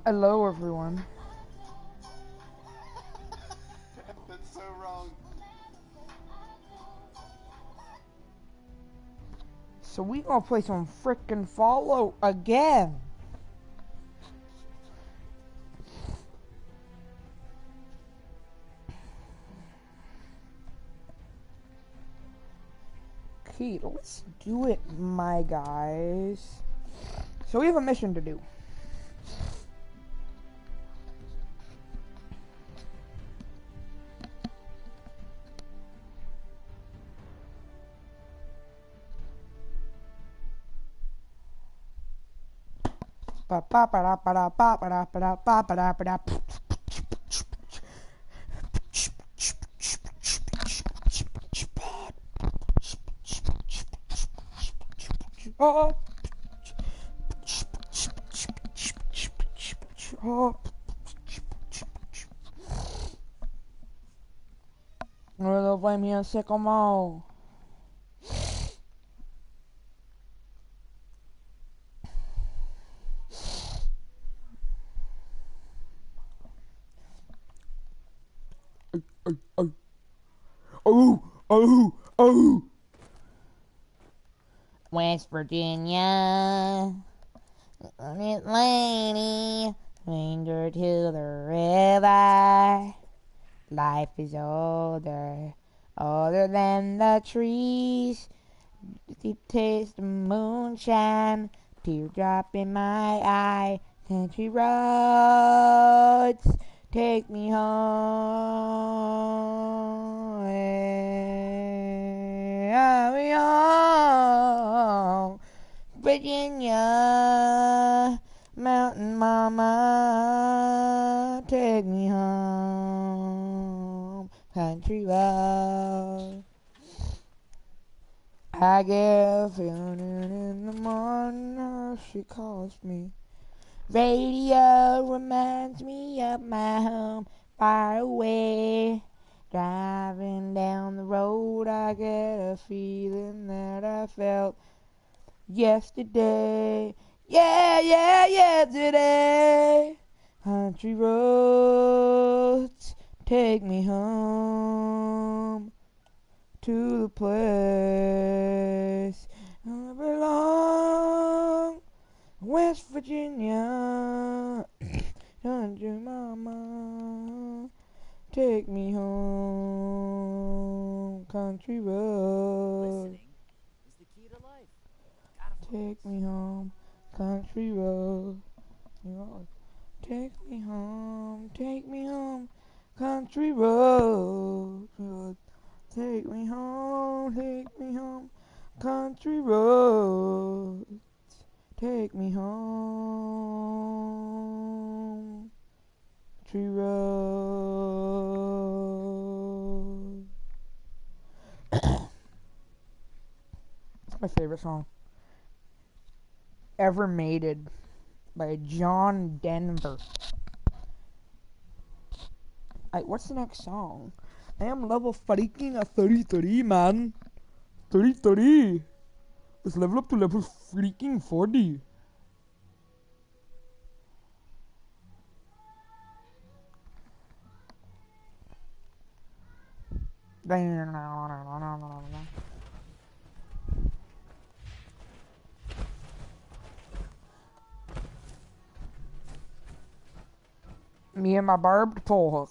Hello, everyone. That's so wrong. So we gonna play some frickin' Fallout again. Okay, let's do it, my guys. So we have a mission to do. Oh. No vai me ser como. Oh. West Virginia, it's lady, stranger to the river. Life is older than the trees. Deep taste of moonshine, teardrop in my eye. Country roads, take me home. Take me home, Virginia, mountain mama, take me home, country road. I get a feeling in the morning, she calls me. Radio reminds me of my home far away. Driving down the road, I get a feeling that I felt yesterday. Yeah, yesterday. Country roads, take me home to the place I belong. West Virginia, country mama, take me home, country road. Is the key to life. Take me home, country road. Take me home, country road. Take me home, country road. Take me home, country road. That's my favorite song ever made by John Denver. What's the next song? I am level freaking a 33, man. 33. Let's level up to level freaking 40. Me and my barbed pole hook.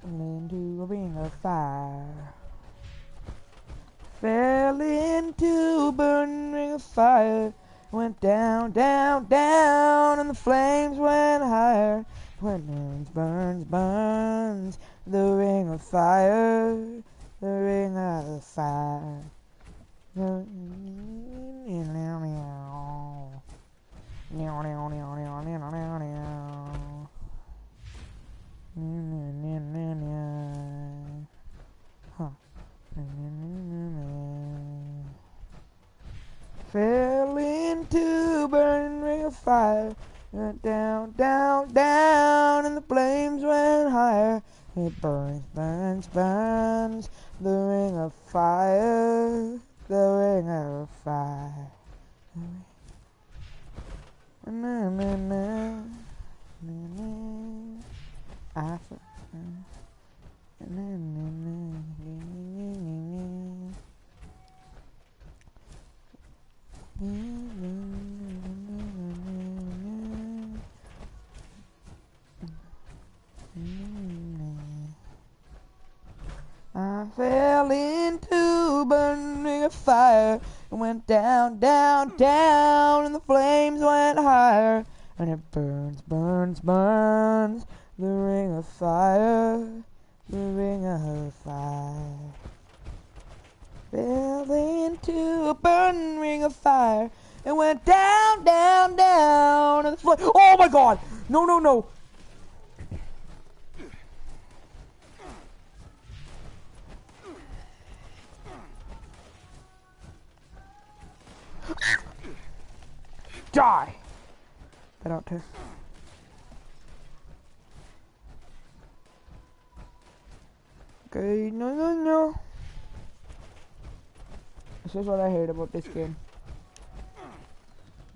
Into a ring of fire. Fell into a burning ring of fire. Went down, down, down, and the flames went higher. When burns, burns, the ring of fire, the ring of fire. Fell into a burning ring of fire. Went down, down, down, and the flames went higher. It burns, burns, burns, the ring of fire, the ring of fire. Na, na, na, na, na. I I fell into a burning of fire and went down, down, down, and the flames went higher. And it burns, burns, burns, the ring of fire, the ring of fire. Fell into a burning ring of fire and went down, down, down, and the flames. Oh my God! No, no, no! Die! That out too. Okay, no, no, no. This is what I hate about this game.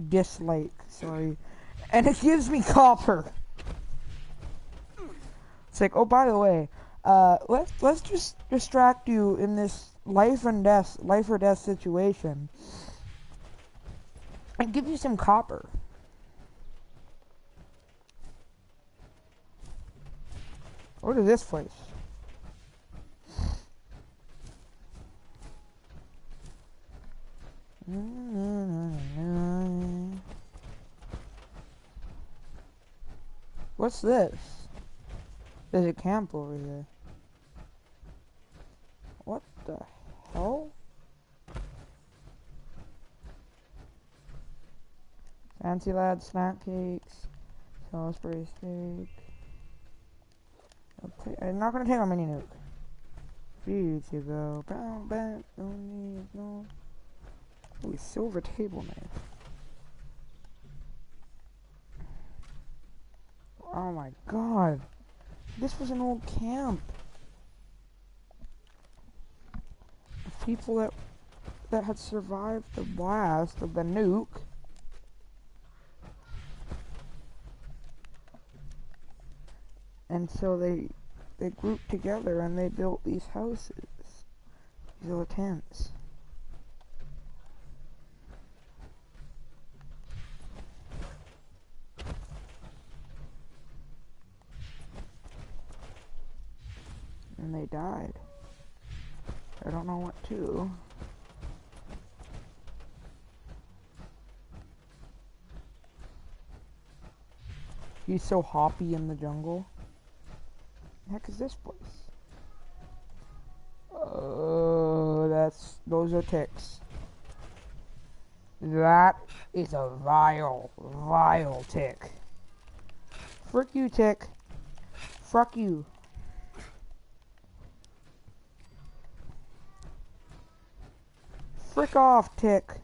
Dislike, sorry. And it gives me copper. It's like, oh, by the way, let's just distract you in this life or death situation, and give you some copper. Go to this place. What's this? There's a camp over there. What the hell? Fancy lad snack cakes, Salisbury steak. I'm not gonna take my mini nuke. Feed you go. Bound back, don't need no. Ooh, silver table knife. Oh my God. This was an old camp. The people that had survived the blast of the nuke. And so they grouped together and they built these houses. These little tents. And they died. I don't know what to. He's so hoppy in the jungle. The heck is this place? Those are ticks. That is a vile tick. Frick you, tick. Fuck you. Frick off, tick.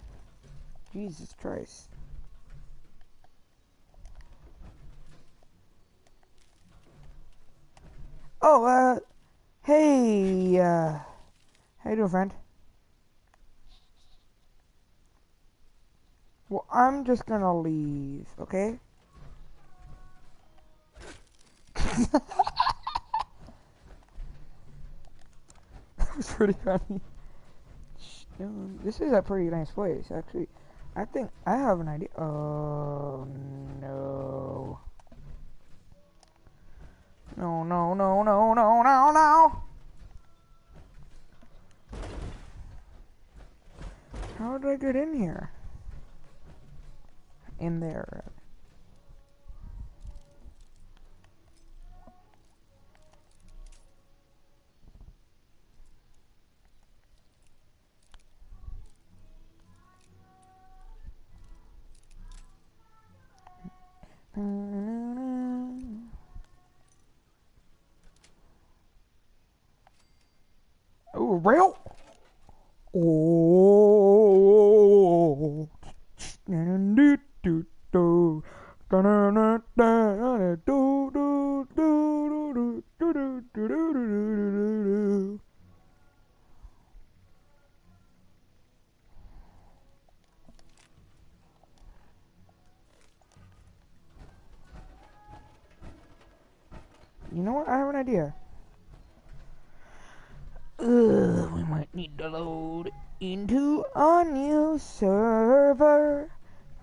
Jesus Christ. Oh, hey, how you doing, friend? Well, I'm just gonna leave, okay? That was pretty funny. This is a pretty nice place, actually. I think I have an idea. Oh, no. No, no, no, no, no, no, no! How did I get in here? In there. Oh, rail! Oh! You know what? I have an idea. We might need to load into a new server.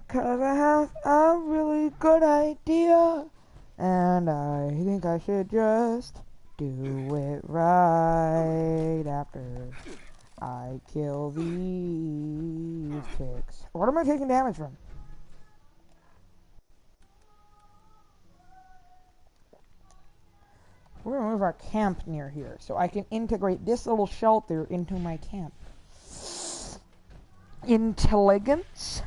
'Cause I have a really good idea. And I think I should just do it right after I kill these chicks. What am I taking damage from? We're gonna move our camp near here so I can integrate this little shelter into my camp. Intelligence.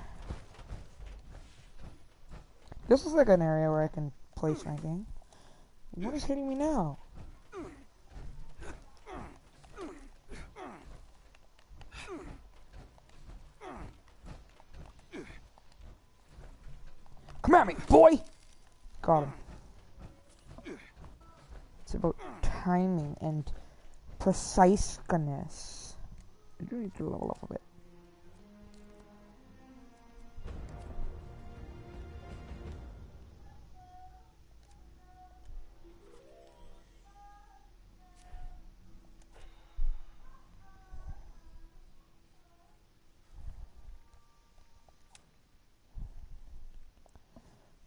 This is like an area where I can place my thing. What is hitting me now? Come at me, boy! Got him. It's about timing and preciseness. I do need to level up a bit.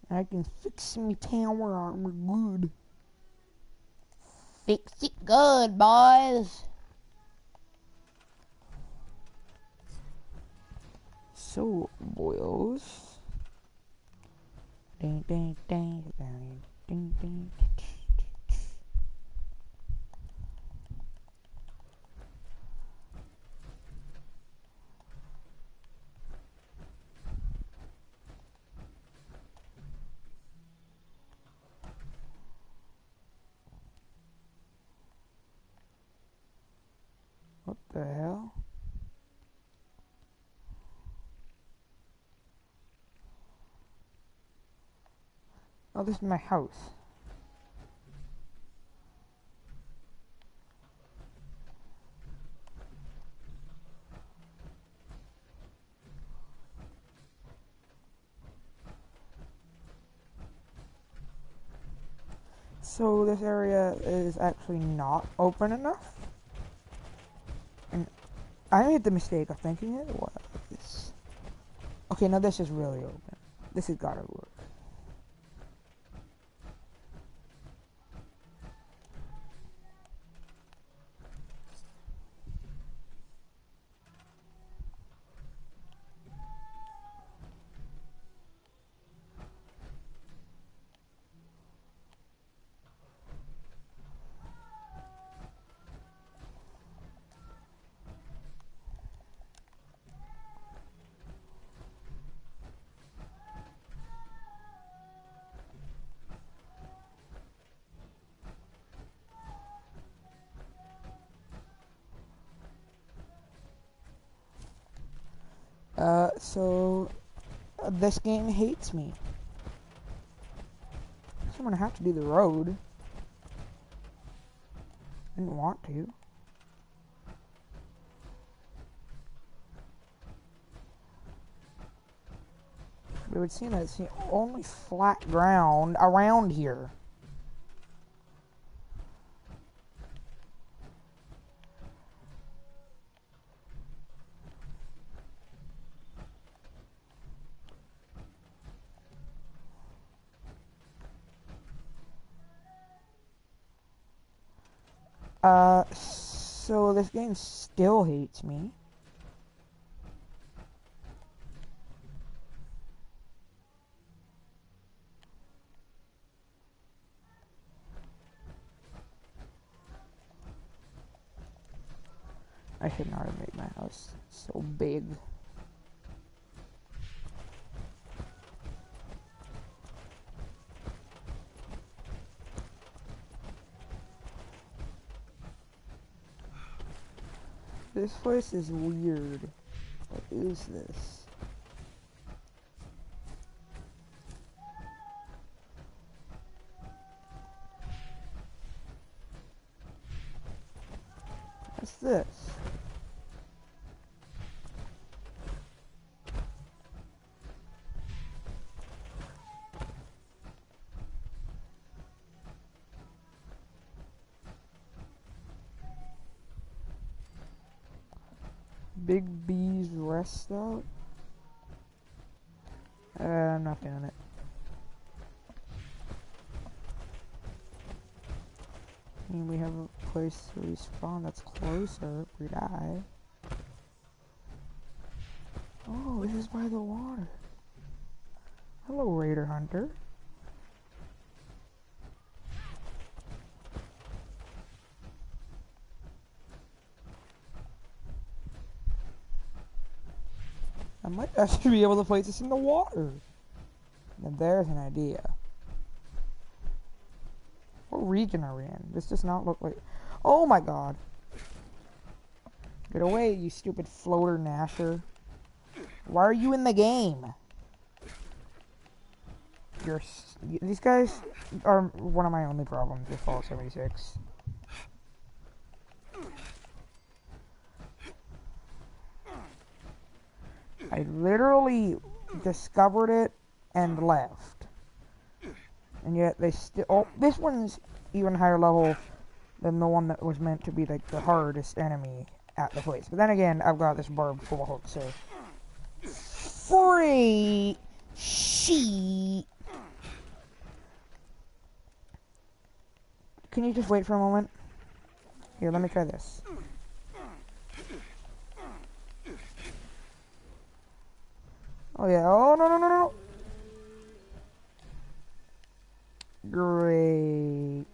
I can fix me tower armor good. Fix it good, boys. So, boys. Ding, ding, ding, ding, ding, ding. What the hell? Oh, this is my house. So this area is actually not open enough. And I made the mistake of thinking it was. Okay, now this is really open. This has gotta work. This game hates me. So I'm gonna have to do the road. I didn't want to. But it would seem that it's the only flat ground around here. So this game still hates me. I should not have made my house so big. This place is weird. What is this? What's this? Big B's rest stop? I'm not feeling it. I mean, we have a place to respawn that's closer if we die. Oh, this is by the water. Hello, Raider Hunter. I might actually be able to place this in the water. Now there's an idea. What region are we in? This does not look like... Oh my god. Get away, you stupid floater gnasher. Why are you in the game? These guys are one of my only problems with Fallout 76. I literally discovered it and left. And yet they still... Oh, this one's even higher level than the one that was meant to be like the hardest enemy at the place. But then again, I've got this barb full of hooks, so... Free sheet. Can you just wait for a moment? Here, let me try this. Oh yeah, oh no. Great.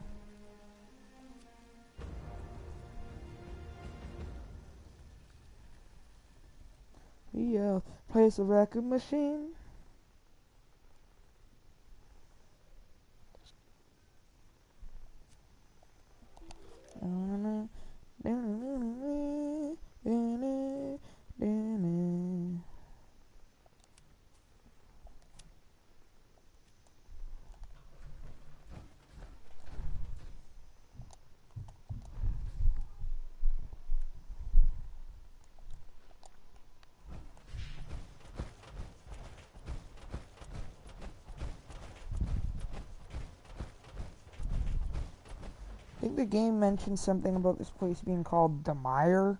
Yeah, place a record machine. I think the game mentioned something about this place being called the Mire.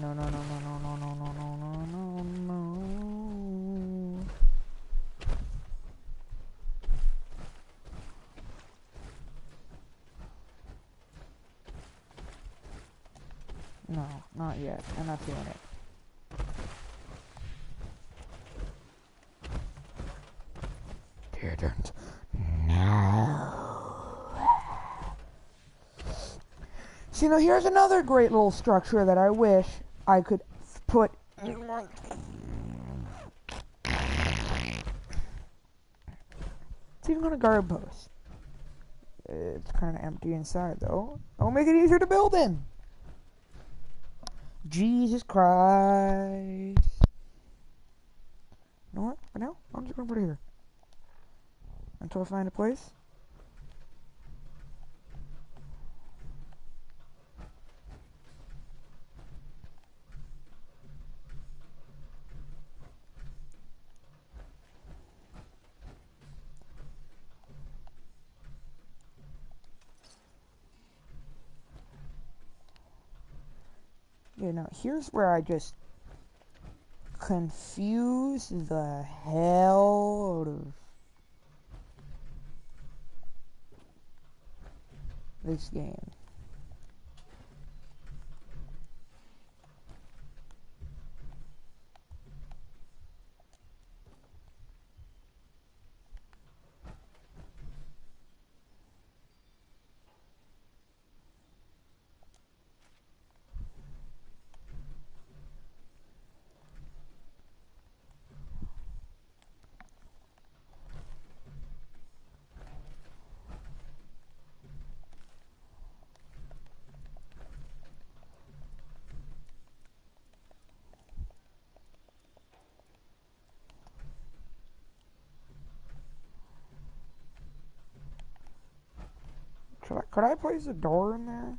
No. No, not yet. I'm not feeling it. Didn't. No. See, now here's another great little structure that I wish I could put in my... It's even got a guard post. It's kind of empty inside, though. I'll make it easier to build in. Jesus Christ. You know what? For now, I'm just going to put it here. Until I find a place. Yeah, now here's where I just confuse the hell out of this game. Could I place a door in there?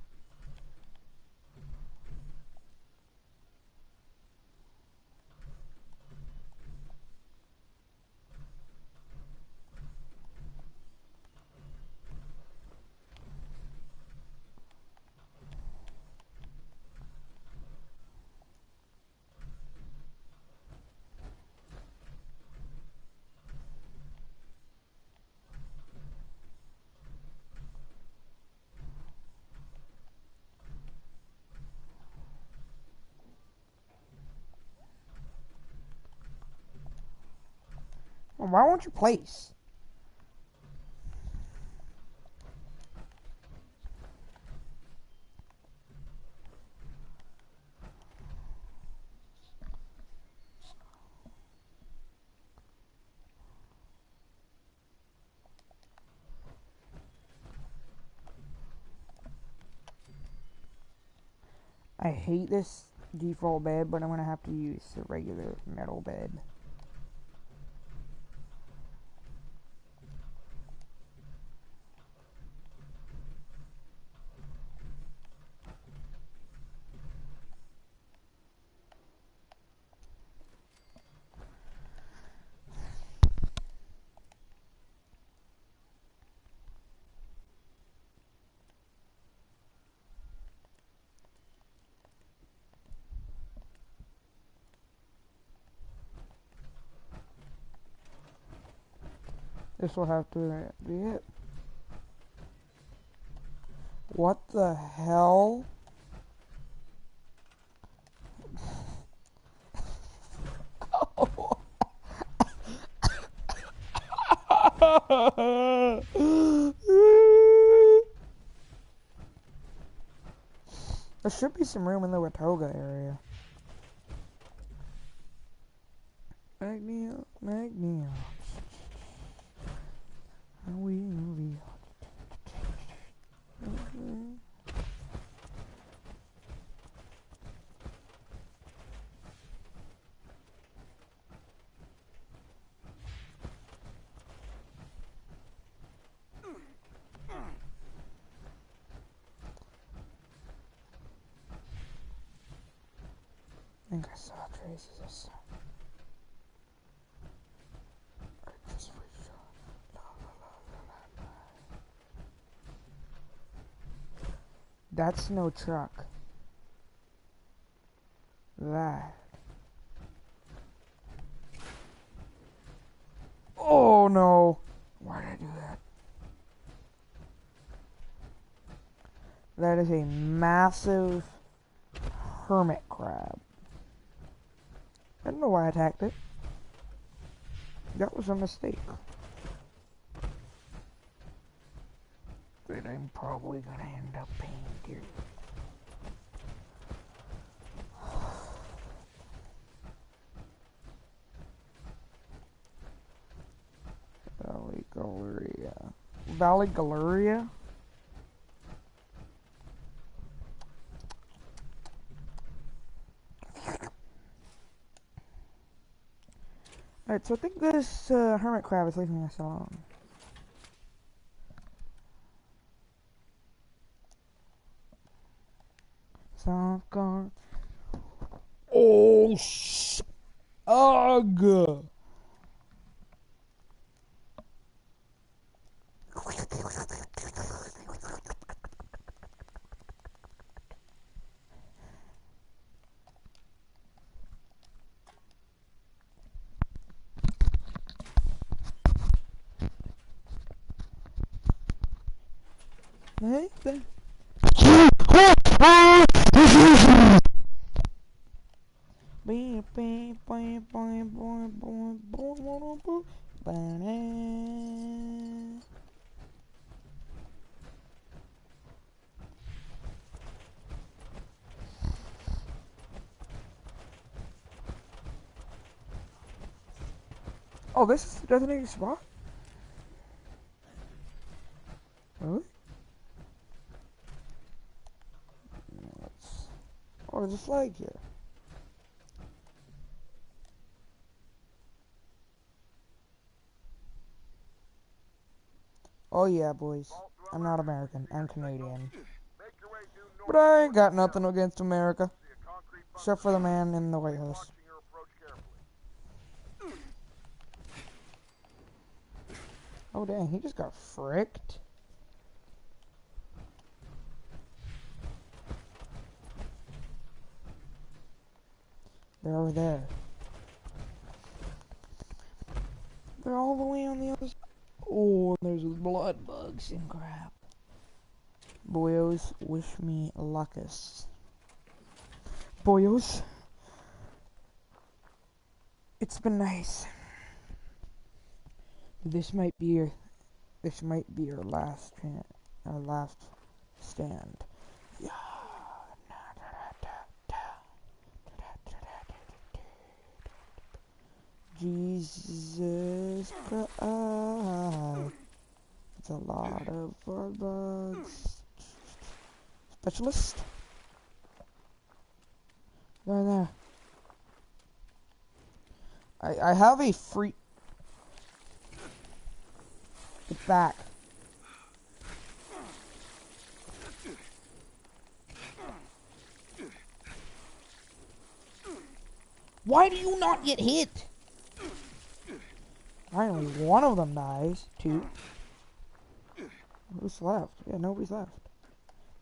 Well, why won't you place? I hate this default bed, but I'm gonna have to use the regular metal bed. This will have to be it. What the hell? There should be some room in the Watoga area. Magneto, Magneto. We be. I think I saw traces of stuff. I just reached out. That's no truck. That. Oh no! Why did I do that? That is a massive hermit crab. I don't know why I attacked it. That was a mistake. But I'm probably gonna end up paying dearly. Valley Galleria. Valley Galleria? Alright, so I think this hermit crab is leaving us alone. So I've gone. Oh, ugh! Oh, this is the designated spot? Really? Oh, there's a flag here. Oh yeah, boys. I'm not American. I'm Canadian. But I ain't got nothing against America. Except for the man in the White House. Oh dang, he just got fricked. They're over there. They're all the way on the other side. Oh, there's blood bugs and crap. Boyos, wish me luckus. Boyos, it's been nice. This might be your last chance, our last stand. Yeah. Jesus Christ. It's a lot of blood bugs. Specialist? Right there. I have a free... Get back. Why do you not get hit? Finally, one of them dies. Two. Who's left? Yeah, nobody's left.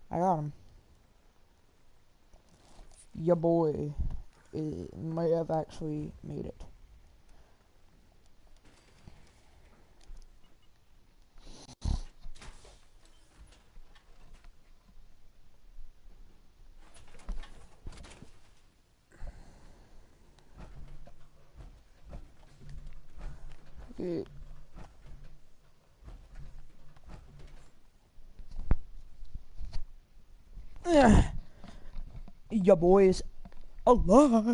I got him. Ya boy. It might have actually made it. Okay. Ya boy is alive.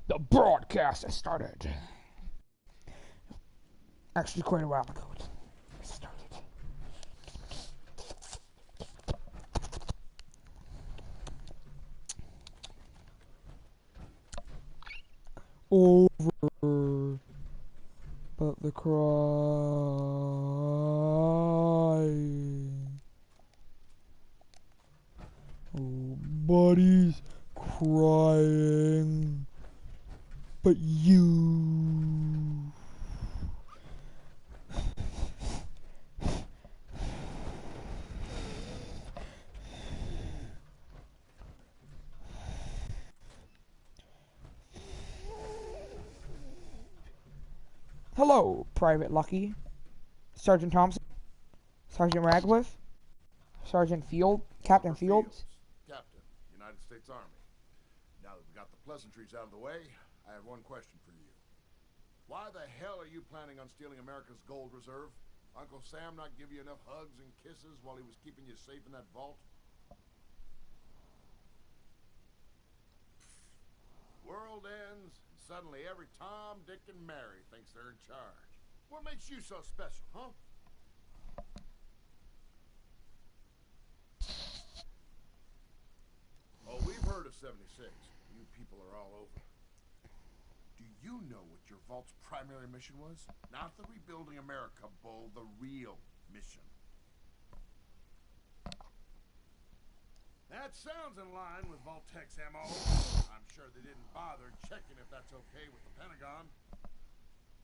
The broadcast has started. Actually, quite a while ago it started. Over, but the crying. Oh, buddy's crying, but you. Hello, Private Lucky, Sergeant Thompson, Sergeant Radcliffe, Sergeant Field, Captain Fields. Captain, United States Army. Now that we've got the pleasantries out of the way, I have one question for you. Why the hell are you planning on stealing America's gold reserve? Uncle Sam not give you enough hugs and kisses while he was keeping you safe in that vault? World ends, and suddenly every Tom, Dick, and Mary thinks they're in charge. What makes you so special, huh? Oh, we've heard of 76. You people are all over. Do you know what your vault's primary mission was? Not the Rebuilding America, Bull, the real mission. That sounds in line with Vault-Tech's MO. I'm sure they didn't bother checking if that's okay with the Pentagon.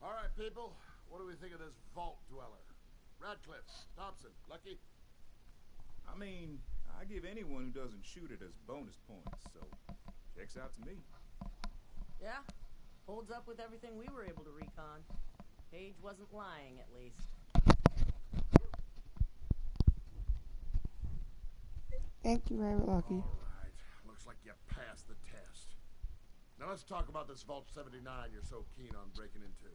All right, people, what do we think of this Vault Dweller? Radcliffe, Thompson, Lucky? I mean, I give anyone who doesn't shoot it as bonus points, so checks out to me. Yeah, holds up with everything we were able to recon. Paige wasn't lying, at least. Thank you, Private Lucky. All right, looks like you passed the test. Now let's talk about this Vault 79 you're so keen on breaking into.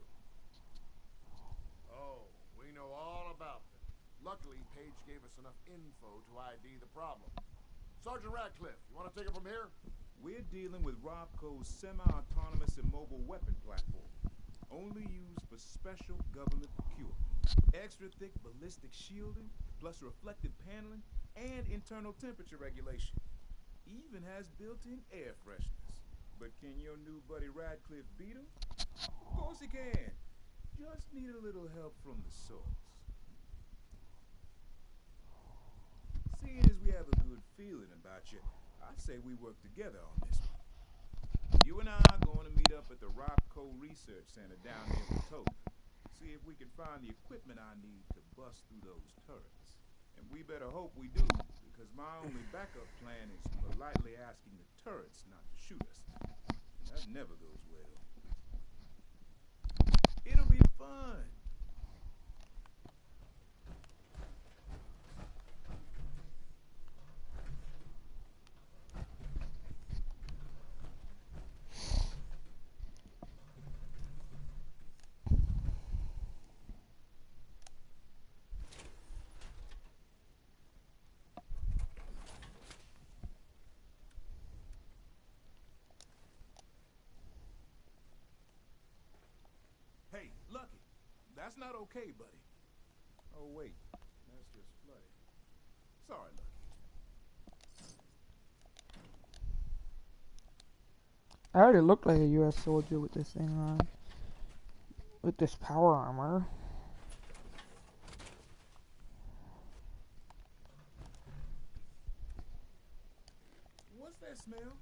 Oh, we know all about them. Luckily, Paige gave us enough info to ID the problem. Sergeant Radcliffe, you want to take it from here? We're dealing with Robco's semi-autonomous and mobile weapon platform. Only used for special government procurement. Extra thick ballistic shielding, plus reflective paneling, and internal temperature regulation. Even has built-in air fresheners. But can your new buddy Radcliffe beat him? Of course he can. Just need a little help from the source. Seeing as we have a good feeling about you, I say we work together on this one. You and I are going to meet up at the Rocco Research Center down near Potomac. See if we can find the equipment I need to bust through those turrets. And we better hope we do, because my only backup plan is politely asking the turrets not to shoot us. That never goes well. It'll be fun. Hey, Lucky, that's not okay, buddy. Oh, wait, that's just flooding. Sorry, Lucky. I already look like a U.S. soldier with this thing on. With this power armor. What's that smell?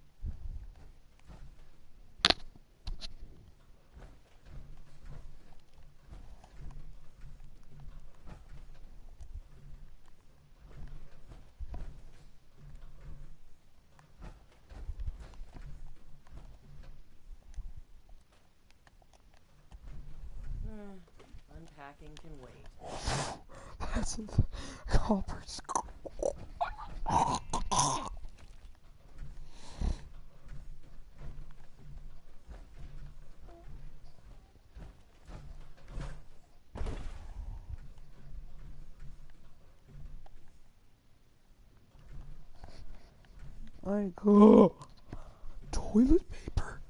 Unpacking can wait. That's a copper skull. Like, toilet paper?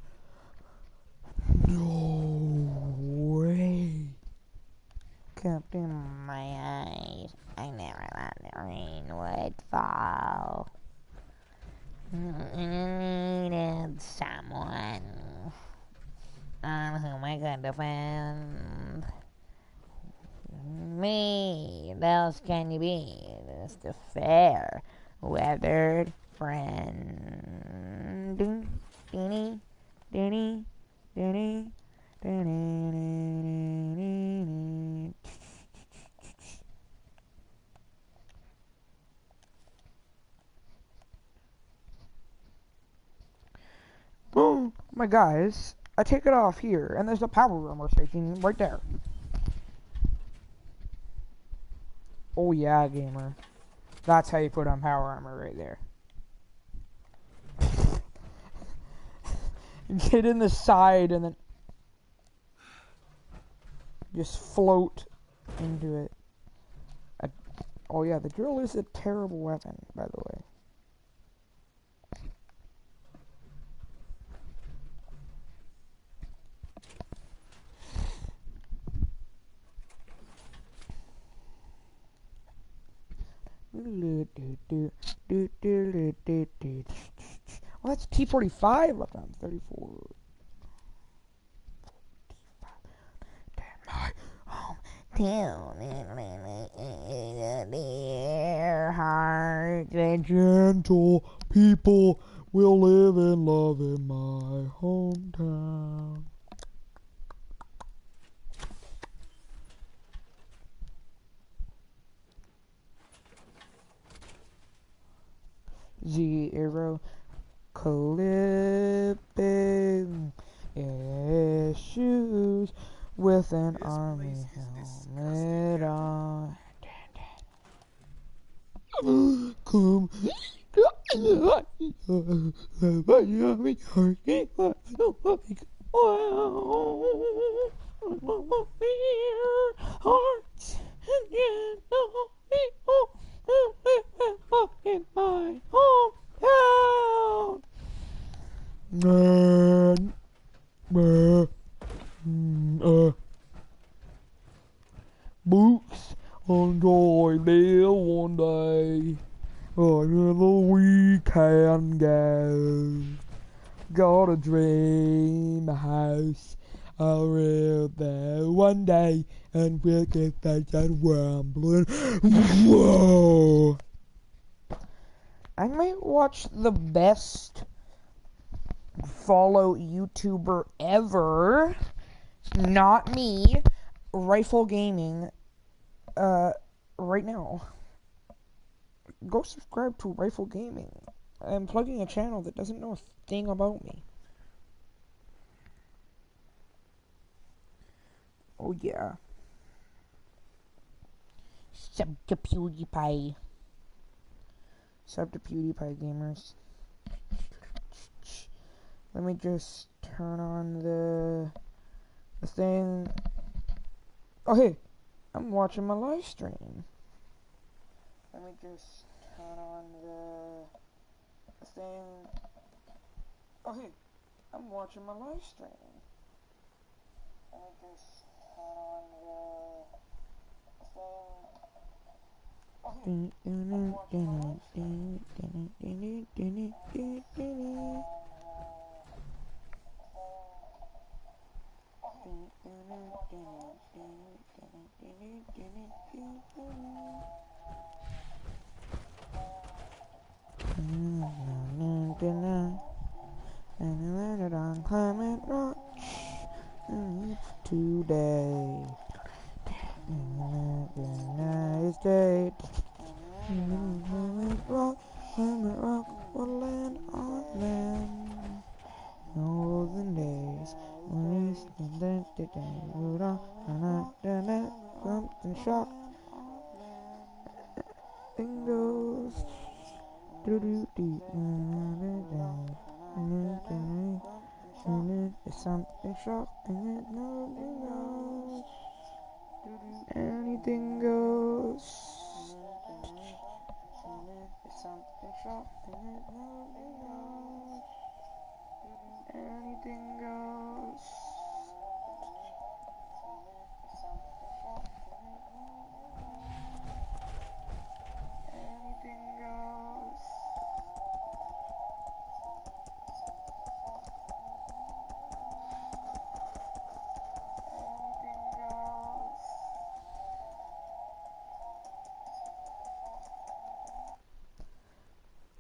No way. Cupped in my eyes. I never thought the rain would fall. I needed someone on whom I could depend. Me, what else can you be? Just a fair, weathered friend. Doony, doony, doony, doony. Boom! My guys, I take it off here, and there's a power armor station right there. Oh yeah, gamer. That's how you put on power armor right there. Get in the side and then just float into it. Oh yeah, the drill is a terrible weapon, by the way. Well, that's T-45 left on 34. My hometown, dear heart, the gentle people will live and love in my hometown. Zero clipping issues with an This army place is helmet disgusting, on. Come. Hearts in my hometown. Boots on joy live one day. Another we can go. got a dream, a house. I'll live there one day, and we'll get back that rambling. Whoa! I might watch the best follow YouTuber ever, not me, Rifle Gaming, right now. Go subscribe to Rifle Gaming. I'm plugging a channel that doesn't know a thing about me. Oh yeah. Sub to PewDiePie. Sub to PewDiePie, gamers. Let me just turn on the thing. Oh hey, I'm watching my live stream. Let me just turn on the thing. Oh hey, I'm watching my live stream. Let me just turn on the thing. Oh hey, I'm watching my live stream. And landed on Climate Rock today. United States. Climate Rock, will land on land. Olden days, when we something shock. Thing goes. It's something shocking. Anything goes. It's something shocking. Anything goes. Anything goes.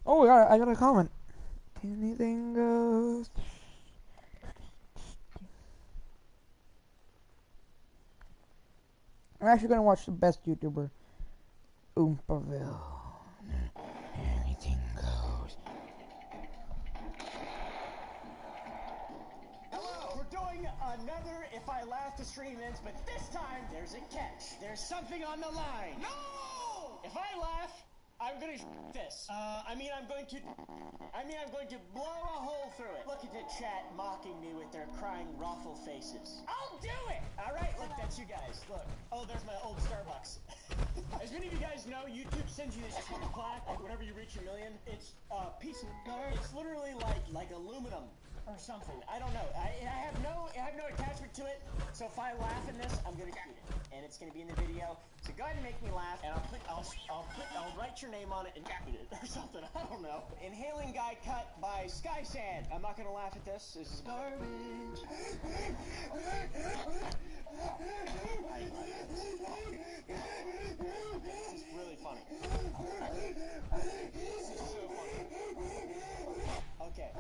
Oh, I got a comment. Anything goes. I'm actually gonna watch the best YouTuber, Oompaville. Anything goes. Hello! We're doing another If I Laugh the Stream Ends, but this time there's a catch. There's something on the line. No! If I laugh, I'm gonna this. I'm going to blow a hole through it. Look at the chat mocking me with their crying raffle faces. I'll do it! Alright, look, that's you guys. Look. Oh, there's my old Starbucks. As many of you guys know, YouTube sends you this plaque, like whenever you reach 1 million. It's a piece of, it's literally like aluminum or something. I don't know. I have no attachment to it. So if I laugh in this, I'm gonna shoot it, and it's gonna be in the video. So go ahead and make me laugh, and I'll write your name on it and shoot it or something. I don't know. Inhaling guy cut by Sky Sand. I'm not gonna laugh at this. This is garbage. This is really funny. This is so funny. Okay.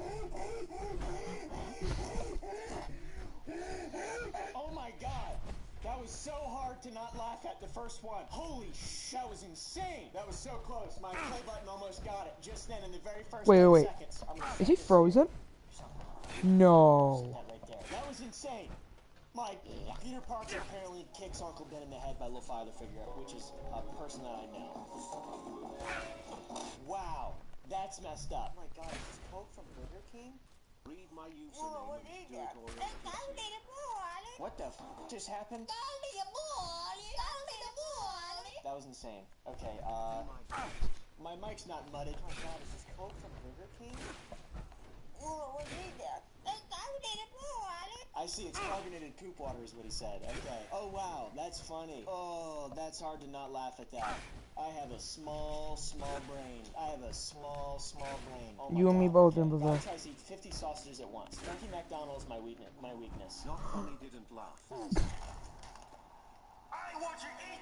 Oh my god! That was so hard to not laugh at the first one. Holy sh! That was insane! That was so close. My play button almost got it just then in the very first Wait. seconds. Is he frozen? No. That right there. That was insane. Like, Peter Parker apparently kicks Uncle Ben in the head by little father figure, which is a person that I know. Wow, that's messed up. Oh my god, is this Coke from Burger King? Read my username. What the f just happened? That was insane. Okay, my mic's not mudded. Oh my god, is this Coke from Burger King? I see, it's carbonated poop water is what he said. Okay. Oh wow, that's funny. Oh, that's hard to not laugh at that. I have a small brain. I have a small brain. Oh my You and me God. both, Okay. Imposter. God tries to eat 50 sausages at once. Frankie McDonald's my weakness. Not funny didn't laugh. I want you to eat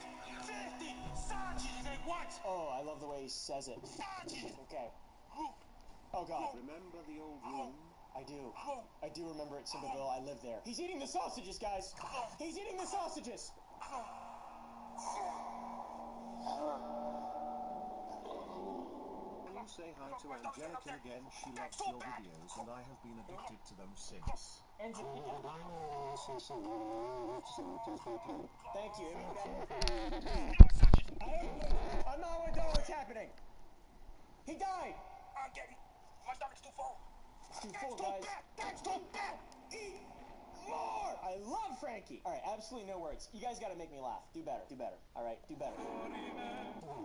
50 sausages at once. Oh, I love the way he says it. Okay. Oh God. Remember the old room? I do remember it, Simpleville. I live there. He's eating the sausages, guys. He's eating the sausages. Will you say hi to Angelica again? She loves your videos and I have been addicted to them since. Thank you. I'm not aware of what's happening. He died. My stomach's too full. It's too full, guys. That's too bad. Eat more. I love Frankie. All right, absolutely no words. You guys got to make me laugh. Do better. All right, do better.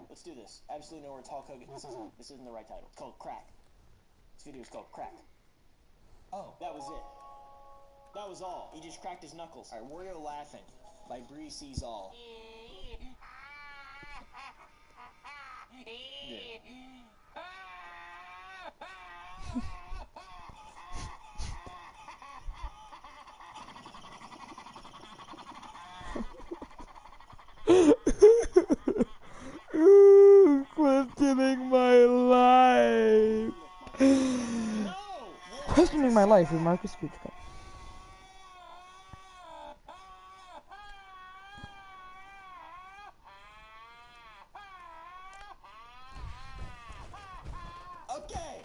Let's do this. Absolutely no words. Hulk Hogan. This isn't the right title. It's called Crack. This video is called Crack. Oh, that was it. That was all. He just cracked his knuckles. All right, Wario Laughing by Bree Sees All. Yeah. Questioning my life. No! Questioning my life with Marcus Kuchka. Okay,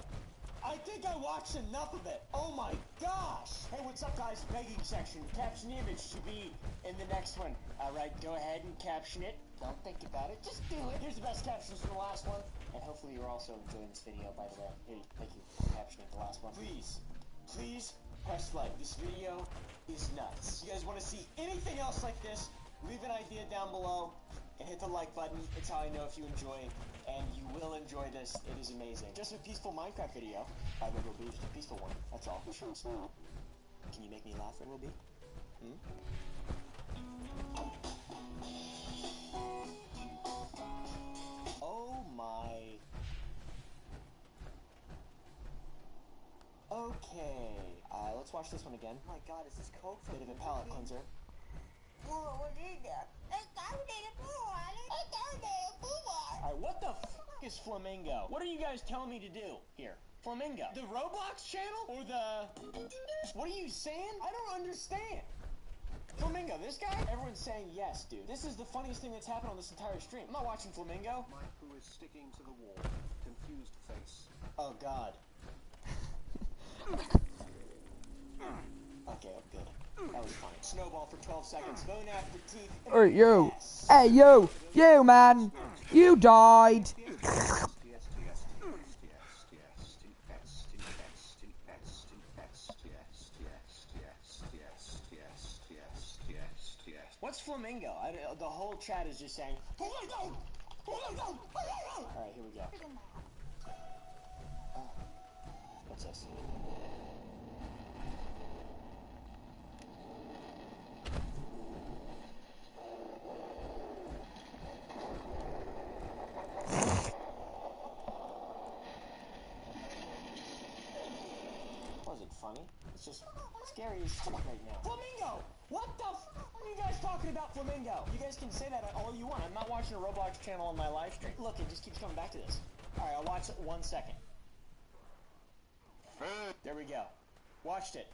I think I watched enough of it. Oh my gosh! Hey, what's up, guys? Begging section. Caption image should be in the next one. All right, go ahead and caption it. Don't think about it. Just do it. Here's the best captions from the last one. And hopefully you're also enjoying this video, by the way. Hey, thank you for captioning the last one. Please press like. This video is nuts. You guys want to see anything else like this? Leave an idea down below and hit the like button. It's how I know if you enjoy, and you will enjoy this. It is amazing. Just a peaceful Minecraft video. By Red Will Be, just a peaceful one. That's all. Can you make me laugh, Red Will Be? Oh my. Okay. Let's watch this one again. Oh my God, is this Coke? Bit of a palate cleanser. Alright, what the f is Flamingo? What are you guys telling me to do here? Flamingo? The Roblox channel? Or the... What are you saying? I don't understand. Flamingo, this guy? Everyone's saying yes, dude. This is the funniest thing that's happened on this entire stream. I'm not watching Flamingo. My crew is sticking to the wall. Confused face. Oh, God. Okay, I'm good. That was fine. Snowball for 12 seconds. Bone after teeth. Alright, yo. Hey, yo. You, man. You died. What's Flamingo? The whole chat is just saying, Flamingo! Flamingo! Alright, here we go. Oh. What's this? Wasn't funny. It's just scary as shit right now. Flamingo! What the f are you guys talking about, Flamingo? You guys can say that all you want. I'm not watching a Roblox channel on my live stream. Look, it just keeps coming back to this. Alright, I'll watch it 1 second. There we go. Watched it.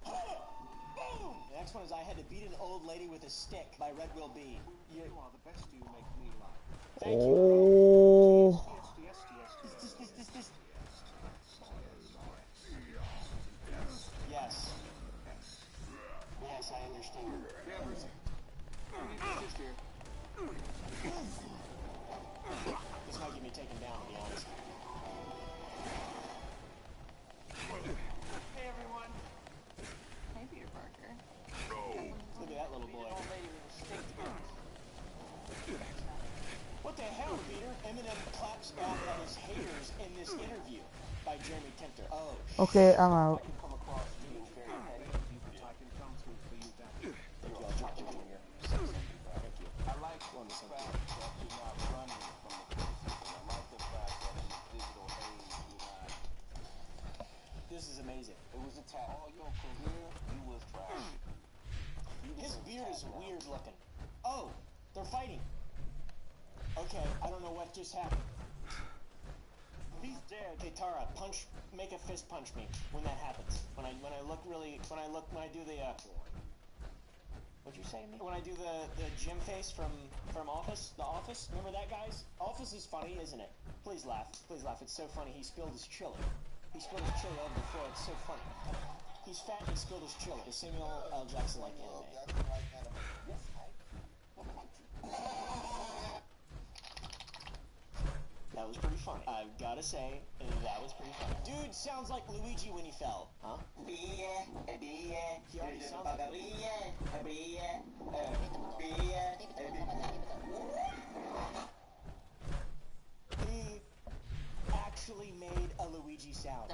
Boom! The next one is I had to beat an old lady with a stick by Red Will Be. You are the best. You make me laugh. Thank you. Oh. Yes. Yes, I understand. This might get me taken down, to be honest. Hey everyone. Hey Peter Parker. Look at that little boy. What the hell, Peter? Eminem claps back at his haters in this interview by Jeremy Tenter. Oh, Okay, I'm out. I can come across to you very petty. I can come through for you, Daddy. Thank you, I'll talk to you, Junior. Thank you. I like the fact that you're not running from the looking. Oh, they're fighting. Okay, I don't know what just happened. He's dead. Okay, Tara, make a fist punch me when that happens. When I do the, what'd you say to me? When I do the Jim face from Office, The Office, remember that, guys? Office is funny, isn't it? Please laugh, it's so funny. He spilled his chili. He spilled his chili over the floor, it's so funny. He's fat and he spilled his chili. The Samuel L. Jackson like anime. That was pretty funny. I've gotta say, that was pretty funny. Dude sounds like Luigi when he fell. Huh? He already sounds like He actually made a Luigi sound.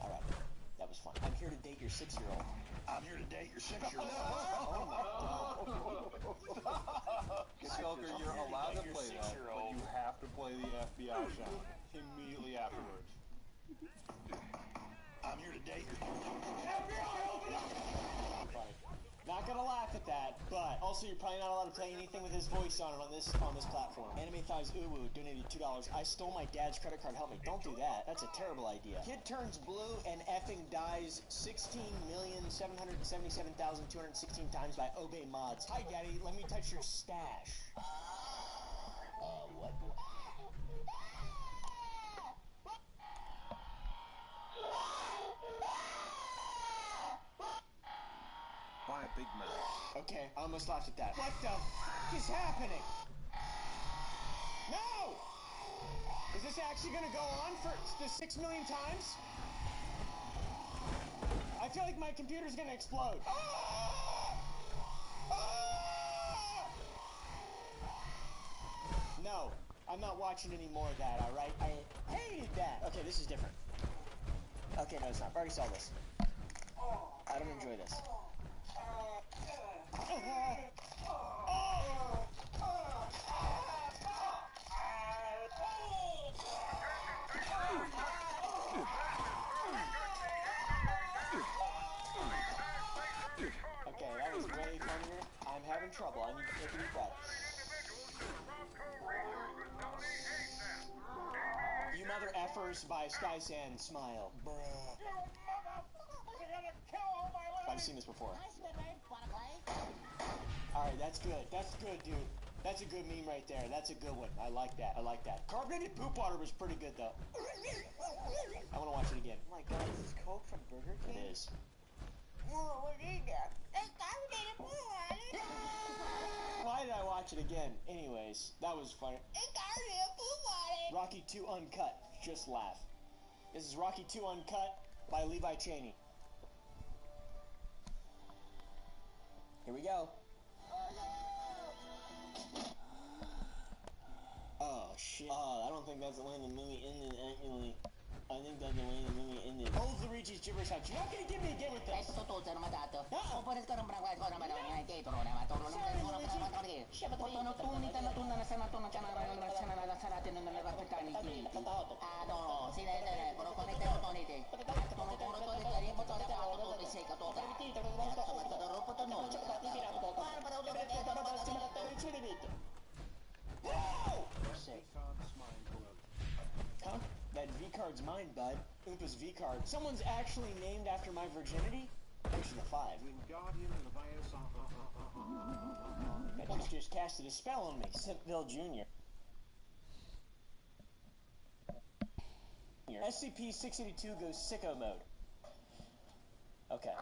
Alright, that was fun. I'm here to date your 6-year-old. I'm here to date your 6-year-old. Oh my god. Skulker, you're allowed to play that, but you have to play the FBI sound immediately afterwards. I'm here to date your FBI, open up! Funny. Not gonna laugh at that, but also you're probably not allowed to play anything with his voice on it on this platform. Anime Thighs Uwu donated $2. I stole my dad's credit card. Help me. Don't do that. That's a terrible idea. Kid turns blue and effing dies 16,777,216 times by Obey Mods. Hi, Daddy. Let me touch your stash. What? By a big man. Okay, I almost laughed at that. What the f is happening? No! Is this actually gonna go on for the 6 million times? I feel like my computer's gonna explode. No, I'm not watching any more of that, alright? I hated that. Okay, this is different. Okay, no, it's not. I already saw this. I don't enjoy this. Okay, that was way funnier. I'm having trouble. I need to take a deep breath. You mother effers by Sky Sand, smile. Bruh. I've seen this before. Alright, that's good. That's good, dude. That's a good meme right there. That's a good one. I like that. I like that. Carbonated poop water was pretty good, though. I want to watch it again. Oh my god, is this Coke from Burger King? It is. Why did I watch it again? Anyways, that was funny. Rocky 2 Uncut. Just laugh. This is Rocky 2 Uncut by Levi Chaney. Here we go. Oh, shit. Oh, I don't think that's the way the movie ended, actually. I think that's the way the movie ended. Old Luigi's gibberish hatch. You're not gonna get me again with this. Huh? That V-card's mine, bud. Oompa's V-card. Someone's actually named after my virginity? Thanks for the 5. That just casted a spell on me. Simpville Jr. SCP-682 goes sicko mode. Okay.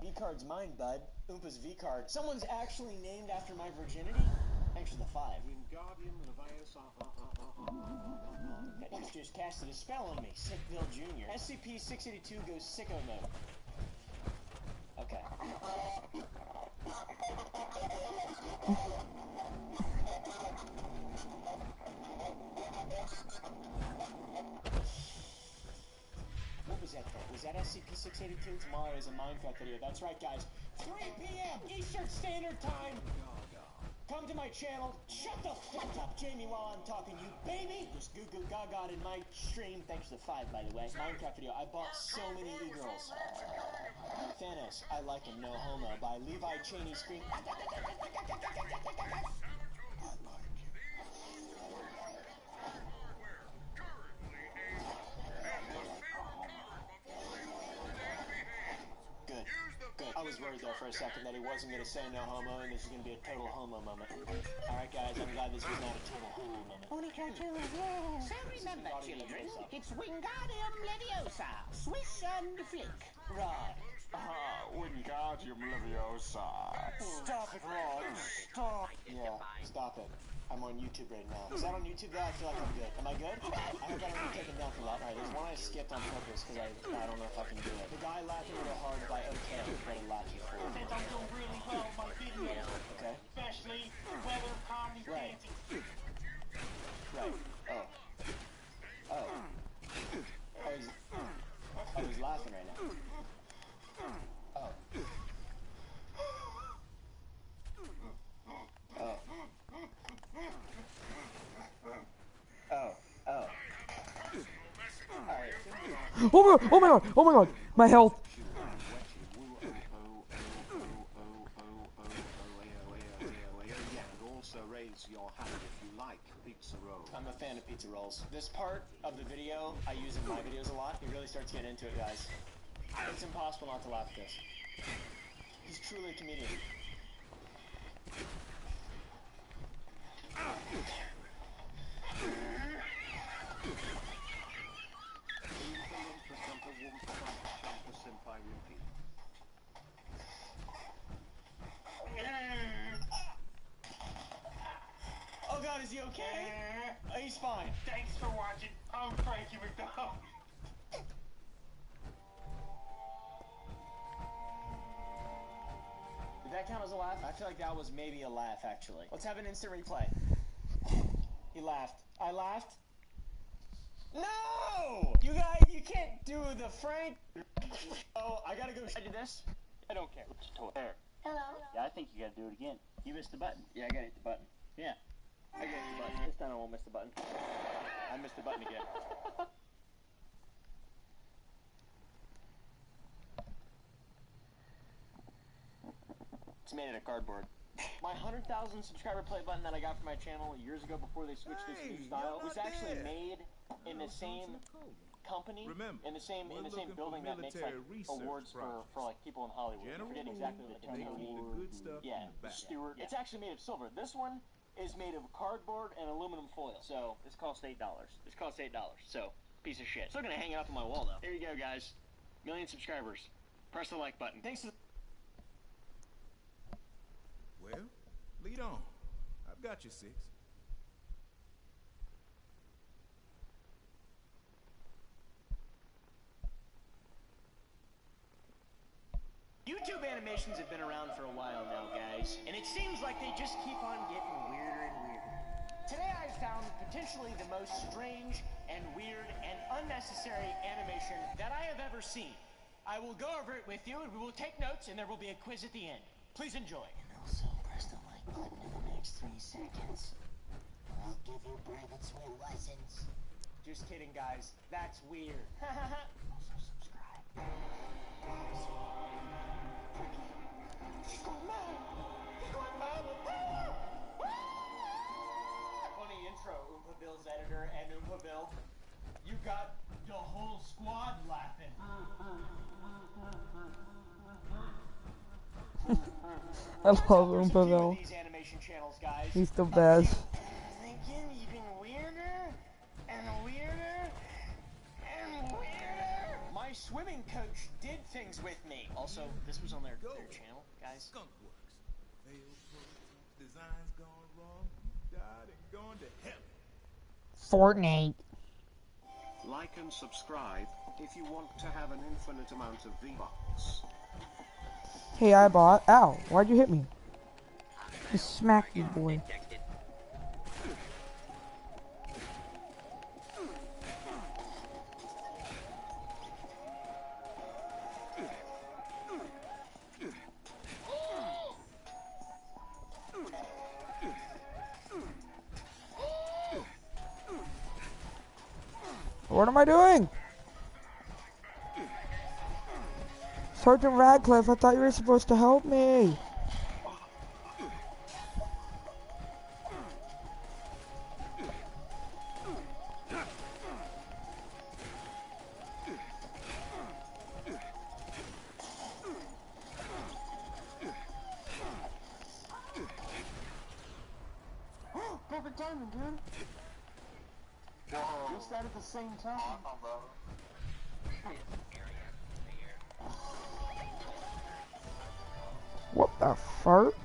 V-card's mine, bud. Oompa's V-card. Someone's actually named after my virginity? Thanks for the 5. That just casted a spell on me. Simpville Jr. SCP-682 goes sicko mode. Okay. What was that thing? Was that SCP-682? Tomorrow is a Minecraft video. That's right, guys. 3 p.m. Eastern Standard Time. come to my channel. Shut the fuck up, Jamie, while I'm talking. You baby. Just goo goo gaga in my stream. Thanks for the 5, by the way. Minecraft video. I bought so many e-girls. Thanos, I like him, no homo. By Levi Cheney screen. Good. Good. I was worried there for a second that he wasn't going to say no homo and this is going to be a total homo moment. Alright guys, I'm glad this was not a total homo moment. So remember, children, it's Wingardium Leviosa. Swish and flick. Right. Wingardium Leviosa. Stop it, Rod. Stop. Yeah, stop it. I'm on YouTube right now. Is that on YouTube though? I feel like I'm good. Am I good? I hope I don't get taken down for that. Alright, there's one I skipped on purpose because I don't know if I can do it. The guy laughing real hard by okay, what a laugh for. Since I'm doing really well on my videos, Okay. especially weather, comedy, Right. dancing. Right. Oh. I was laughing right now. Oh. Oh my god! Oh my god! My health! And also raise your hand if you like pizza rolls. I'm a fan of pizza rolls. This part of the video, I use in my videos a lot. He really starts getting into it, guys. It's impossible not to laugh at this. He's truly a comedian. Oh god, is he okay? He's fine. Thanks for watching. I'm Frankie McDonald. Did that count as a laugh? I feel like that was maybe a laugh, actually. Let's have an instant replay. He laughed. I laughed. No! You guys, you can't do the Frank. Oh, I gotta go. I do this. I don't care. It's there. Hello. Yeah, I think you gotta do it again. You missed the button. Yeah, I gotta hit the button. Yeah. I gotta hit the button. This time I won't miss the button. I missed the button again. It's made out of cardboard. My 100,000 subscriber play button that I got for my channel years ago before they switched this new style was actually made in the same company, Remember, in the same we're looking for building that makes like military research awards for like people in Hollywood. I forget exactly what the they term keep is. the good stuff Yeah, in the back. Stewart. It's actually made of silver. This one is made of cardboard and aluminum foil. So This cost $8. this costs $8. So piece of shit. Still gonna hang it up on my wall though. There you go, guys. 1,000,000 subscribers. Press the like button. Thanks to Well, lead on. I've got you 6. YouTube animations have been around for a while now, guys, and it seems like they just keep on getting weirder and weirder. Today I found potentially the most strange and weird and unnecessary animation that I have ever seen. I will go over it with you, and we will take notes, and there will be a quiz at the end. Please enjoy. And also press the like button in the next 3 seconds. I'll give you private swim lessons. Just kidding, guys. That's weird. Also subscribe. She's going mad. She's going mad. Funny intro, Oompa Bill's editor and Oompa Bill. You got the whole squad laughing. I love Oompa Bill. These animation channels, guys. He's the best. Thinking even weirder and weirder and weirder. My swimming coach did things with me. Also, this was on their channel, guys. Skunk Works. Failed prototype, designs gone wrong, died and gone to hell. Fortnite. Like and subscribe if you want to have an infinite amount of V-Bucks. Hey, I bought. Ow! Why'd you hit me? Just smack you, boy. What am I doing? Sergeant Radcliffe, I thought you were supposed to help me. Perfect timing, dude. Whoa. Just that at the same time. Awesome, bro. What the fart?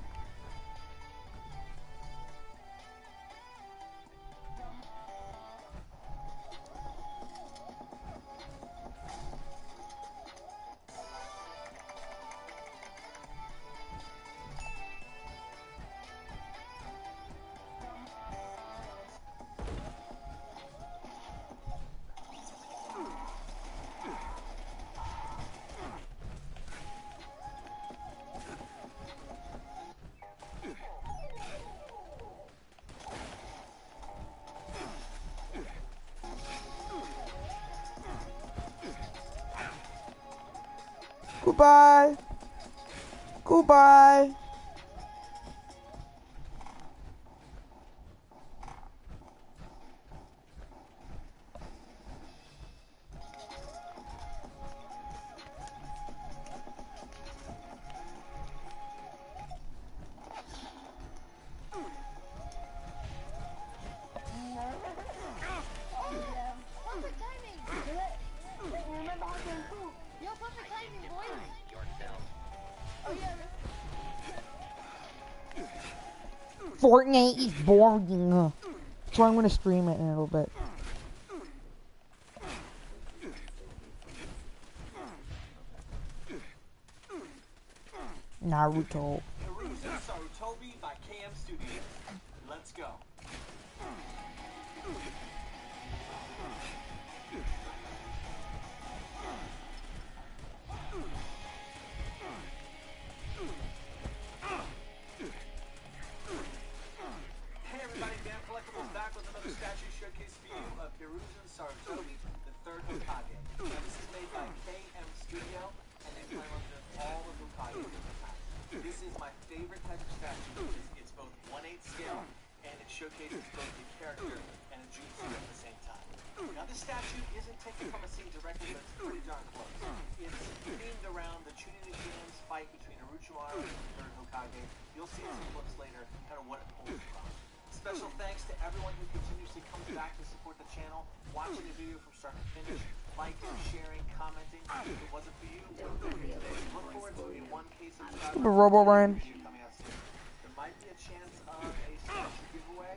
Goodbye. Goodbye. Perfect timing! Remember how to improve? Yo, perfect timing, boys! Oh, yeah. Fortnite is boring. So I'm gonna stream it in a little bit. Naruto. Perusa Sarutobi by KM Studios. Let's go. Hey everybody, Dan Collectibles back with another statue showcase for you of Perusa Sarutobi, the third Hokage. Now this is made by KM Studio, and they plan on doing all of Hokage different types. This is my favorite type of statue because it's both 1/8 scale, and it showcases both the character and a jutsu at the same time. Now this statue isn't taken from a scene directly, but it's pretty darn close. It's themed around the Chunin Exams fight between Orochimaru and the third Hokage. You'll see some clips later, kind of what it pulls from. Special thanks to everyone who continuously comes back to support the channel, watching the video from start to finish, liking, sharing, commenting. If it wasn't for you, look forward to a 1K subscriber Stupid Robo Ryan. video coming out soon. There might be a chance of a statue giveaway.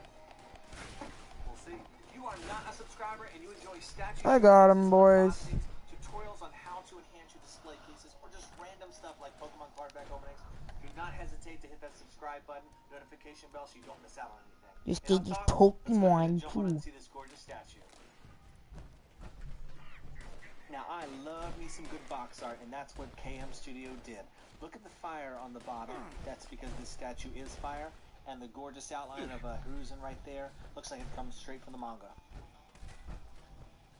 We'll see. If you are not a subscriber and you enjoy statues, I got 'em, boys. tutorials on how to enhance your display cases, or just random stuff like Pokemon card back openings, do not hesitate to hit that subscribe button, notification bell, so you don't miss out on anything. Just And get on these top, let's go ahead and Pokemon jump on and too. see this gorgeous statue. Now I love me some good box art, and that's what KM Studio did. Look at the fire on the bottom. That's because this statue is fire, and the gorgeous outline of Hiruzen right there looks like it comes straight from the manga.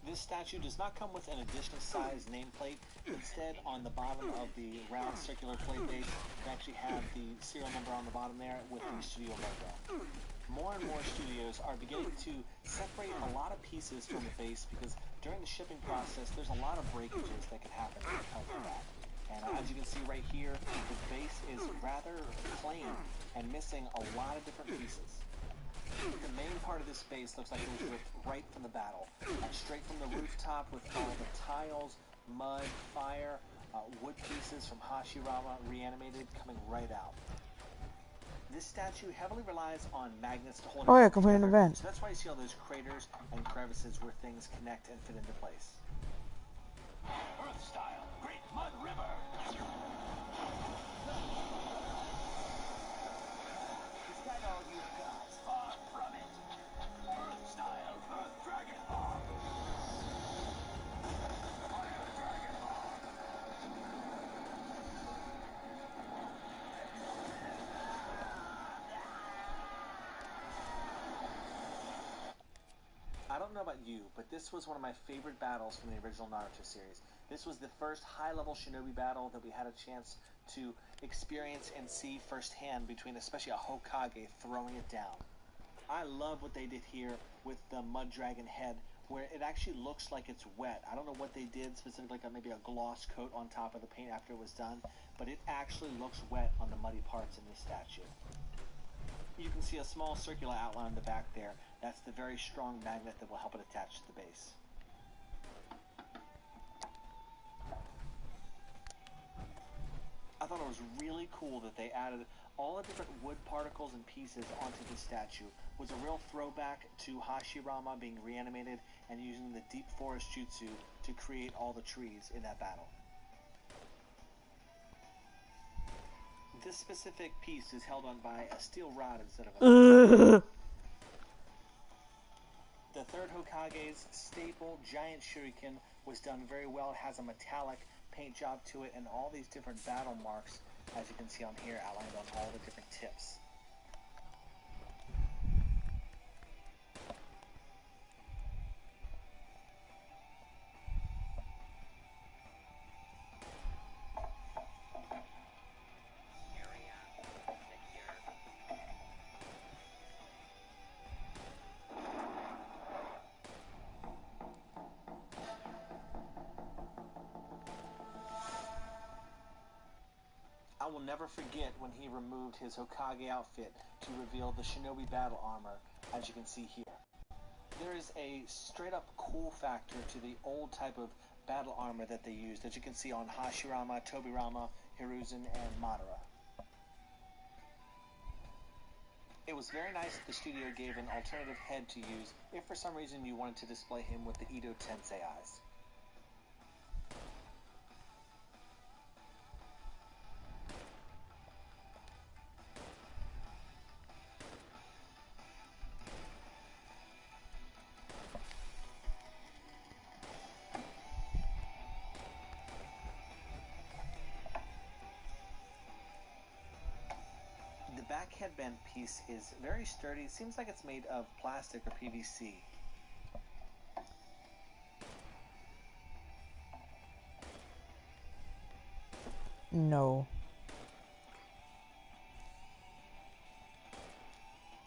This statue does not come with an additional size nameplate. Instead, on the bottom of the round circular plate base, you actually have the serial number on the bottom there with the studio logo. More and more studios are beginning to separate a lot of pieces from the base because during the shipping process, there's a lot of breakages that can happen because of that. And as you can see right here, the base is rather plain and missing a lot of different pieces. The main part of this base looks like it was ripped right from the battle, straight from the rooftop with all the tiles, mud, fire, wood pieces from Hashirama reanimated coming right out. This statue heavily relies on magnets to hold it Oh yeah, together, complete an event. so that's why you see all those craters and crevices where things connect and fit into place. Earth style, Great Mud River. Is that all you got? Far from it. Earth style, Earth Dragon Bomb. Fire Dragon Bomb. I don't know about you, but this was one of my favorite battles from the original Naruto series. This was the first high-level shinobi battle that we had a chance to experience and see firsthand between especially a Hokage throwing it down. I love what they did here with the Mud Dragon head, where it actually looks like it's wet. I don't know what they did, specifically like maybe a gloss coat on top of the paint after it was done, but it actually looks wet on the muddy parts in this statue. You can see a small circular outline in the back there. That's the very strong magnet that will help it attach to the base. I thought it was really cool that they added all the different wood particles and pieces onto the statue. It was a real throwback to Hashirama being reanimated and using the deep forest jutsu to create all the trees in that battle. This specific piece is held on by a steel rod instead of a... The third Hokage's staple giant shuriken was done very well. It has a metallic paint job to it and all these different battle marks, as you can see on here, outlined on all the different tips. I will never forget when he removed his Hokage outfit to reveal the shinobi battle armor, as you can see here. There is a straight up cool factor to the old type of battle armor that they used, as you can see on Hashirama, Tobirama, Hiruzen, and Madara. It was very nice that the studio gave an alternative head to use if for some reason you wanted to display him with the Edo Tensei eyes. The back headband piece is very sturdy. It seems like it's made of plastic or PVC. No.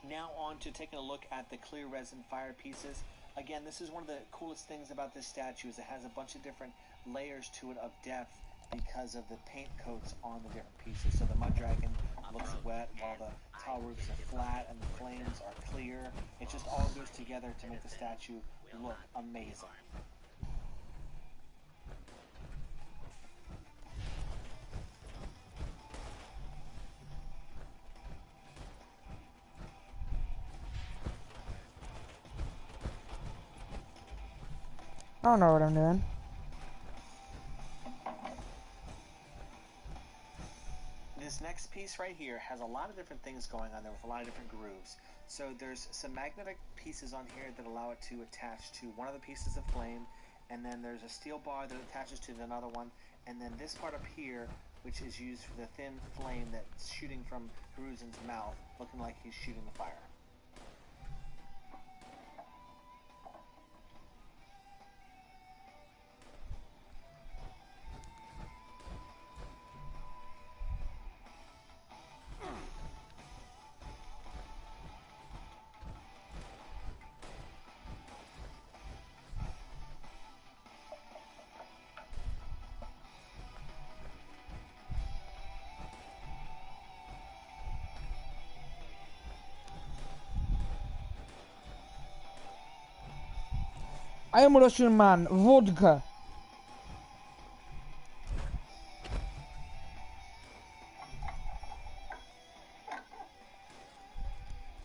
Now on to taking a look at the clear resin fire pieces. Again, this is one of the coolest things about this statue is it has a bunch of different layers to it of depth because of the paint coats on the different pieces. So the Mud Dragon looks wet while the tile roofs are flat and the flames are clear. It just all goes together to make the statue look amazing. I don't know what I'm doing. This next piece right here has a lot of different things going on there with a lot of different grooves. So there's some magnetic pieces on here that allow it to attach to one of the pieces of flame, and then there's a steel bar that attaches to another one, and then this part up here, which is used for the thin flame that's shooting from Hiruzen's mouth, looking like he's shooting the fire. I am a Russian man. Vodka.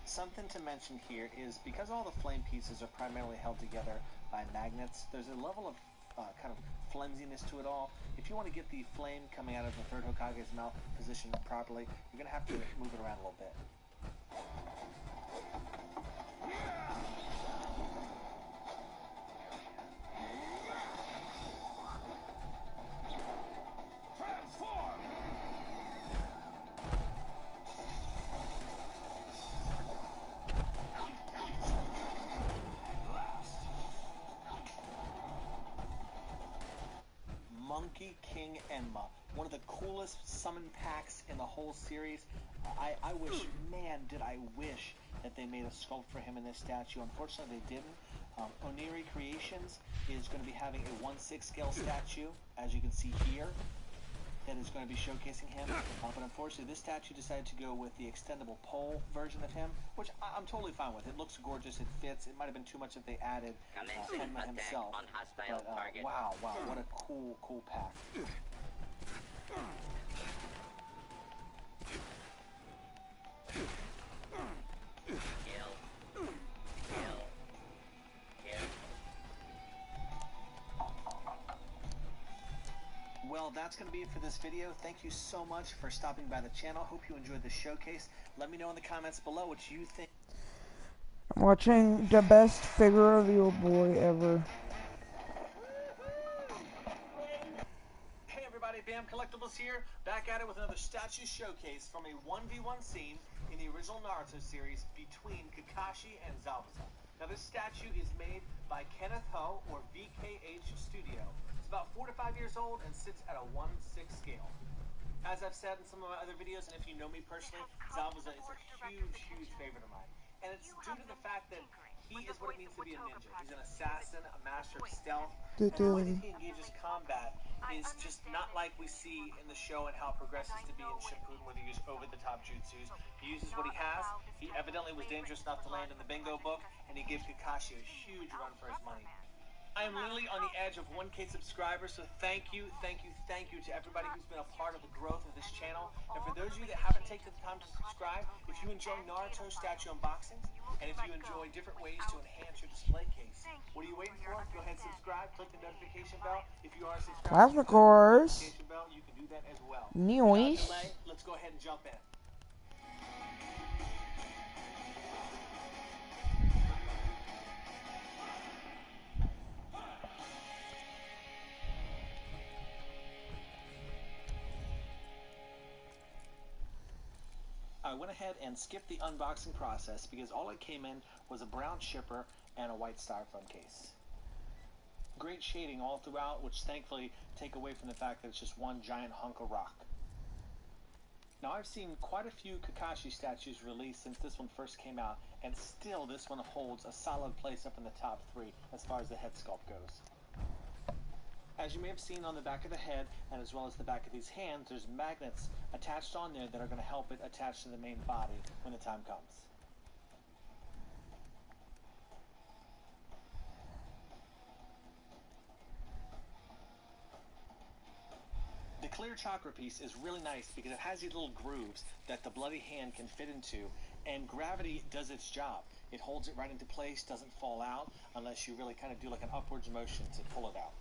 Something to mention here is because all the flame pieces are primarily held together by magnets, there's a level of kind of flimsiness to it all. If you want to get the flame coming out of the third Hokage's mouth positioned properly, you're going to have to move it around a little bit. Monkey King Enma. One of the coolest summon packs in the whole series. I wish, man, did I wish that they made a sculpt for him in this statue. Unfortunately, they didn't. Oniri Creations is going to be having a 1/6 scale statue, as you can see here, that is going to be showcasing him. But unfortunately, this statue decided to go with the extendable pole version of him, which I'm totally fine with. It looks gorgeous. It fits. It might have been too much if they added Enma himself. But wow, what a cool pack. Well, that's going to be it for this video. Thank you so much for stopping by the channel. Hope you enjoyed the showcase. Let me know in the comments below what you think. I'm watching the best figure reveal boy ever. Hey everybody, Bam Collectibles here, back at it with another statue showcase from a 1v1 scene in the original Naruto series between Kakashi and Zabuza. Now this statue is made by Kenneth Ho, or VKH Studio. It's about 4 to 5 years old and sits at a 1/6 scale. As I've said in some of my other videos, and if you know me personally, Zabuza is a huge favorite of mine. And it's due to the fact that he is what it means to be a ninja. He's an assassin, a master of stealth, and the way that he engages combat is just not like we see in the show and how it progresses to be in Shippuden, where they use over-the-top jutsus. He uses what he has. He evidently was dangerous enough to land in the bingo book, and he gave Kakashi a huge run for his money. I am literally on the edge of 1K subscribers, so thank you to everybody who's been a part of the growth of this channel. And for those of you that haven't taken the time to subscribe, if you enjoy Naruto statue unboxings, and if you enjoy different ways to enhance your display case, what are you waiting for? Go ahead and subscribe, click the notification bell. If you are a subscriber, Of course. notification bell, you can do that as well. Nice. Without delay, let's go ahead and jump in. I went ahead and skipped the unboxing process because all it came in was a brown shipper and a white styrofoam case. Great shading all throughout, which thankfully take away from the fact that it's just one giant hunk of rock. Now I've seen quite a few Kakashi statues released since this one first came out, and still this one holds a solid place up in the top 3 as far as the head sculpt goes. As you may have seen on the back of the head, and as well as the back of these hands, there's magnets attached on there that are going to help it attach to the main body when the time comes. The clear chakra piece is really nice because it has these little grooves that the bloody hand can fit into, and gravity does its job. It holds it right into place, doesn't fall out, unless you really kind of do like an upwards motion to pull it out.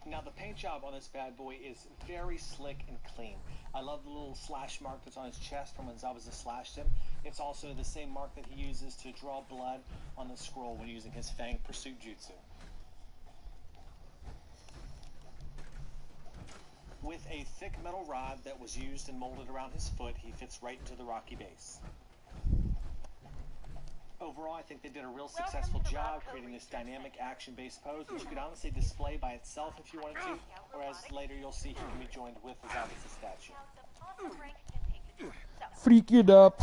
Now the paint job on this bad boy is very slick and clean. I love the little slash mark that's on his chest from when Zabuza slashed him. It's also the same mark that he uses to draw blood on the scroll when using his Fang Pursuit Jutsu. With a thick metal rod that was used and molded around his foot, he fits right into the rocky base. Overall, I think they did a real successful job creating this dynamic action-based pose, which you could honestly display by itself if you wanted to, or as later you'll see he can be joined with the Zabuza statue. Freak it up.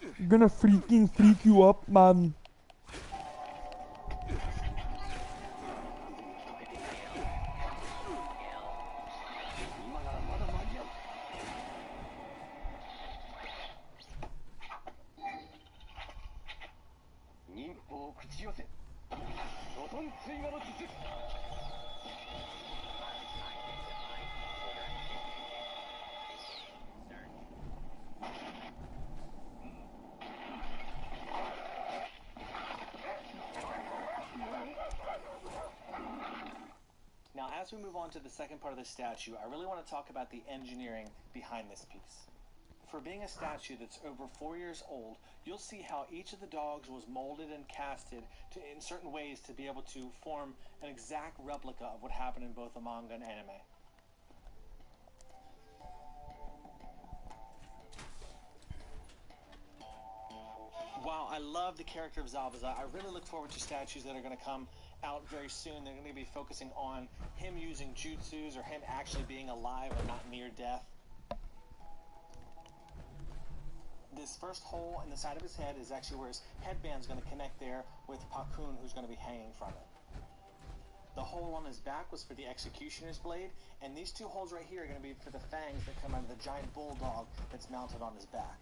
I'm gonna freaking freak you up, man. Now, as we move on to the second part of the statue, I really want to talk about the engineering behind this piece. For being a statue that's over 4 years old, you'll see how each of the dogs was molded and casted in certain ways to be able to form an exact replica of what happened in both the manga and anime. love the character of Zabuza. I really look forward to statues that are going to come out very soon. They're going to be focusing on him using jutsus or him actually being alive or not near death. This first hole in the side of his head is actually where his headband's going to connect there with Pakun, who's going to be hanging from it. The hole on his back was for the Executioner's blade, and these two holes right here are going to be for the fangs that come out of the giant bulldog that's mounted on his back.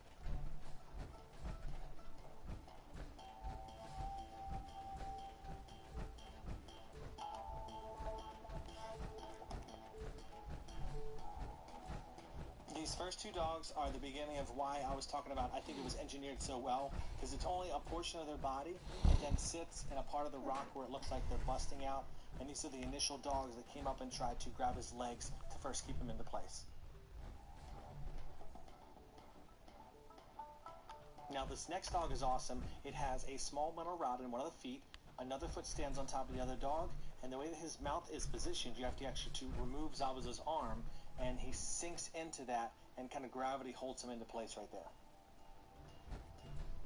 These first two dogs are the beginning of why I was talking about I think it was engineered so well, because it's only a portion of their body. It then sits in a part of the rock where it looks like they're busting out, and these are the initial dogs that came up and tried to grab his legs to first keep him into place. Now this next dog is awesome. It has a small metal rod in one of the feet, another foot stands on top of the other dog, and the way that his mouth is positioned, you have to actually remove Zabuza's arm, and he sinks into that, and kind of gravity holds him into place right there.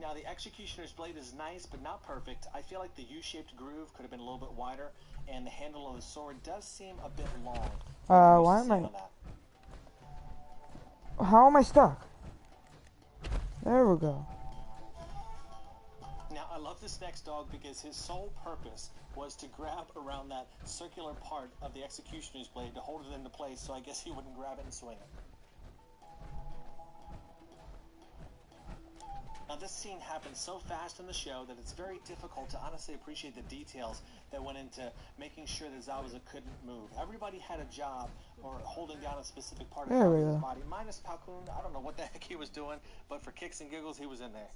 Now the Executioner's blade is nice, but not perfect. I feel like the U-shaped groove could have been a little bit wider, and the handle of the sword does seem a bit long. Why am I... How am I stuck? There we go. Now, I love this next dog because his sole purpose was to grab around that circular part of the Executioner's blade to hold it into place, so I guess he wouldn't grab it and swing it. Now, this scene happened so fast in the show that it's very difficult to honestly appreciate the details that went into making sure that Zabuza couldn't move. Everybody had a job or holding down a specific part of his body, minus Pakun. I don't know what the heck he was doing, but for kicks and giggles, he was in there.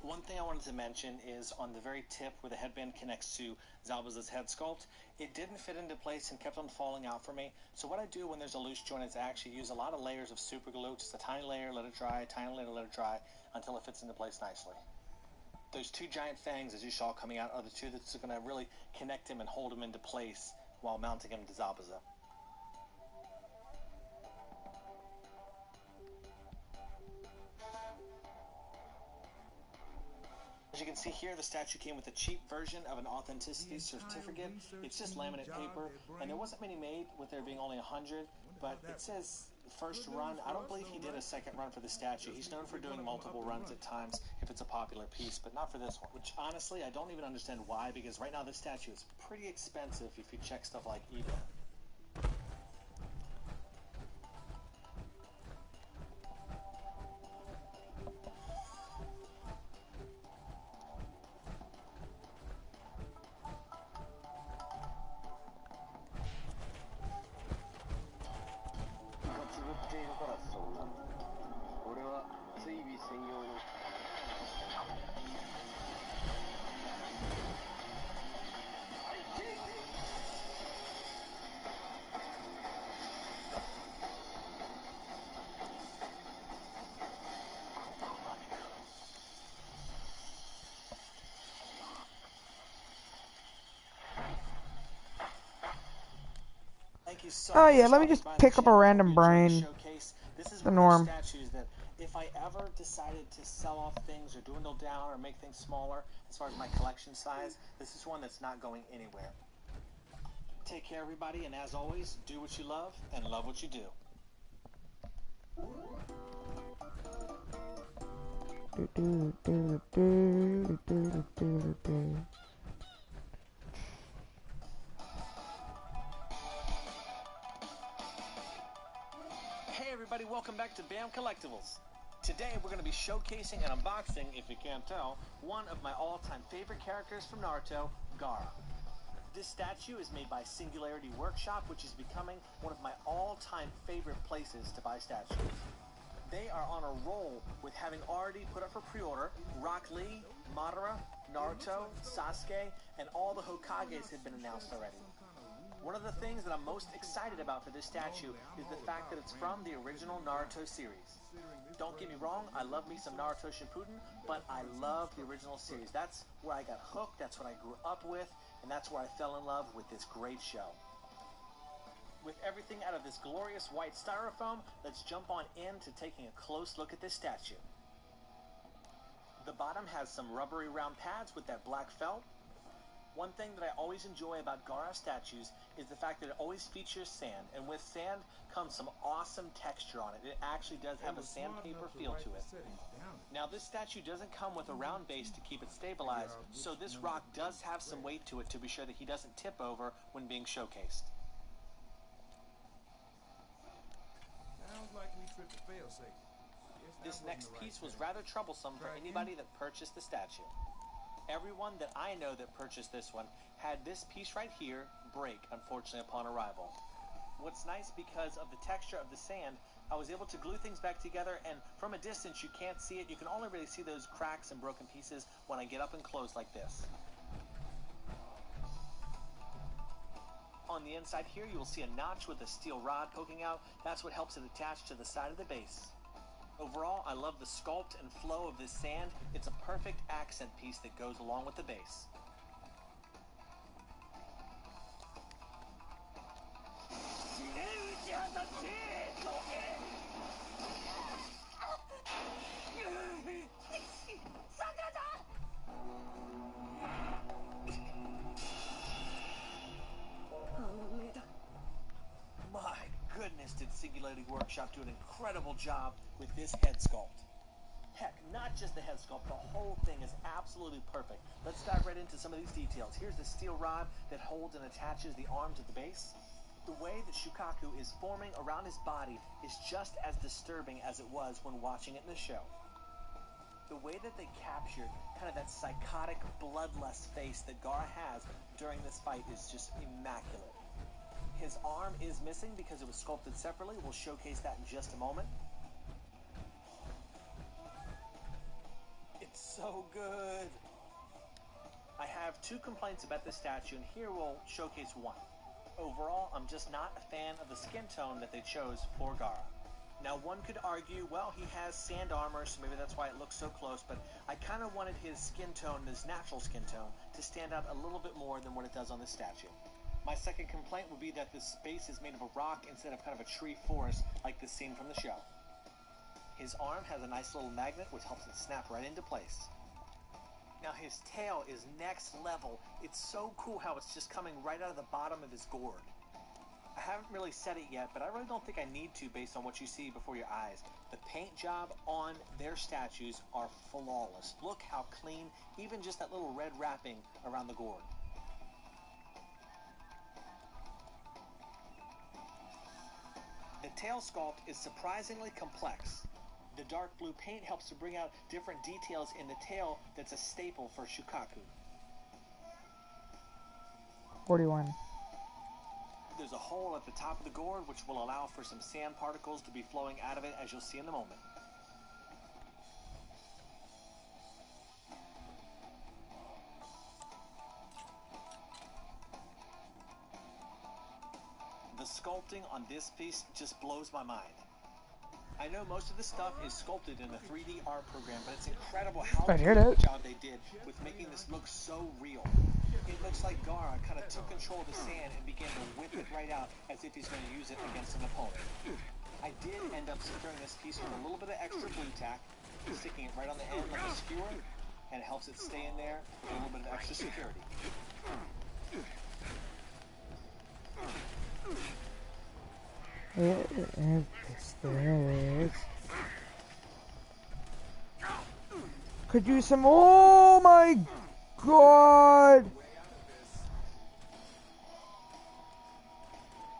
One thing I wanted to mention is on the very tip where the headband connects to Zabuza's head sculpt, it didn't fit into place and kept on falling out for me. So what I do when there's a loose joint is I actually use a lot of layers of super glue, just a tiny layer, let it dry, tiny layer, let it dry, until it fits into place nicely. Those two giant fangs, as you saw coming out, are the two that's going to really connect him and hold him into place while mounting him to Zabuza. As you can see here, the statue came with a cheap version of an authenticity certificate. It's just laminate paper, and there wasn't many made, with there being only 100, but it says first run. I don't believe he did a second run for the statue. He's known for doing multiple runs at times if it's a popular piece, but not for this one, which honestly, I don't even understand why, because right now this statue is pretty expensive if you check stuff like eBay. Oh yeah, let me just pick up a random brain. This is the one norm. of those statues that if I ever decided to sell off things or dwindle down or make things smaller as far as my collection size, this is one that's not going anywhere. Take care, everybody, and as always, do what you love and love what you do. Hey everybody, welcome back to BAM Collectibles. Today we're going to be showcasing and unboxing, if you can't tell, one of my all-time favorite characters from Naruto, Gaara. This statue is made by Singularity Workshop, which is becoming one of my all-time favorite places to buy statues. They are on a roll with having already put up for pre-order Rock Lee, Madara, Naruto, Sasuke, and all the Hokages have been announced already. One of the things that I'm most excited about for this statue is the fact that it's from the original Naruto series. Don't get me wrong, I love me some Naruto Shippuden, but I love the original series. That's where I got hooked, that's what I grew up with, and that's where I fell in love with this great show. With everything out of this glorious white styrofoam, let's jump on into taking a close look at this statue. The bottom has some rubbery round pads with that black felt. One thing that I always enjoy about Gara statues is the fact that it always features sand, and with sand comes some awesome texture on it. It actually does have a sandpaper feel to it. Now this statue doesn't come with a round base to keep it stabilized, so this rock does have some weight to it to be sure that he doesn't tip over when being showcased. Sounds like we tripped a fail-safe. This next piece was rather troublesome for anybody that purchased the statue. Everyone that I know that purchased this one had this piece right here break, unfortunately, upon arrival. What's nice, because of the texture of the sand, I was able to glue things back together, and from a distance you can't see it. You can only really see those cracks and broken pieces when I get up and close like this. On the inside here, you will see a notch with a steel rod poking out. That's what helps it attach to the side of the base. Overall, I love the sculpt and flow of this sand. It's a perfect accent piece that goes along with the base. My goodness, did Singulating Workshop do an incredible job with this head sculpt. Heck, not just the head sculpt, the whole thing is absolutely perfect. Let's dive right into some of these details. Here's the steel rod that holds and attaches the arm to the base. The way that Shukaku is forming around his body is just as disturbing as it was when watching it in the show. The way that they captured kind of that psychotic, bloodlust face that Gara has during this fight is just immaculate. His arm is missing because it was sculpted separately. We'll showcase that in just a moment. It's so good. I have two complaints about this statue, and here we'll showcase one. Overall, I'm just not a fan of the skin tone that they chose for Gara. Now, one could argue, well, he has sand armor, so maybe that's why it looks so close, but I kind of wanted his skin tone, his natural skin tone, to stand out a little bit more than what it does on this statue. My second complaint would be that this base is made of a rock instead of kind of a tree forest like the scene from the show. His arm has a nice little magnet which helps it snap right into place. Now his tail is next level. It's so cool how it's just coming right out of the bottom of his gourd. I haven't really said it yet, but I really don't think I need to based on what you see before your eyes. The paint job on their statues are flawless. Look how clean, even just that little red wrapping around the gourd. The tail sculpt is surprisingly complex. The dark blue paint helps to bring out different details in the tail that's a staple for Shukaku. 41. There's a hole at the top of the gourd which will allow for some sand particles to be flowing out of it, as you'll see in a moment. The sculpting on this piece just blows my mind. I know most of the stuff is sculpted in a 3D art program, but it's incredible how good a job they did with making this look so real. It looks like Gara kind of took control of the sand and began to whip it right out as if he's going to use it against an opponent. I did end up securing this piece with a little bit of extra glue tack, sticking it right on the end like a skewer, and it helps it stay in there with a little bit of extra security. Could use some. Oh my god!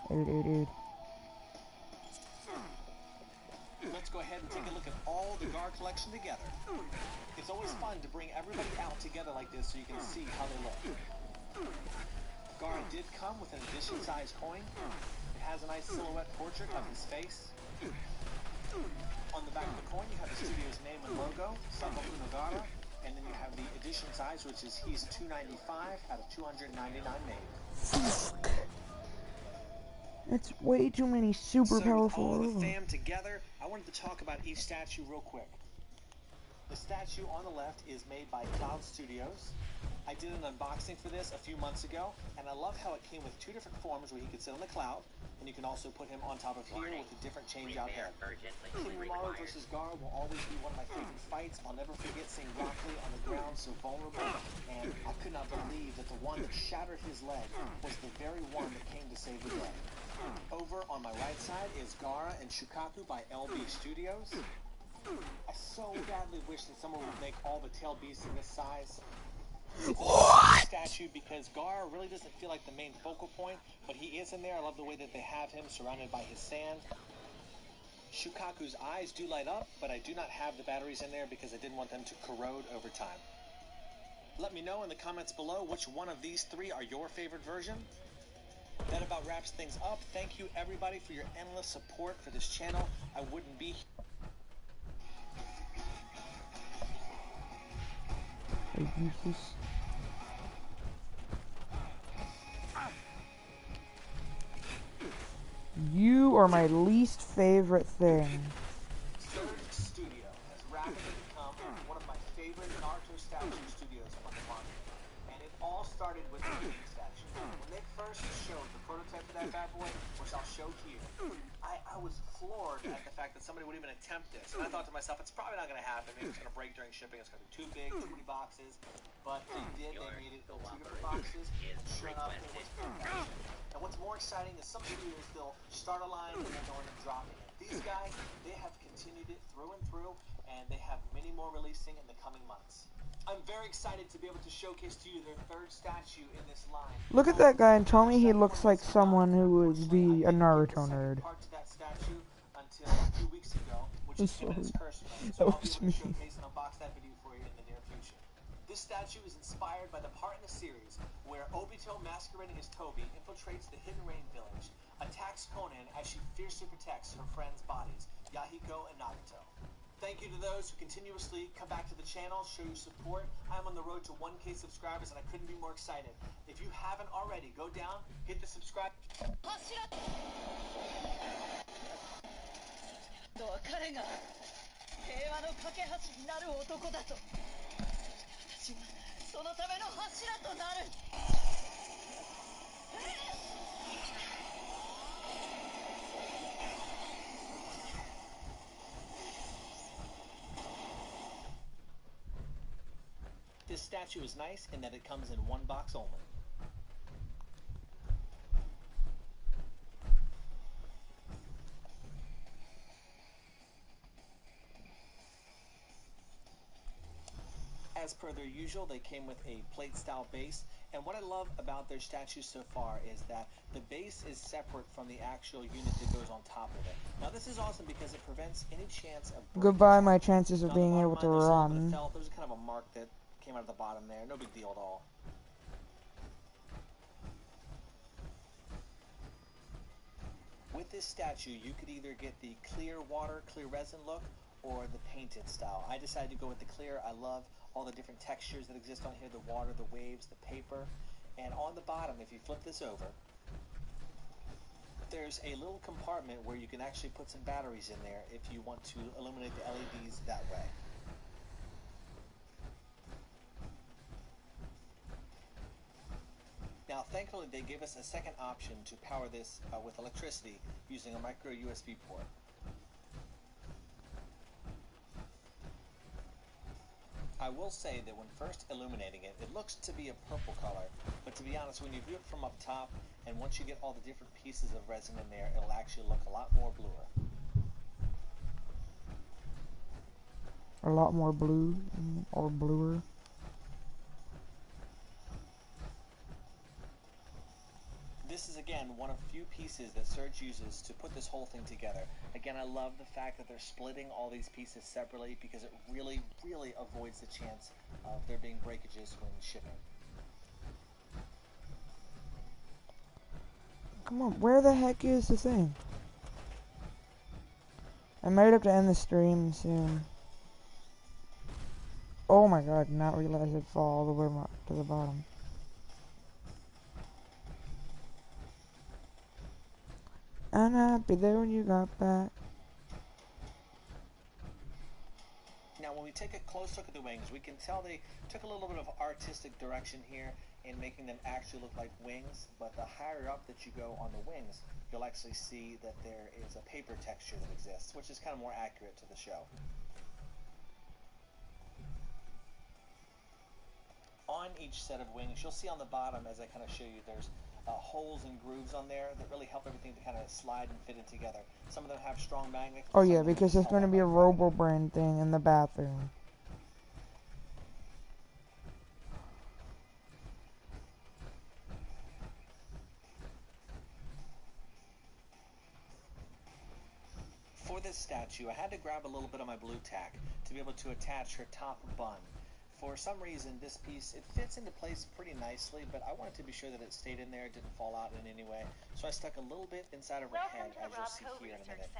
Dude. Let's go ahead and take a look at all the Gara collection together. It's always fun to bring everybody out together like this so you can see how they look. Gara did come with an edition-sized coin. It has a nice silhouette portrait of his face. On the back of the coin, you have the studio's name and logo, Sakamoto Gara, and then you have the edition size, which is he's 295 out of 299 made. That's way too many super powerful. With all the fam together, I wanted to talk about each statue real quick. The statue on the left is made by Cloud Studios. I did an unboxing for this a few months ago, and I love how it came with two different forms where he could sit on the cloud, and you can also put him on top of here with a different change-out head. Kimimaro versus Gar will always be one of my favorite fights. I'll never forget seeing Rock Lee on the ground so vulnerable, and I could not believe that the one that shattered his leg was the very one that came to save the day. Over on my right side is Gara and Shukaku by LB Studios. I so badly wish that someone would make all the tail beasts in this size. It's a statue because Gar really doesn't feel like the main focal point, but he is in there. I love the way that they have him surrounded by his sand. Shukaku's eyes do light up, but I do not have the batteries in there because I didn't want them to corrode over time. Let me know in the comments below which one of these three are your favorite version. That about wraps things up. Thank you everybody for your endless support for this channel. I wouldn't be Useless. You are my least favorite thing. Third Studio has rapidly become one of my favorite Naruto statue studios on the market. And it all started with the Frickin statue. When they first showed the prototype of that bad boy, which I'll show here, I was floored at the fact that somebody would even attempt this. And I thought to myself, it's probably not going to happen. Maybe it's going to break during shipping. It's going to be too big, too many boxes. But they did. They made it in 2 different boxes. And sure enough, it was perfection. And what's more exciting is some studios, they'll start a line and then go in and dropping it. These guys, they have continued it through and through, and they have many more releasing in the coming months. I'm very excited to be able to showcase to you their third statue in this line. Look at that guy and tell me he looks like someone who would be a Naruto nerd. Part to that statue until a few weeks ago, which is him and his curse mode. So I'll be able to showcase and unbox that video for you in the near future. This statue is inspired by the part in the series where Obito, masquerading as Tobi, infiltrates the Hidden Rain village, attacks Conan as she fiercely protects her friends' bodies, Yahiko and Nagato. Thank you to those who continuously come back to the channel, show your support. I'm on the road to 1K subscribers and I couldn't be more excited. If you haven't already, go down, hit the subscribe. This statue is nice in that it comes in one box only. As per their usual, they came with a plate style base, and what I love about their statues so far is that the base is separate from the actual unit that goes on top of it. Now this is awesome because it prevents any chance of Goodbye my chances of being able to run. There was kind of a mark that came out of the bottom there, no big deal at all. With this statue, you could either get the clear water, clear resin look, or the painted style. I decided to go with the clear. I love all the different textures that exist on here, the water, the waves, the paper. And on the bottom, if you flip this over, there's a little compartment where you can actually put some batteries in there if you want to illuminate the LEDs that way. Now, thankfully, they gave us a second option to power this with electricity using a micro USB port. I will say that when first illuminating it, it looks to be a purple color, but to be honest, when you view it from up top, and once you get all the different pieces of resin in there, it'll actually look a lot more bluer. A lot more blue, or bluer. This is, again, one of few pieces that Surge uses to put this whole thing together. Again, I love the fact that they're splitting all these pieces separately because it really, really avoids the chance of there being breakages when shipping. Come on, where the heck is the thing? I might have to end the stream soon. Oh my god, not realize it'd fall all the way to the bottom. And I'd be there when you got back. Now, when we we take a close look at the wings, we can tell they took a little bit of artistic direction here in making them actually look like wings, but the higher up that you go on the wings, you'll actually see that there is a paper texture that exists, which is kind of more accurate to the show. On each set of wings, you'll see on the bottom, as I kind of show you, there's holes and grooves on there that really help everything to kind of slide and fit in together. Some of them have strong magnets. Oh yeah, because there's going to be a Robo brand thing in the bathroom. For this statue, I had to grab a little bit of my blue tack to be able to attach her top bun. For some reason, this piece, it fits into place pretty nicely, but I wanted to be sure that it stayed in there, it didn't fall out in any way. So I stuck a little bit inside of her head, as you'll see here in a minute.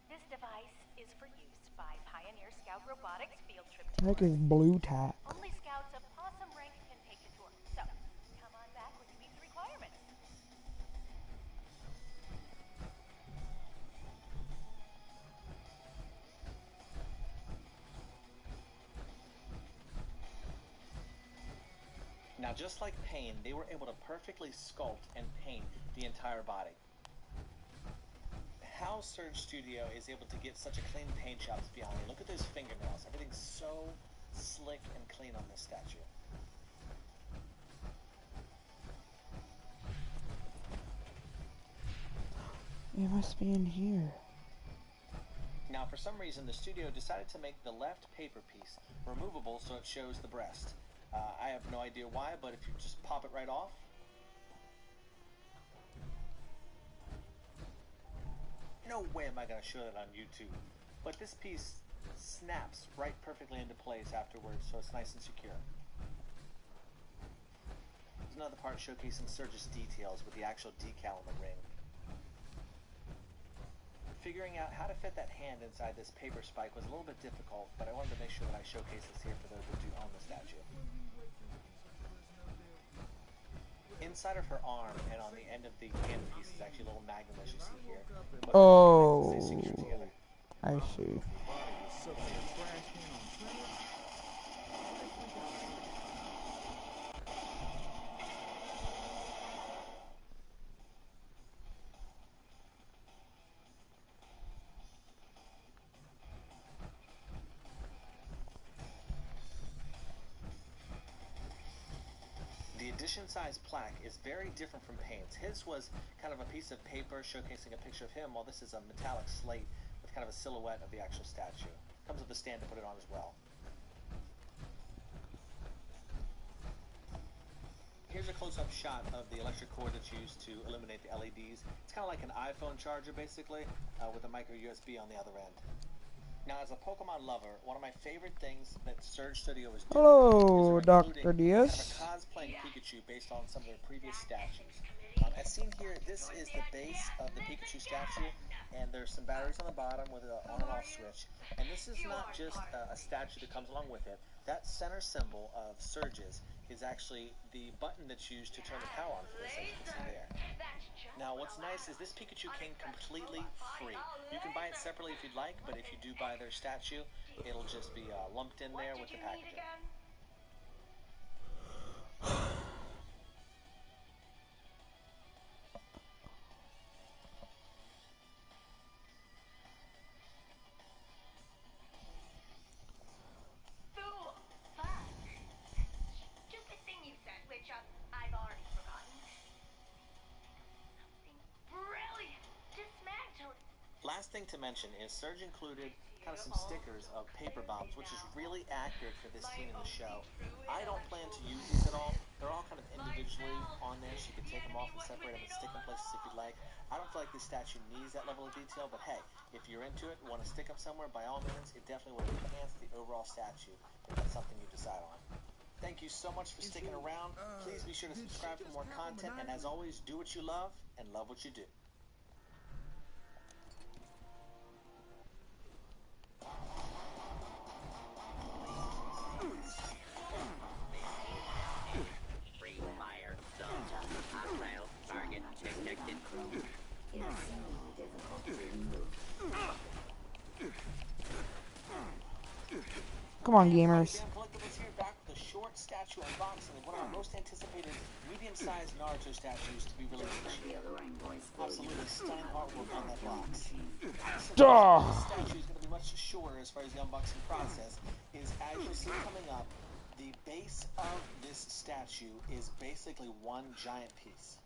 This device is for use by Pioneer Scout Robotics field trip Heck tours. is blue tack. Only scouts of awesome rank can take the tour. So, come on back when you meet the requirements. Now, just like Payne, they were able to perfectly sculpt and paint the entire body. How Surge Studio is able to get such a clean paint job is beyond me. Look at those fingernails. Everything's so slick and clean on this statue. It must be in here. Now, for some reason, the studio decided to make the left paper piece removable so it shows the breast. I have no idea why, but if you just pop it right off, no way am I going to show that on YouTube. But this piece snaps right perfectly into place afterwards, so it's nice and secure. There's another part showcasing Surge's details with the actual decal on the ring. Figuring out how to fit that hand inside this paper spike was a little bit difficult, but I wanted to make sure that I showcase this here for those that do own the statue. Inside of her arm and on the end of the hand piece is actually a little magnet, as you see here. Oh, I see. The edition size plaque is very different from Payne's. His was kind of a piece of paper showcasing a picture of him, while this is a metallic slate with kind of a silhouette of the actual statue. Comes with a stand to put it on as well. Here's a close-up shot of the electric cord that's used to illuminate the LEDs. It's kind of like an iPhone charger, basically, with a micro USB on the other end. Now, as a Pokemon lover, one of my favorite things that Surge Studio is doing Hello, is Dr. Diaz. kind of a cosplaying Pikachu based on some of their previous statues. As seen here, this is the base of the Pikachu statue, and there's some batteries on the bottom with an on and off switch. And this is not just a statue that comes along with it. That center symbol of Surge's is actually the button that's used to turn the power on for this, as you can see there. Now, what's nice is this Pikachu came completely free. You can buy it separately if you'd like, but if you do buy their statue, it'll just be lumped in there with the packaging. Last thing to mention is Surge included kind of some stickers of paper bombs, which is really accurate for this scene in the show. I don't plan to use these at all. They're all kind of individually on there, so you can take them off and separate them and stick them places if you'd like. I don't feel like this statue needs that level of detail, but hey, if you're into it and want to stick them somewhere, by all means, it definitely will enhance the overall statue if that's something you decide on. Thank you so much for sticking around. Please be sure to subscribe for more content, and as always, do what you love and love what you do. Free fire zone. Hostile target detected. It's difficult to move. Come on, Hey everybody, gamers. Dan Collectibles here, back with a short statue unboxing of one of our most anticipated medium-sized Naruto statues to be released this year. Absolutely stunning artwork on that box. So this statue is going to be much shorter as far as the unboxing process, is as you'll see coming up, the base of this statue is basically one giant piece.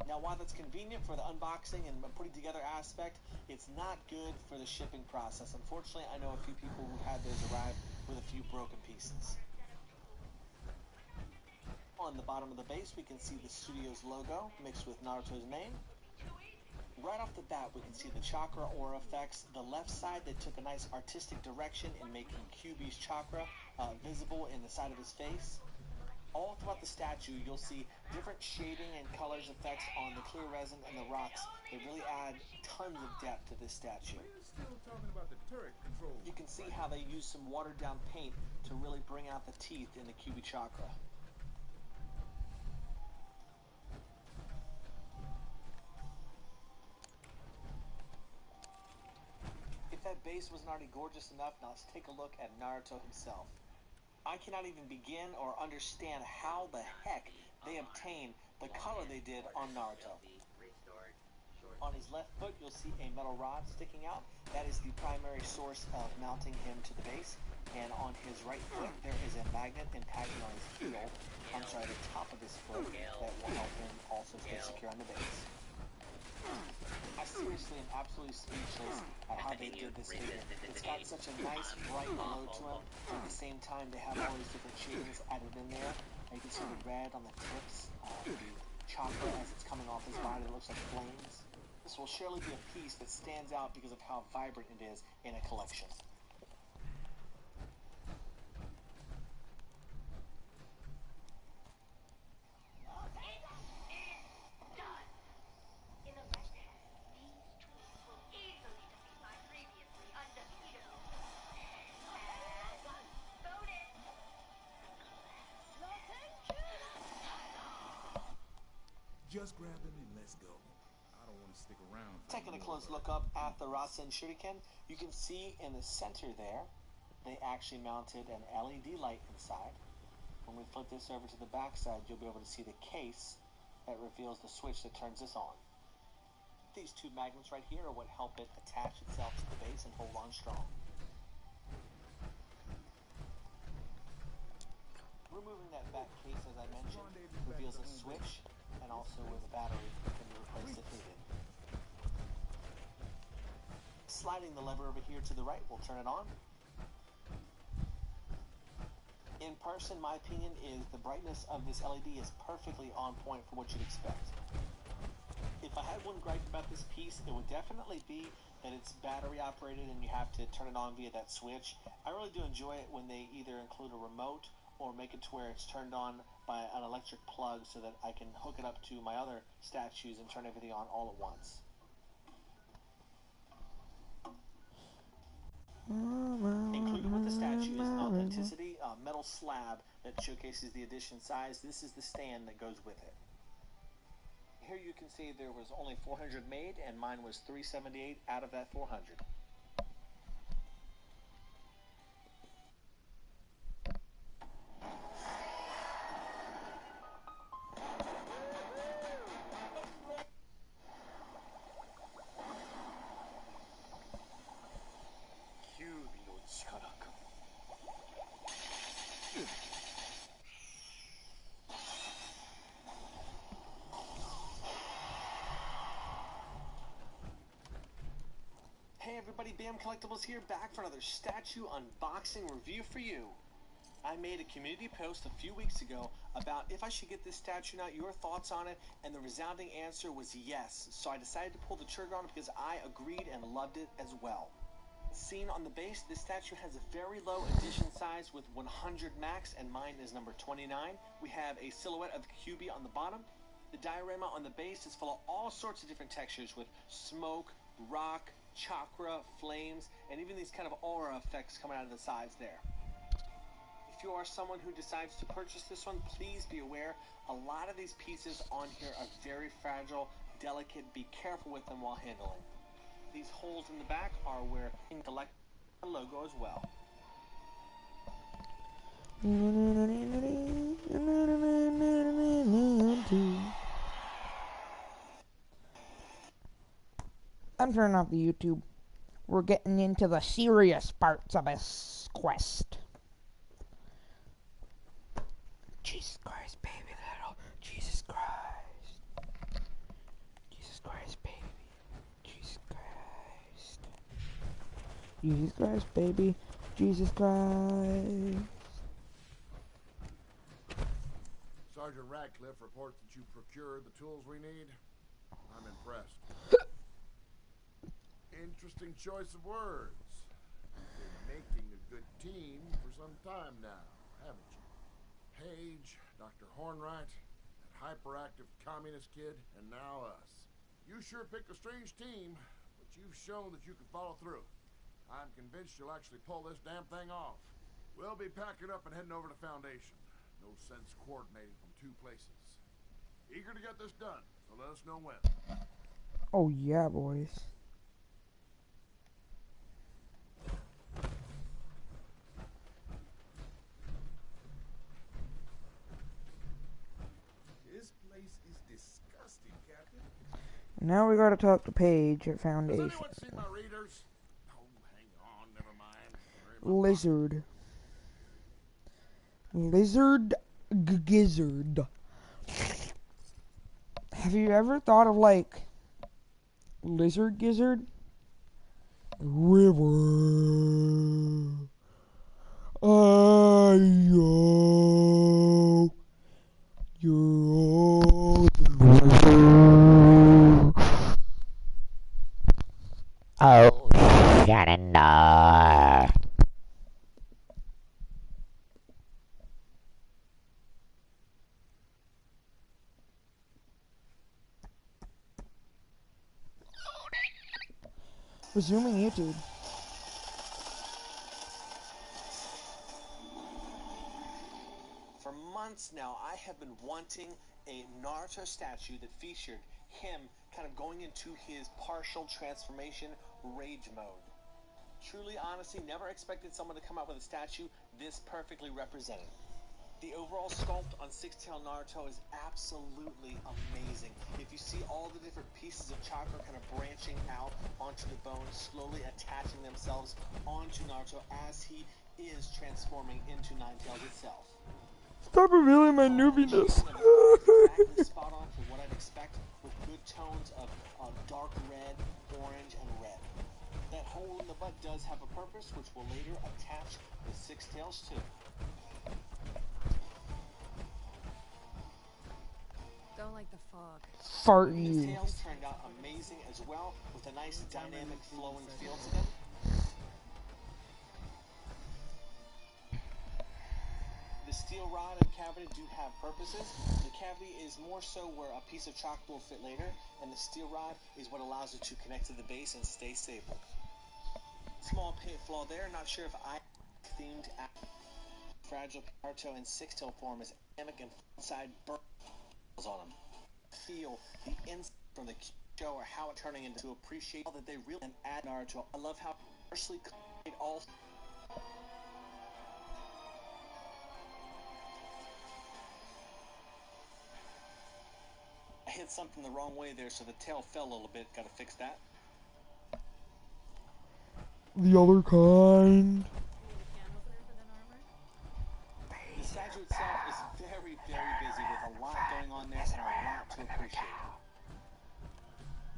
Now, while that's convenient for the unboxing and putting together aspect, it's not good for the shipping process. Unfortunately, I know a few people who had theirs arrive with a few broken pieces. On the bottom of the base, we can see the studio's logo mixed with Naruto's name. Right off the bat, we can see the chakra aura effects. The left side, they took a nice artistic direction in making Kyuubi's chakra visible in the side of his face. All throughout the statue, you'll see different shading and colors effects on the clear resin and the rocks. They really add tons of depth to this statue. Still talking about the turret control. You can see how they use some watered down paint to really bring out the teeth in the Kyuubi chakra. If that base wasn't already gorgeous enough, now let's take a look at Naruto himself. I cannot even begin or understand how the heck they obtained the color they did on Naruto. On his left foot, you'll see a metal rod sticking out. That is the primary source of mounting him to the base. And on his right foot, there is a magnet impacting on his heel. The top of his foot, that will help him also stay secure on the base. I seriously am absolutely speechless at how they did this figure. It's got such a nice bright glow to him. At the same time, they have all these different shadings added in there. You can see the red on the tips, the chakra as it's coming off his body. It looks like flames. This will surely be a piece that stands out because of how vibrant it is in a collection. Just grab them and let's go. I don't want to stick around. Taking a close look up at the Rasen Shuriken, you can see in the center there, they actually mounted an LED light inside. When we flip this over to the back side, you'll be able to see the case that reveals the switch that turns this on. These two magnets right here are what help it attach itself to the base and hold on strong. Removing that back case, as I mentioned, reveals a switch and also where the battery can be replaced if needed. Sliding the lever over here to the right will turn it on. In person, my opinion is the brightness of this LED is perfectly on point for what you'd expect. If I had one gripe about this piece, it would definitely be that it's battery operated and you have to turn it on via that switch. I really do enjoy it when they either include a remote or make it to where it's turned on by an electric plug so that I can hook it up to my other statues and turn everything on all at once. Included with the statue is an authenticity metal slab that showcases the edition size. This is the stand that goes with it. Here you can see there was only 400 made, and mine was 378 out of that 400. Hey everybody, Bam Collectibles here, back for another statue unboxing review for you. I made a community post a few weeks ago about if I should get this statue out, your thoughts on it, and the resounding answer was yes. So I decided to pull the trigger on it because I agreed and loved it as well. Seen on the base, this statue has a very low edition size with 100 max, and mine is number 29. We have a silhouette of Kyuubi on the bottom. The diorama on the base is full of all sorts of different textures with smoke, rock, chakra, flames, and even these kind of aura effects coming out of the sides there. If you are someone who decides to purchase this one, please be aware a lot of these pieces on here are very fragile, delicate. Be careful with them while handling. These holes in the back are where you can collect the logo as well. I'm turning off the YouTube. We're getting into the serious parts of this quest. Jesus Christ, baby little. Jesus Christ. Jesus Christ, baby. Jesus Christ. Jesus Christ, baby. Jesus Christ. Sergeant Radcliffe reports that you procured the tools we need. I'm impressed. Interesting choice of words. You've been making a good team for some time now, haven't you? Paige, Dr. Hornwright, that hyperactive communist kid, and now us. You sure picked a strange team, but you've shown that you can follow through. I'm convinced you'll actually pull this damn thing off. We'll be packing up and heading over to Foundation. No sense coordinating from two places. Eager to get this done, so let us know when. Oh yeah, boys. This place is disgusting, Captain. Now we gotta talk to Paige at Foundation. Has anyone seen my readers? Oh, hang on, never mind. Lizard. Lizard gizzard. Have you ever thought of like lizard gizzard? River. Ayo. You're oh, Shannon. Resuming YouTube. For months now, I have been wanting a Naruto statue that featured him kind of going into his partial transformation rage mode. Truly, honestly, never expected someone to come out with a statue this perfectly represented. The overall sculpt on Six-Tail Naruto is absolutely amazing. If you see all the different pieces of chakra kind of branching out onto the bones, slowly attaching themselves onto Naruto as he is transforming into Nine-Tails itself. Stop revealing my noobiness. Exactly spot on for what I'd expect, with good tones of dark red, orange, and red. That hole in the butt does have a purpose, which will later attach with Six Tails too. Don't like the fog. Fart The you. tails turned out amazing as well, with a nice dynamic flowing feel to them. The steel rod and cavity do have purposes. The cavity is more so where a piece of chalk will fit later, and the steel rod is what allows it to connect to the base and stay stable. Small paint flaw there, not sure if I themed at fragile Naruto in Six-Tail form is dynamic and inside burns on him. Feel the inside from the show or how it turning into appreciate all that they really and add Naruto. I love how partially it all. I hit something the wrong way there, so the tail fell a little bit. Gotta fix that. The other kind. The statue itself is very, very busy with a lot going on there and a lot to appreciate.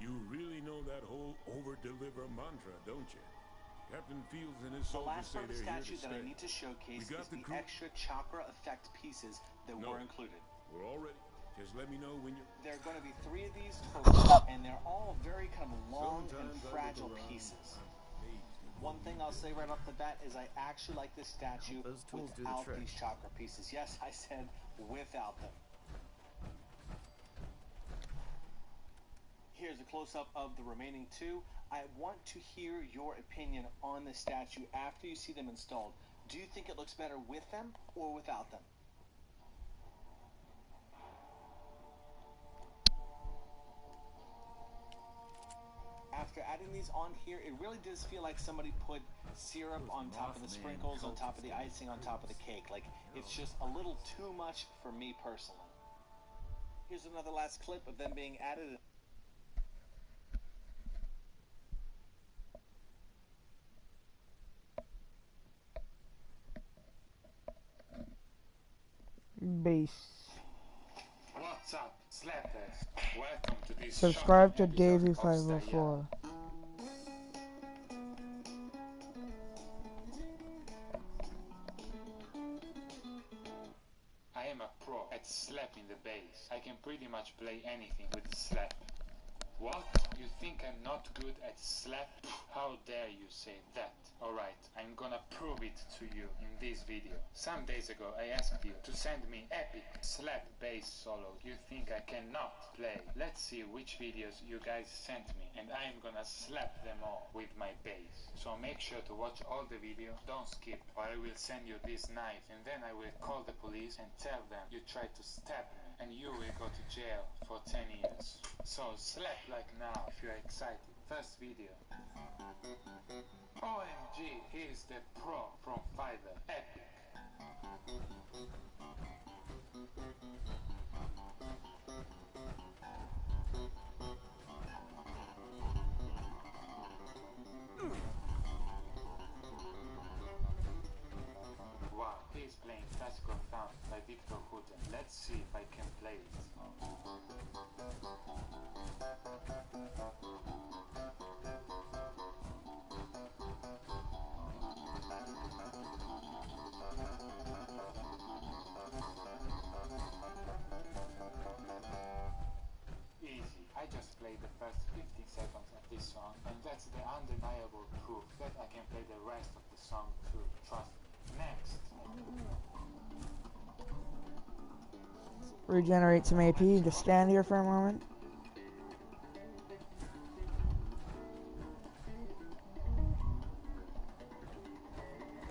You really know that whole over-deliver mantra, don't you? Captain Fields and his soldiers say The last part of the they're here statue to that I stay. need to showcase We got is the the crew. extra chakra effect pieces that were included. We're all ready. Just let me know when you're... There are going to be 3 of these total, and they're all very kind of long and fragile pieces. One thing I'll say right off the bat is I actually like this statue without these chakra pieces. Yes, I said without them. Here's a close-up of the remaining 2. I want to hear your opinion on the statue after you see them installed. Do you think it looks better with them or without them? after adding these on here, it really does feel like somebody put syrup on top of the sprinkles, on top of the icing, on top of the cake. Like, it's just a little too much for me personally. Here's another last clip of them being added. Base. What's up, Slappers? Welcome to this Subscribe to shocking episode of Davey504. I am a pro at slapping the bass. I can pretty much play anything with a slap. What? You think I'm not good at slap? How dare you say that? Alright, I'm gonna prove it to you in this video. Some days ago I asked you to send me epic slap bass solos you think I cannot play. Let's see which videos you guys sent me, and I'm gonna slap them all with my bass. So make sure to watch all the video, don't skip, or I will send you this knife, and then I will call the police and tell them you tried to stab me, and you will go to jail for 10 years. So slap like now if you're excited. First video. OMG, here's the pro from Fiverr. Epic. Wow, he's playing Classical Sound by Victor Houghton. Let's see if I can play it. Easy. I just played the first 15 seconds of this song, and that's the undeniable proof that I can play the rest of the song too. Trust me. Next. Regenerate some AP. Just stand here for a moment.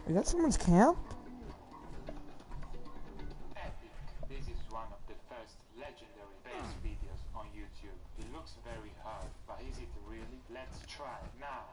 Is that someone's camp? Epic. This is one of the first legendary bass videos on YouTube. It looks very hard, but is it really? Let's try now.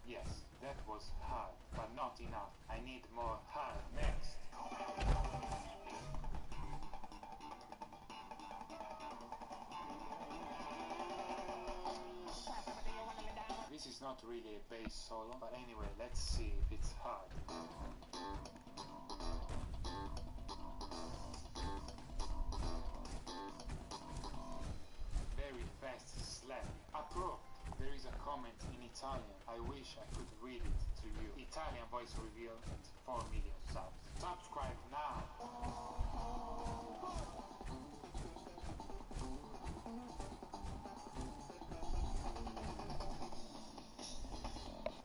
Yes, that was hard, but not enough. I need more hard. Next. This is not really a bass solo, but anyway, let's see if it's hard. Very fast slap. Approved. There is a comment in Italian. I wish I could read it to you. Italian voice reveal at 4 million subs. Subscribe now.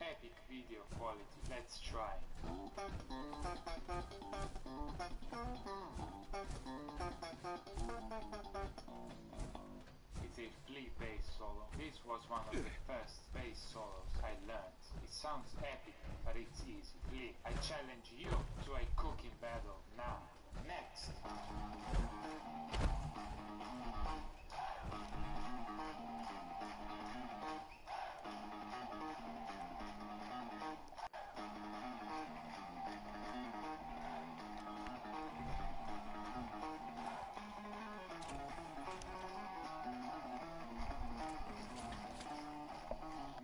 Epic video quality. Let's try. It's a flea bass solo. This was one of the first bass solos I learned. It sounds epic, but it's easy. Flea, I challenge you to a cooking battle now. Next.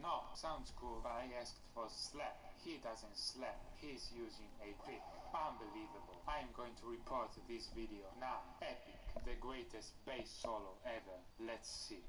No, sounds cool, but I asked for slap. He doesn't slap. He's using a pick. Unbelievable. I am going to report this video now. Epic. The greatest bass solo ever. Let's see.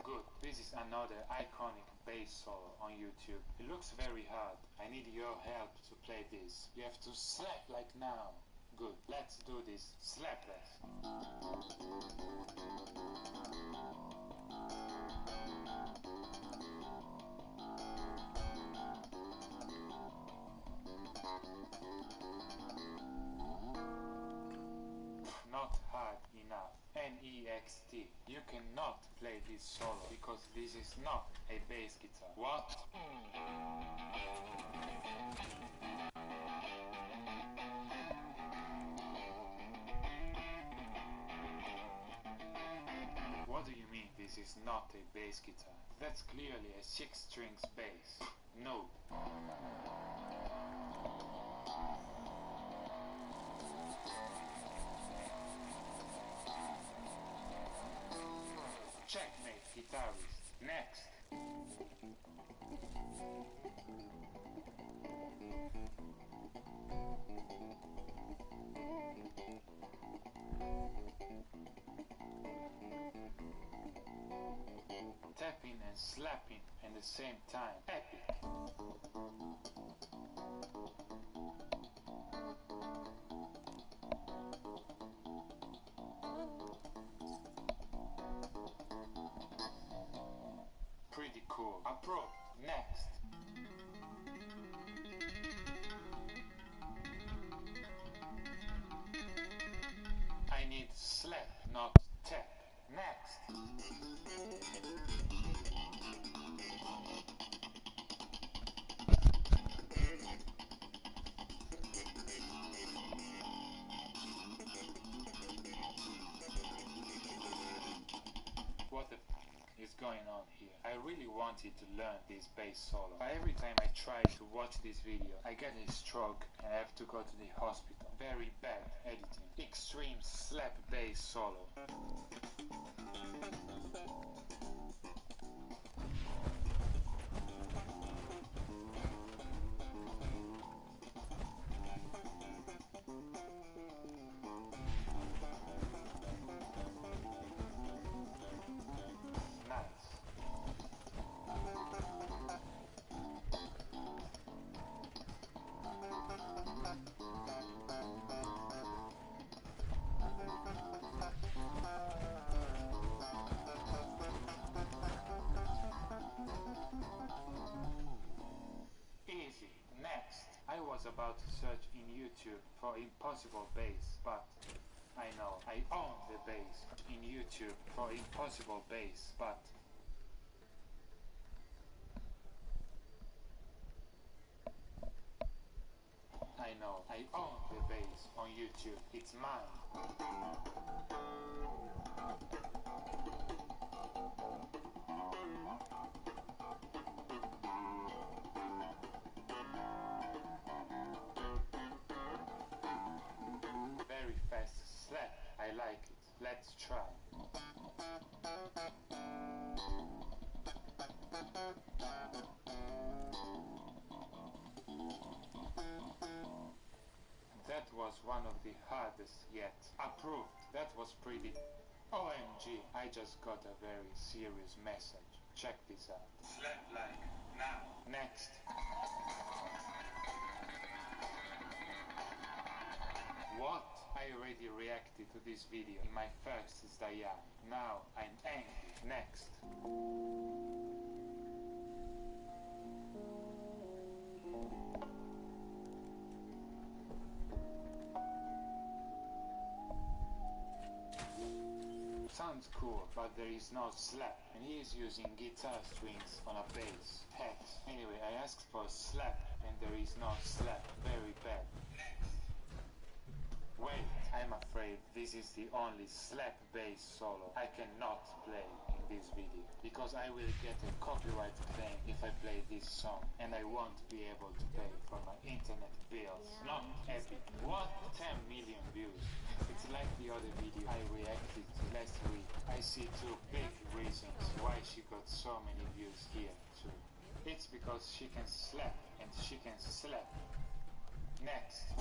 Good. This is another iconic bass solo on YouTube. It looks very hard. I need your help to play this. You have to slap like now. Good. Let's do this. Slap us. Not hard enough. N-E-X-T. You cannot play this solo because this is not a bass guitar. What? What do you mean this is not a bass guitar? That's clearly a 6-strings bass. No. Checkmate, guitarist. Next. Tapping and slapping at the same time. Epic. Pretty cool. Approved. Next. I need slap, not tap. Next. What the f is going on here? I really wanted to learn this bass solo, but every time I try to watch this video, I get a stroke and I have to go to the hospital. Very bad editing. Extreme slap bass solo. Easy. Next. I was about to search in YouTube for impossible bass, but I know I own the bass in YouTube for impossible bass, but I know I own the bass on YouTube. It's mine. Very fast slap. I like it. Let's try. That was one of the hardest yet. Approved. That was pretty. OMG, I just got a very serious message. Check this out. Slap like now. Next. What? I already reacted to this video in my first Zdayan. Now I'm angry. Next. Sounds cool, but there is no slap, and he is using guitar strings on a bass. Heck. Anyway, I asked for a slap, and there is no slap. Very bad. Wait, I'm afraid this is the only slap bass solo I cannot play in this video, because I will get a copyright claim if I play this song, and I won't be able to pay for my internet bills. Not epic. What? 10 million views. It's like the other video I reacted to last week. I see two big reasons why she got so many views here too. It's because she can slap, and she can slap. Next.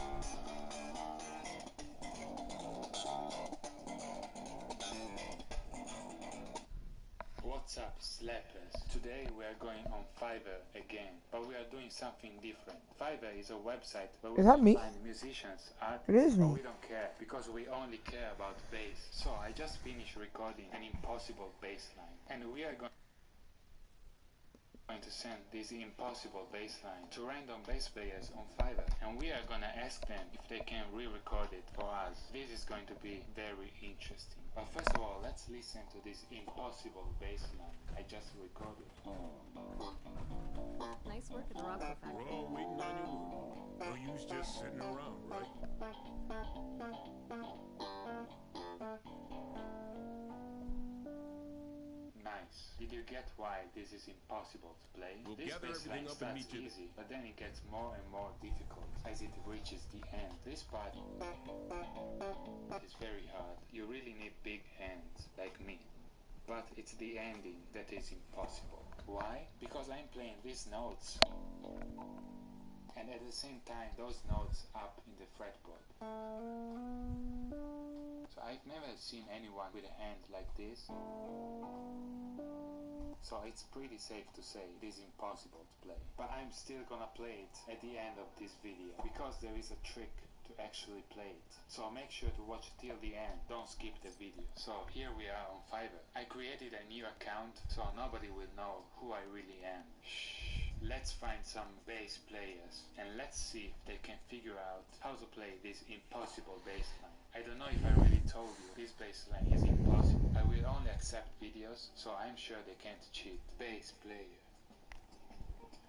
What's up, slappers? Today we are going on Fiverr again, but we are doing something different. Fiverr is a website where we Is that can me? find musicians, artists, It is but me. we don't care because we only care about bass. So I just finished recording an impossible bass line, and we are going to send this impossible bass line to random bass players on Fiverr, and we are gonna ask them if they can re-record it for us. This is going to be very interesting. But first of all, let's listen to this impossible bass line I just recorded. Nice work in the Rocco We're factory. all waiting on your move. No use just sitting around, right? Nice. Did you get why this is impossible to play? We'll This gather bass line everything up and starts meet you easy, but then it gets more and more difficult as it reaches the end. This part is very hard. You really need big hands, like me. But it's the ending that is impossible. Why? Because I'm playing these notes, and at the same time those notes up in the fretboard. So I've never seen anyone with a hand like this. So it's pretty safe to say it is impossible to play. But I'm still gonna play it at the end of this video, because there is a trick to actually play it. So make sure to watch till the end, don't skip the video. So here we are on Fiverr. I created a new account so nobody will know who I really am. Shh. Let's find some bass players and let's see if they can figure out how to play this impossible bass line. I don't know if I really told you this bass line is impossible. I will only accept videos, so I'm sure they can't cheat. Bass player.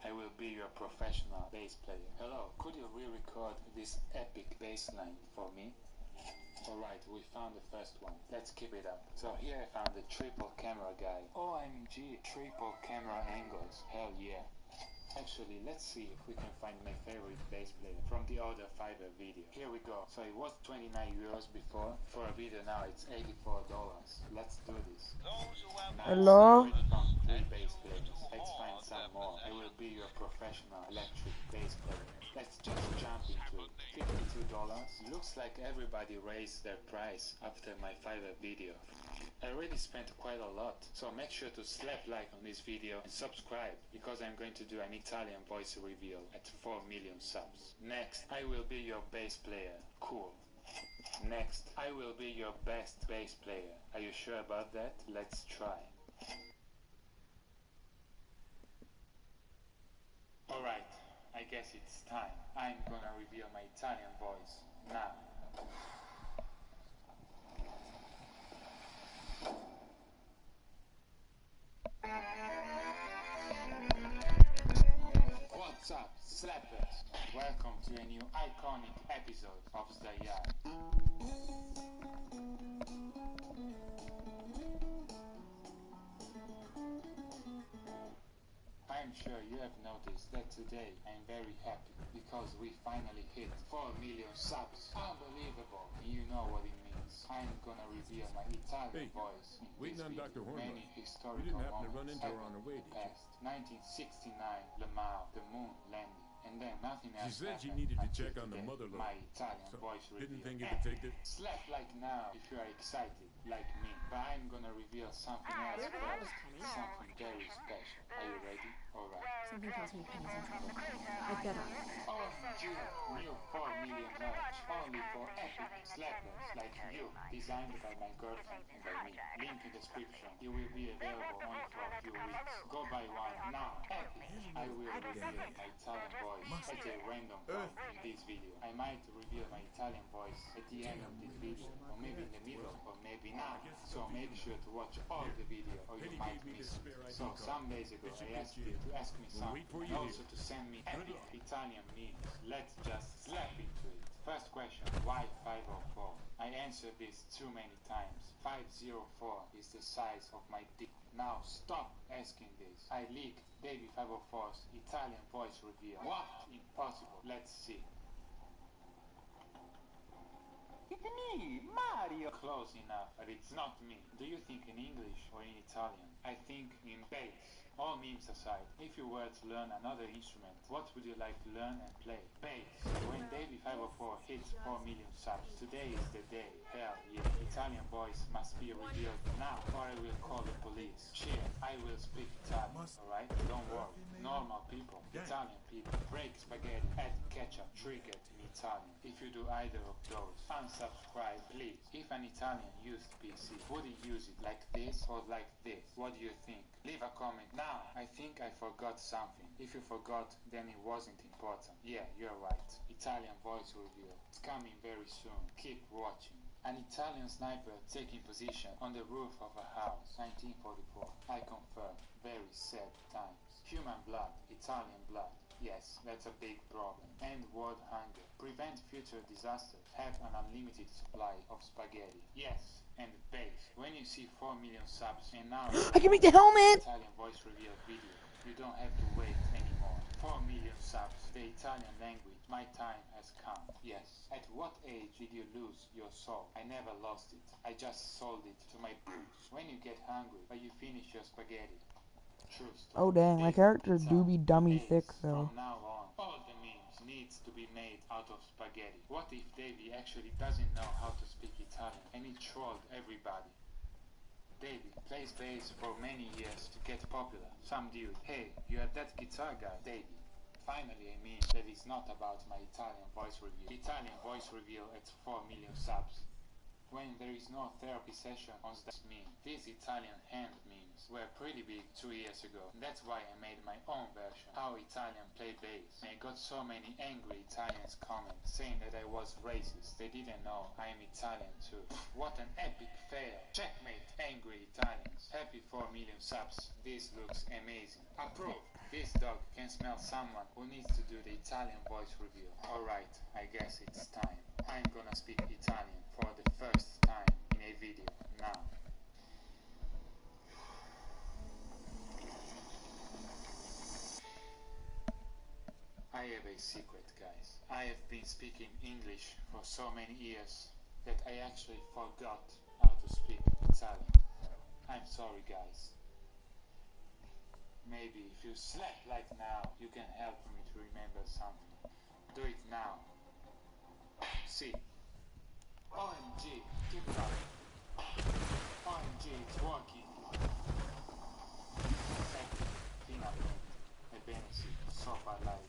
I will be your professional bass player. Hello, could you re-record this epic bass line for me? Alright, we found the first one. Let's keep it up. So here I found the triple camera guy. OMG, triple camera angles. Hell yeah. Actually, let's see if we can find my favorite bass player from the other Fiverr video. Here we go. So it was 29 euros before. For a video now it's $84. Let's do this. Hello? I already found 3 bass players. Let's find some more. I will be your professional electric bass player. Let's just jump into it. $52. Looks like everybody raised their price after my Fiverr video. I already spent quite a lot, so make sure to slap like on this video and subscribe, because I'm going to do an Italian voice reveal at 4 million subs. Next, I will be your bass player. Cool. Next, I will be your best bass player. Are you sure about that? Let's try. Alright, I guess it's time. I'm gonna reveal my Italian voice now. What's up, slappers? Welcome to a new iconic episode of the Yard. I'm sure you have noticed that today I'm very happy because we finally hit 4 million subs. Unbelievable. You know what it means. I'm gonna reveal my Italian voice in waiting this on video. Dr. Hornblower. Many You historical didn't happen to run moments into her happened on the way, in the did you? past. 1969, Le Mans, the moon landing. And then nothing else She said she happened needed to until check on the today. mother My load. Italian So, voice reveal. didn't think you could take this? Slap like now if you are excited, like me. But I'm gonna reveal something else first. Something very special. Are you ready? Alright. Something tells me Penny's in trouble. I'd get up. OMG, new 4 million merch, only for epic slappers like you, designed by my girlfriend and by me. Link in description. It will be available only for a few weeks. Go buy one now. Epic. I will reveal my Italian voice at a random point in this video. I might reveal my Italian voice at the end of this video, or maybe in the middle, or maybe now. So make sure to watch all the video or you might miss it. So some days ago I asked you to ask me something, and also to send me epic Italian memes. Let's just slap into it. First question, why 504? I answered this too many times. 504 is the size of my dick. Now stop asking this. I leaked Davey 504's Italian voice reveal. What? Impossible. Let's see. It's me, Mario. Close enough, but it's not me. Do you think in English or in Italian? I think in bass. All memes aside, if you were to learn another instrument, what would you like to learn and play? Bass. When Davey 504 hits 4 million subs, today is the day. Hell yeah. Italian voice must be revealed now, or I will call the police. Shit, I will speak Italian, alright? Don't worry. Normal people, Italian people, break spaghetti, add ketchup, triggered in Italian. If you do either of those, unsubscribe please. If an Italian used PC, would he use it like this or like this? What do you think? Leave a comment now. I think I forgot something. If you forgot, then it wasn't important. Yeah, you're right. Italian voice reveal. It's coming very soon. Keep watching. An Italian sniper taking position on the roof of a house, 1944. I confirm. Very sad times. Human blood, Italian blood. Yes, that's a big problem. End world hunger. Prevent future disasters. Have an unlimited supply of spaghetti. Yes, and base. When you see 4 million subs and now I can make the helmet! Italian voice reveal video, you don't have to wait anymore. 4 million subs, the Italian language, my time has come. Yes. At what age did you lose your soul? I never lost it. I just sold it to my boots. When you get hungry, but you finish your spaghetti. True story. Oh dang, my character do be dummy thick though. From now on, all the memes needs to be made out of spaghetti. What if Davey actually doesn't know how to speak Italian and he trolled everybody? Davey plays bass for many years to get popular. Some dude, hey, you are that guitar guy, Davey. Finally, I mean that it's not about my Italian voice reveal. Italian voice reveal at 4 million subs. When there is no therapy session on that meme. These Italian hand memes were pretty big 2 years ago. That's why I made my own version. How Italian play bass. I got so many angry Italians comments saying that I was racist. They didn't know I am Italian too. What an epic fail. Checkmate, angry Italians. Happy 4 million subs. This looks amazing. Approved. This dog can smell someone who needs to do the Italian voice reveal. Alright, I guess it's time. I'm gonna speak Italian for the first time in a video now. I have a secret, guys. I have been speaking English for so many years that I actually forgot how to speak Italian. I'm sorry, guys. Maybe if you slap like now, you can help me to remember something. Do it now. See. OMG, keep it up. OMG, it's working. Ecco, finalmente. Ebbene sì, so parlare.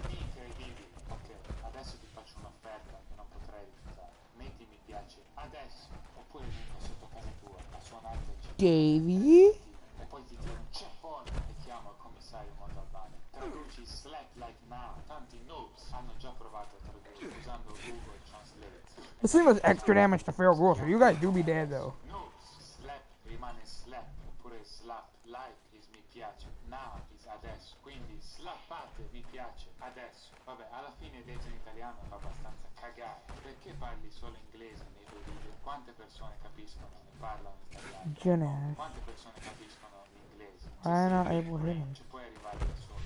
Incredibile. Ok, adesso ti faccio un'offerta che non potrei rifiutare. Metti mi piace adesso, oppure vengo sotto casa tua a suonarti al Davey? e poi ti tiro un ceffone e chiamo il commissario Montalbano. Traduci slap like now. Tanti noobs hanno già provato a tradurre usando Google Translate. This thing was extra damage to fail rules, so you guys do be dead though. Noobs, slap rimane slap, oppure slap, like is mi piace, now is adesso, quindi slappate mi piace, adesso. Vabbè, alla fine detto in italiano fa abbastanza cagare. Perché parli solo inglese nei tuoi video? Quante persone capiscono e parlano italiano? Genesh. Quante persone capiscono l'inglese? Why not able to hit him? Ci puoi arrivare da solo.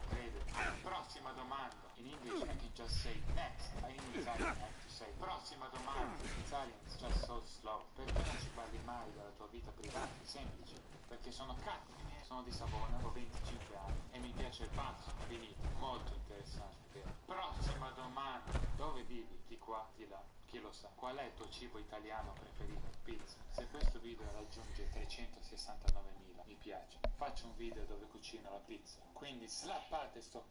Credimi. Prossima domanda. In English I can just say next. In Italian I have to say prossima domanda. In Italian it's just so slow. Perché non ci parli mai della tua vita privata? Semplice. Perché sono cattivi. Sono di Savona, ho 25 anni e mi piace il pazzo. Finito. Molto interessante. Prossima domanda. Dove vivi? Di qua, di là. Chi lo sa? Qual è il tuo cibo italiano preferito? Pizza. Se questo video raggiunge 369.000 mi piace, faccio un video dove cucino la pizza. Quindi slappate sto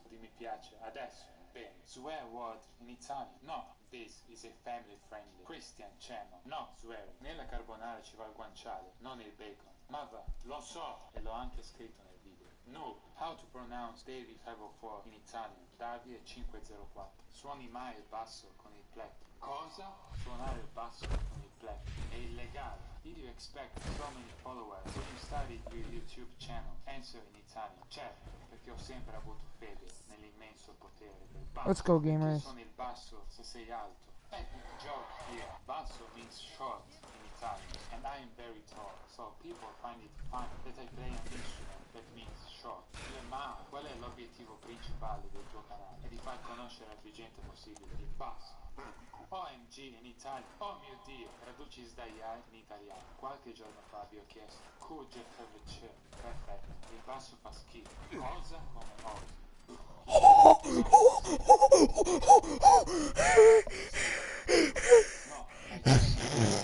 di mi piace adesso. Bene. Swear word in Italian. No. This is a family friendly Christian channel. No swearing. Nella carbonara ci va il guanciale, non il bacon. Ma va, lo so e l'ho anche scritto nel video. No. How to pronounce Davey 504 in Italian. Davide 504. Suoni mai il basso con il plettro. Cosa? Suonare il basso con il plettro. È illegale. Did you expect so many followers when you started your YouTube channel? Answer in Italian. Certo, perché ho sempre avuto fede nell'immenso potere del basso. Let's go, gamers. Perché suoni il basso se sei alto. Epic joke here. Basso means short in Italian, and I am very tall, so people find it funny that I play an instrument that means short. Ma, qual è l'obiettivo principale del tuo canale? È di far conoscere a più gente possibile il basso. OMG in Italia. Oh mio Dio, traduci sbagliare in italiano. Qualche giorno fa vi ho chiesto QGFVC. Perfetto, il basso fa schifo. Cosa come cosa? No,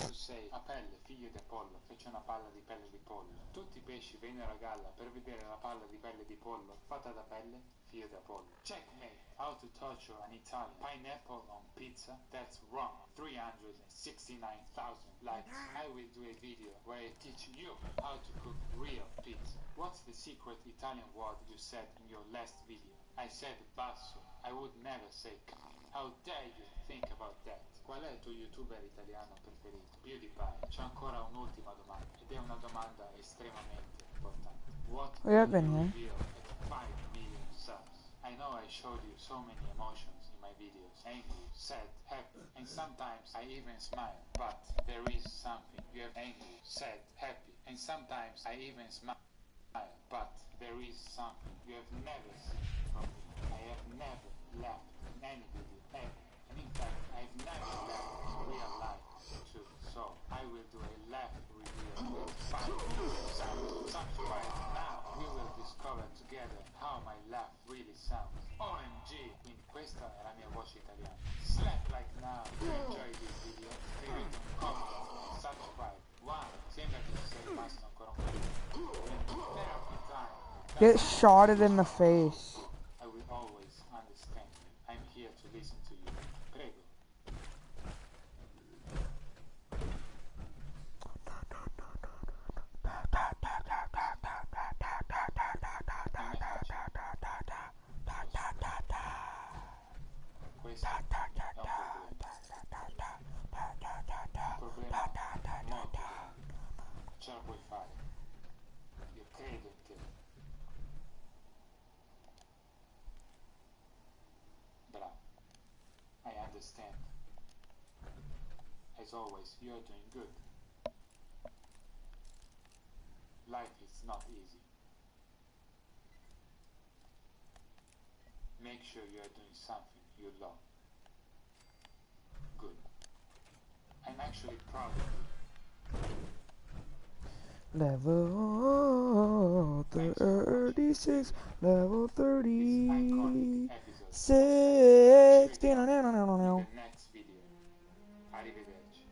tu sei a pelle, figlio di Apollo, fece una palla di pelle di pollo. Tutti i pesci vennero a galla per vedere la palla di pelle di pollo fatta da pelle, figlio di Apollo. Checkmate. How to torture an Italian. Pineapple on pizza? That's wrong. 369,000 likes. I will do a video where I teach you how to cook real pizza. What's the secret Italian word you said in your last video? I said basso. I would never say c. How dare you think about that? Qual è il tuo youtuber italiano preferito? PewDiePie. C'è ancora un'ultima domanda, ed è una domanda estremamente importante. What We have will been you here. reveal at 5 million subs? I know I showed you so many emotions in my videos. Angry, sad, happy, and sometimes I even smile. But there is something. You have angry, sad, happy, and sometimes I even smile. But there is something you have never seen from me. I have never laughed in any video ever. And in fact, I've never laughed in real life too. So I will do a laugh reveal with 5 million sounds. Subscribe now. We will discover together how my laugh really sounds. OMG! Quindi questa è la mia voce italiana. Slap like now. If you enjoy this video, scrivete un comment e subscribe. Wow, sembra che ci sia rimasto ancora un po'. Therapy time. Get shotted in the face. I will always understand you. I'm here to listen to you. Prego. Questo è un problema. Molto. Ce la puoi fare. Io credo in te. Bravo. I understand. As always, you're doing good. Life is not easy. Make sure you are doing something you love. Good. I'm actually proud of you. Level 36, level 36. The next video. Arrivederci.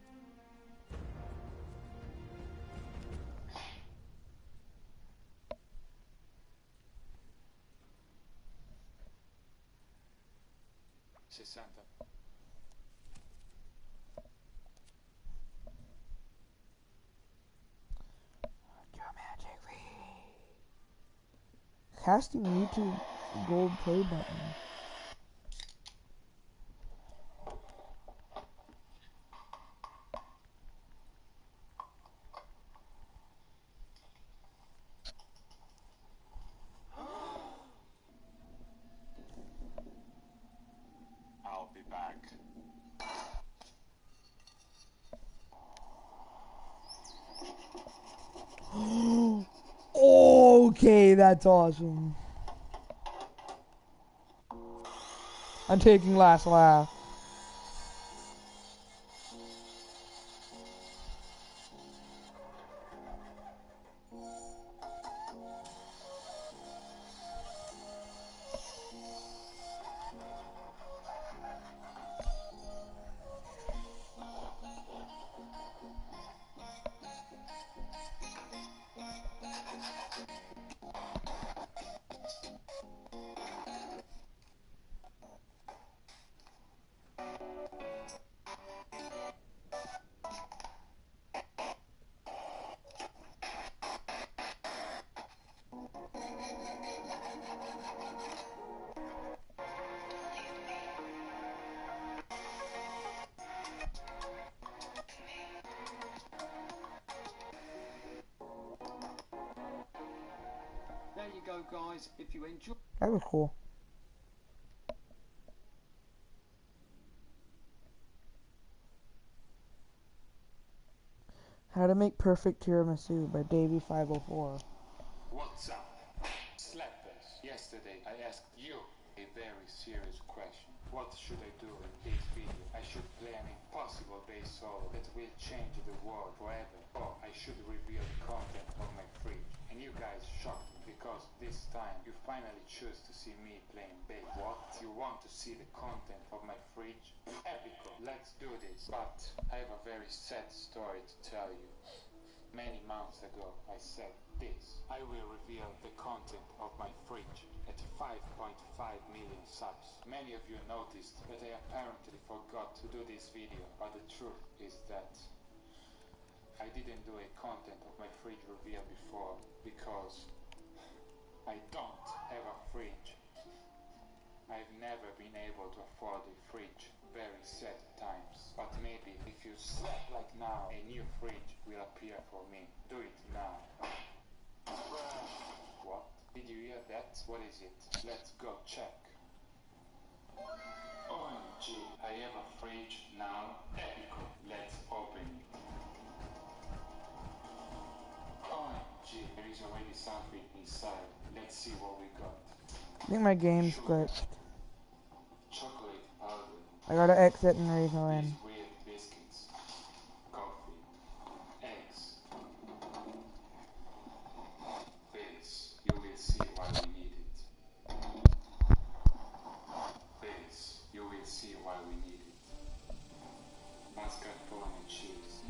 Sessanta. Casting YouTube gold play button. I'll be back. Okay, that's awesome. I'm taking last laugh. There you go, guys. If you enjoy. That was cool. How to Make Perfect Tiramisu by Davey504. What's up, slappers? Yesterday I asked you a very serious question. What should I do in this video? I should play an impossible bass solo that will change the world forever, or I should reveal the content of my fridge. And you guys shocked me because this time you finally choose to see me playing bass. What? You want to see the content of my fridge? Epico, let's do this. But I have a very sad story to tell you. Many months ago, I said this. I will reveal the content of my fridge at 5.5 million subs. Many of you noticed that I apparently forgot to do this video, but the truth is that I didn't do a content of my fridge reveal before because I don't have a fridge. I've never been able to afford a fridge. Very sad times. But maybe if you slap like now, a new fridge will appear for me. Do it now. What? Did you hear that? What is it? Let's go check. OMG, I have a fridge now. Epico. Let's open it. OMG, there is already something inside. Let's see what we got. I think my game's glitched. Chocolate powder. I gotta exit and re-go in. Weird biscuits. Coffee. Eggs. This, you will see why we need it. This, you will see why we need it. Mascarpone cheese.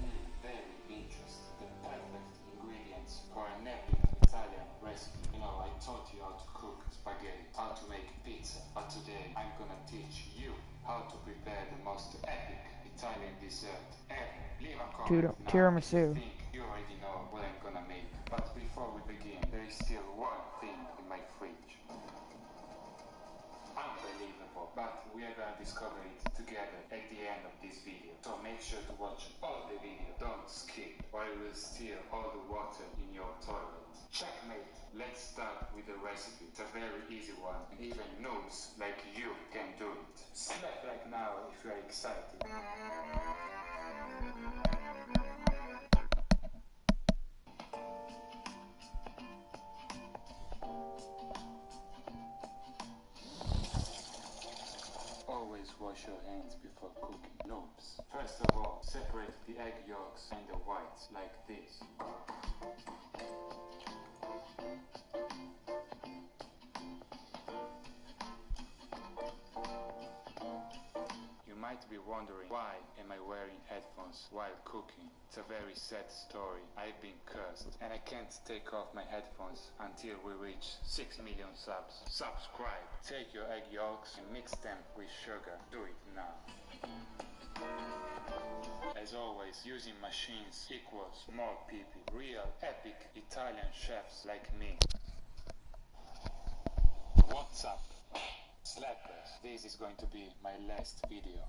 Very interesting. The perfect ingredients for an epic Italian recipe. You know, I taught you how to cook spaghetti, how to make pizza, but today I'm gonna teach you how to prepare the most epic Italian dessert ever. Leave a comment now Tiramisu. if you think you already know what I'm gonna make. But before we begin, there is still one thing in my fridge. Unbelievable, but we are gonna discover it together at the end of this video. So make sure to watch all the video, don't skip, or I will steal all the water in your toilet. Checkmate! Let's start with the recipe. It's a very easy one, and even noobs like you can do it. Slap like now if you are excited. Always wash your hands before cooking. Noobs. First of all, separate the egg yolks and the whites like this. You might be wondering, why am I wearing headphones while cooking? It's a very sad story. I've been cursed and I can't take off my headphones until we reach 6 million subs. Subscribe. Take your egg yolks and mix them with sugar. Do it now. As always, using machines equals more people. Real epic Italian chefs like me. What's up, slappers? This is going to be my last video,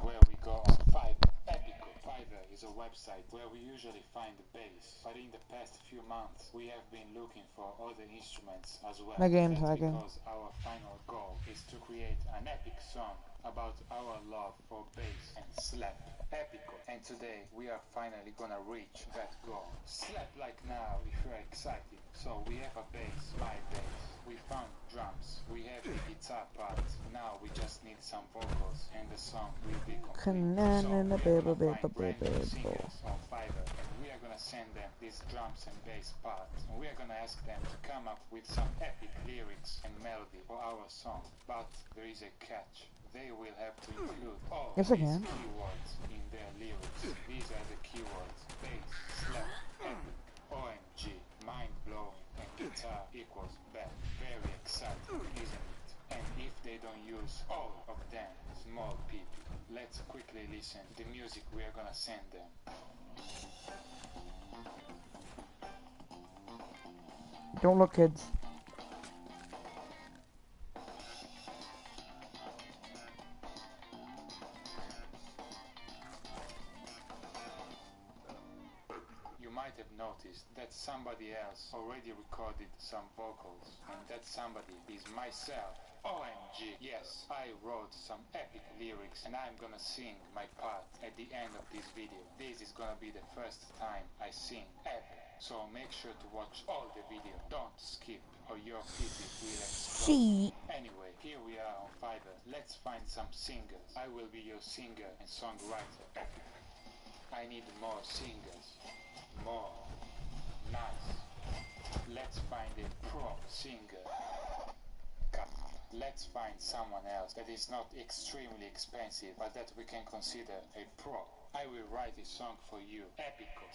where we go on Fiverr. Epico. Fiverr is a website where we usually find the bass, but in the past few months we have been looking for other instruments as well. My game's That's lagging. because our final goal is to create an epic song about our love for bass and slap. Epico. And today we are finally gonna reach that goal. Slap like now if you're excited. So we have a bass, my bass. We found drums. We have the guitar part. Now we just need some vocals and the song will be complete. So we are gonna find brand new singers on Fiverr and we are gonna send them these drums and bass parts. And we are gonna ask them to come up with some epic lyrics and melody for our song. But there is a catch. They will have to include all these keywords in their lyrics. These are the keywords: bass, slap, epic, OMG, mind-blowing, and guitar equals bad. Very exciting, isn't it? And if they don't use all of them, small people. Let's quickly listen to the music we are gonna send them. Don't look, kids. Might have noticed that somebody else already recorded some vocals, and that somebody is myself. OMG, yes, I wrote some epic lyrics and I'm gonna sing my part at the end of this video. This is gonna be the first time I sing epic. So make sure to watch all the video. Don't skip or your PP will explode. Anyway, here we are on Fiverr. Let's find some singers. I will be your singer and songwriter. I need more singers. More. Nice. Let's find a pro singer. Let's find someone else that is not extremely expensive, but that we can consider a pro. I will write a song for you, Epico.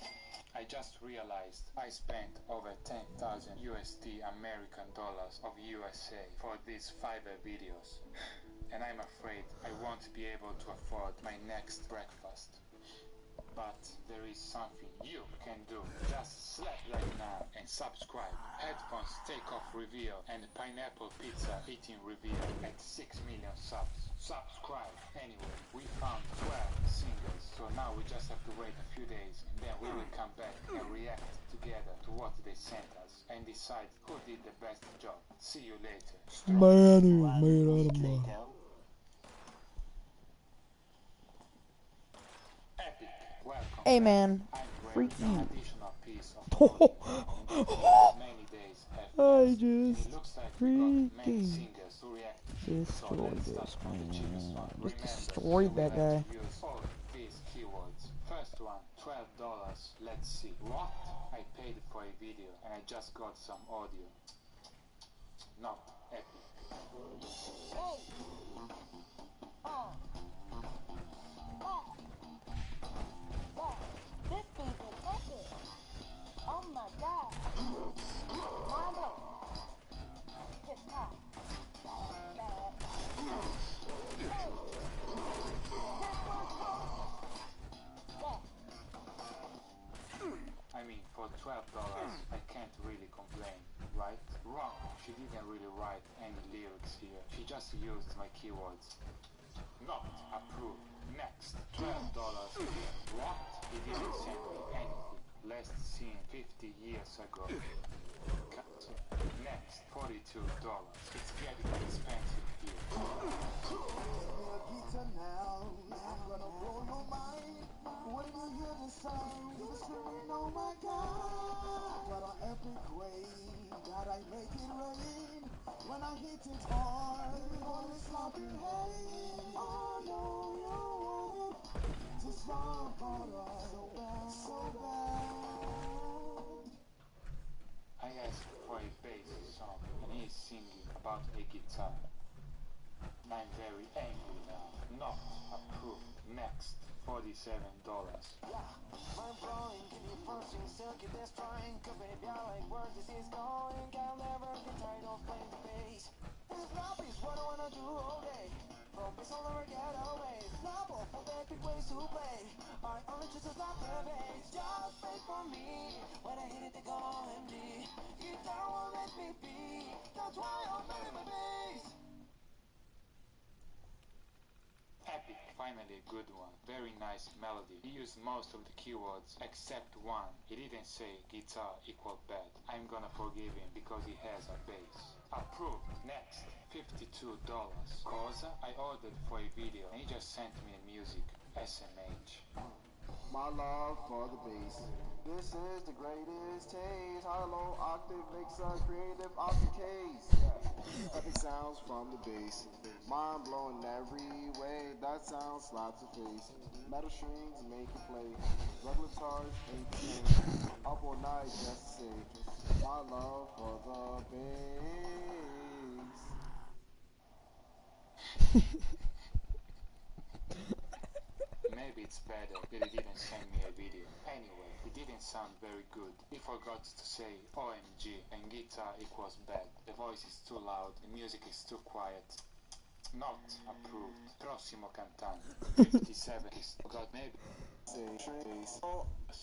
I just realized I spent over 10,000 USD American dollars of USA for these Fiverr videos. And I'm afraid I won't be able to afford my next breakfast. But there is something you can do. Just slap right now and subscribe. Headphones takeoff reveal and pineapple pizza eating reveal at 6 million subs. Subscribe. Anyway, we found 12 singles, so now we just have to wait a few days and then we will come back and react together to what they sent us and decide who did the best job. See you later. Man is made out of money. Welcome. Hey man, freak you. I just freaking destroyed this man. Just destroyed that guy. These keywords. First one, $12. Let's see. What? I paid for a video and I just got some audio. Not epic. This beat is epic. Oh my god. Mind blowing. Hip hop. I mean, for $12, I can't really complain, right? Wrong. She didn't really write any lyrics here. She just used my keywords. Not approved. Next, $12. What? He didn't send me anything. Last seen 50 years ago. Next, $42. It's getting expensive here. When you hear the sound, you're screaming, oh my God, what an epic way that I make it rain. When I hit it hard, everybody slapping, hey, I know you want it to stop on us so bad, so bad. I asked for a bass song, and he's singing about a guitar. I'm very angry now. Not approved. Next. $47. Yeah, I'm blowing, give you pushing, silky destroying, baby, I like where this is going, can't never get tired of playing the bass. This rap is what I wanna do all day, from this I'll never get away, snap off all the epic ways to play, I only choose to slap the bass, just wait for me, when I hit it they go empty, guitar won't let me be, that's why I'm playing my bass. Epic, finally a good one. Very nice melody. He used most of the keywords except one. He didn't say guitar equal bad. I'm gonna forgive him because he has a bass. Approved. Next, $52. Cosa? I ordered for a video and he just sent me the music. SMH. My love for the bass. This is the greatest taste. High-low octave makes a creative octave case. Yeah. Epic sounds from the bass. Mind blowing every way. That sound slaps the face. Metal strings make it play. Regular guitars ain't the same. Up all night just to say. My love for the bass. Maybe it's better that he didn't send me a video. Anyway, it didn't sound very good. He forgot to say OMG and guitar equals bad. The voice is too loud, the music is too quiet. Not approved. Prossimo cantante. 57 is got maybe.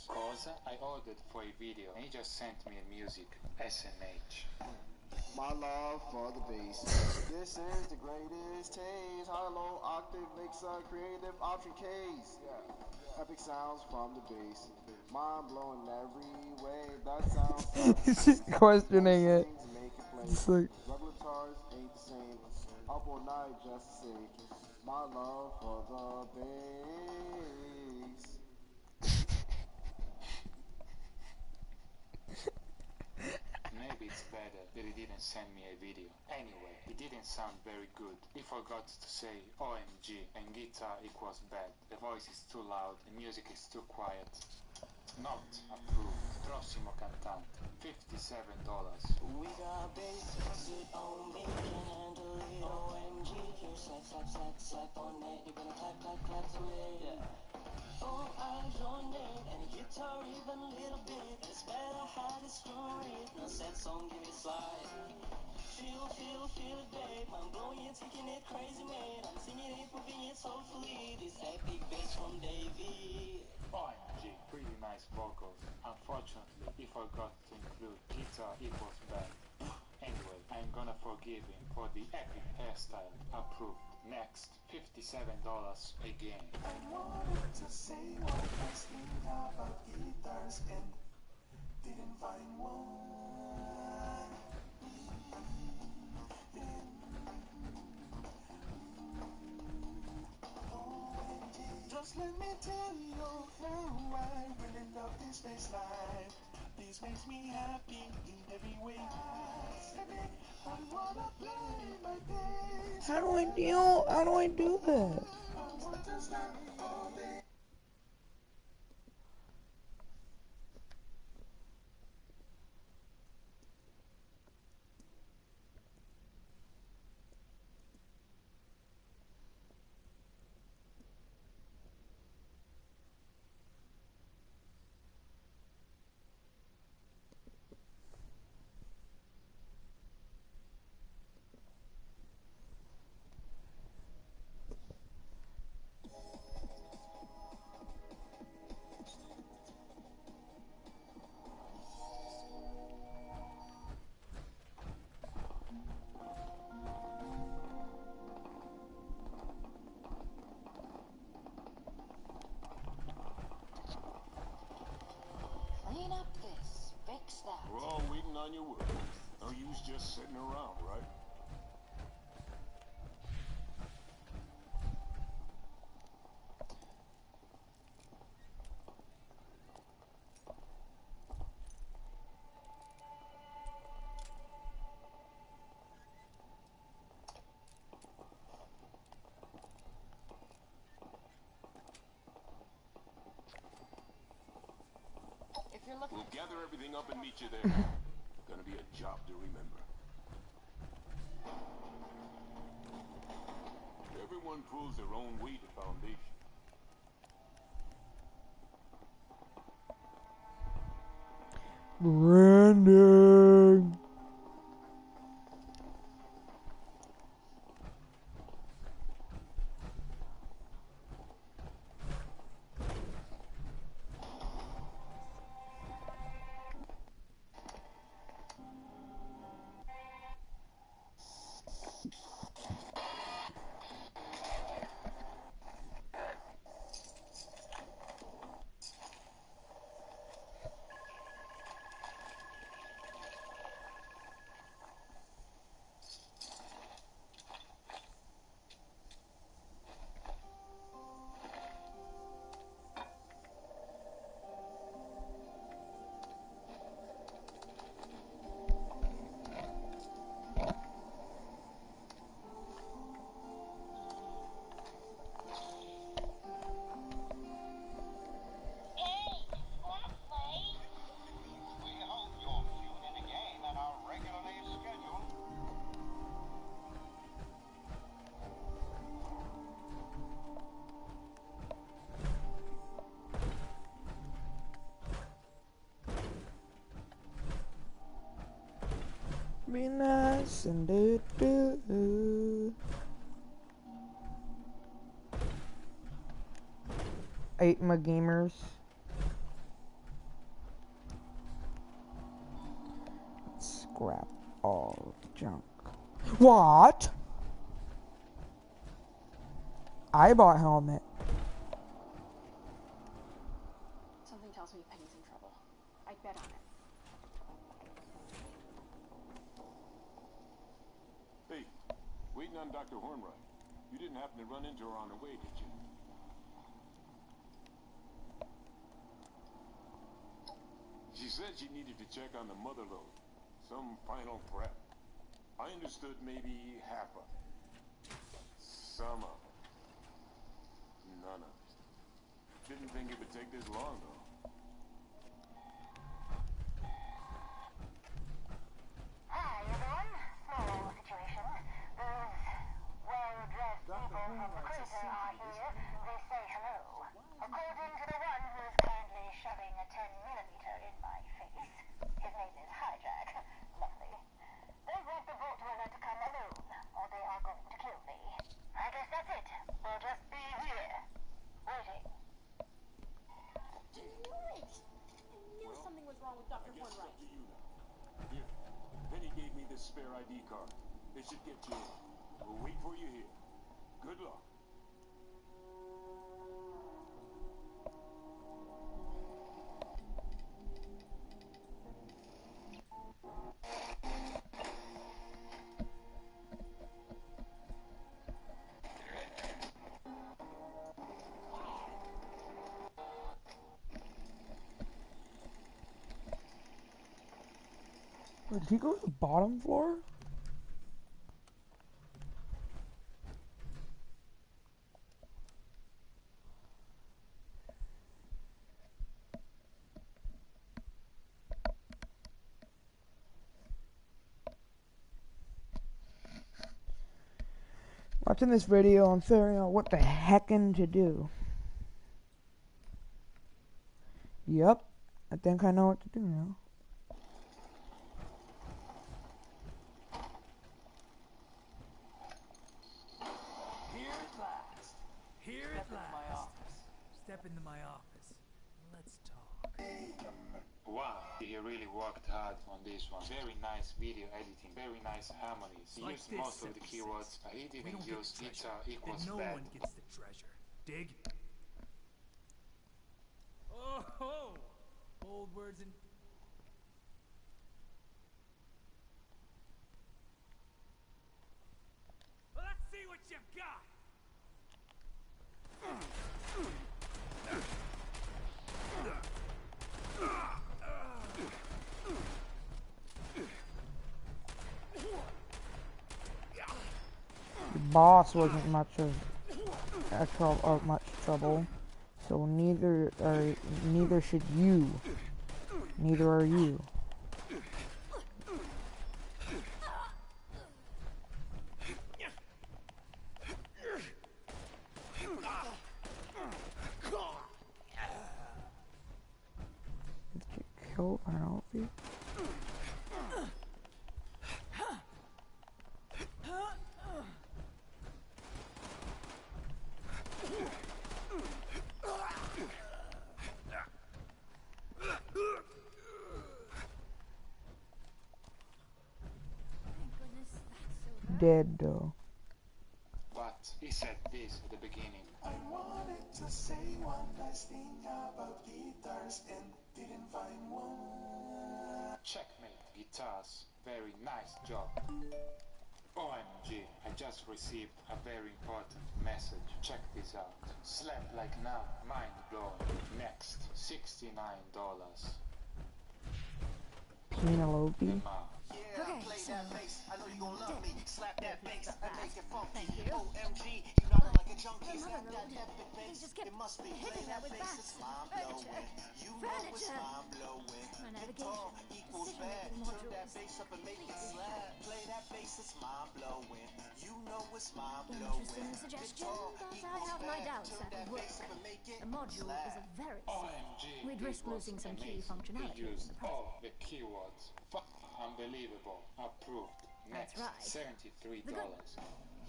Cosa? I ordered for a video and he just sent me a music. SMH. My love for the bass. This is the greatest taste. High-low octave makes a creative option case. Yeah. Epic sounds from the bass. Mind blowing every way. That sounds. He's just questioning it. Just like regular guitars ain't the same. Up all night just to say my love for the bass. Maybe it's better that he didn't send me a video. Anyway, it didn't sound very good. He forgot to say OMG and guitar equals bad. The voice is too loud, the music is too quiet. Not approved. Prossimo cantante. $57. We got bass, sit on me, can handle it. OMG, you slap, slap, slap, slap on it. You're gonna clap, clap, clap to it. Yeah. All eyes on it, and a guitar even a little bit. It's better how to screw it. Now sad song, give it a slide. Feel it, babe. I'm blowing it, taking it crazy, man. I'm singing it, moving it soulfully. This epic bass from David. OMG. Pretty nice vocals. Unfortunately, he forgot to include guitar equals bad. Anyway, I'm gonna forgive him for the epic hairstyle. Approved. Next, $57 again. I wanted to say what I think about guitars and didn't find one. Just let me tell you how I really love this bass line. This makes me happy in every way. I wanna play my bass. How do I do that? I want to stop all day. Clean up this, fix that. We're all waiting on your word. No use just sitting around, right? If you're looking We'll gather everything up and meet you there. Gonna be a job to remember. Everyone pulls their own weight at Foundation. Branding. Be nice and do. Ate my gamers. Scrap all the junk. What? I bought helmet. Something tells me Penny's in trouble. I'd bet on it. Hey, Waiting on Dr. Hornwright. You didn't happen to run into her on the way, did you? She said she needed to check on the mother load. Some final prep. I understood maybe half of it. Some of it. None of it. Didn't think it would take this long, though. Hi, everyone. Small situation. Those well-dressed people from the cruiser are here. They say hello. According to the one who's currently shoving a 10mm in my face, his name is Hijack. Lovely. They want the boat runner to come alone, or they are going to kill me. I guess that's it. We'll just be here, waiting. I knew something was wrong with Dr. Hornwright. Here. Penny gave me this spare ID card. It should get you in. We'll wait for you here. Good luck. Did he go to the bottom floor? Watching this video, I'm figuring out what the heckin' to do. Yep, I think I know what to do now. Here at last. Here at last. Step into my office. Let's talk. Wow, he really worked hard on this one. Very nice video editing, very nice harmonies. He Like used this, most of the 76. keywords, but he We didn't don't get use the treasure, guitar equals then no bad. one gets the treasure. Dig? Oh, bold words and... Let's see what you've got! The boss wasn't much of much trouble, so neither should you. Neither are you. Did you kill Penelope? Dead though. But he said this at the beginning. I wanted to say one last thing about guitars and didn't find one. Checkmate guitars. Very nice job. OMG, I just received a very important message. Check this out. Slap like now, mind blowing. Next, $69. Penelope. Okay, play that bass. I know you gon' love me. Slap that bass and make it funky. Thank you. OMG, you not like a junkie. Slap that epic bass. It must be play that bass. It's mind blowing. You know it's mind blowing. Guitar equals bad. Turn that bass up and make it slap. Play that bass. It's mind blowing. You know it's mind blowing. Interesting suggestion, but I have my doubts that would work. The module is a very OMG, We'd risk losing some key functionality He in used the process. all the keywords. Fuck, unbelievable. Approved. Next, That's right. $73.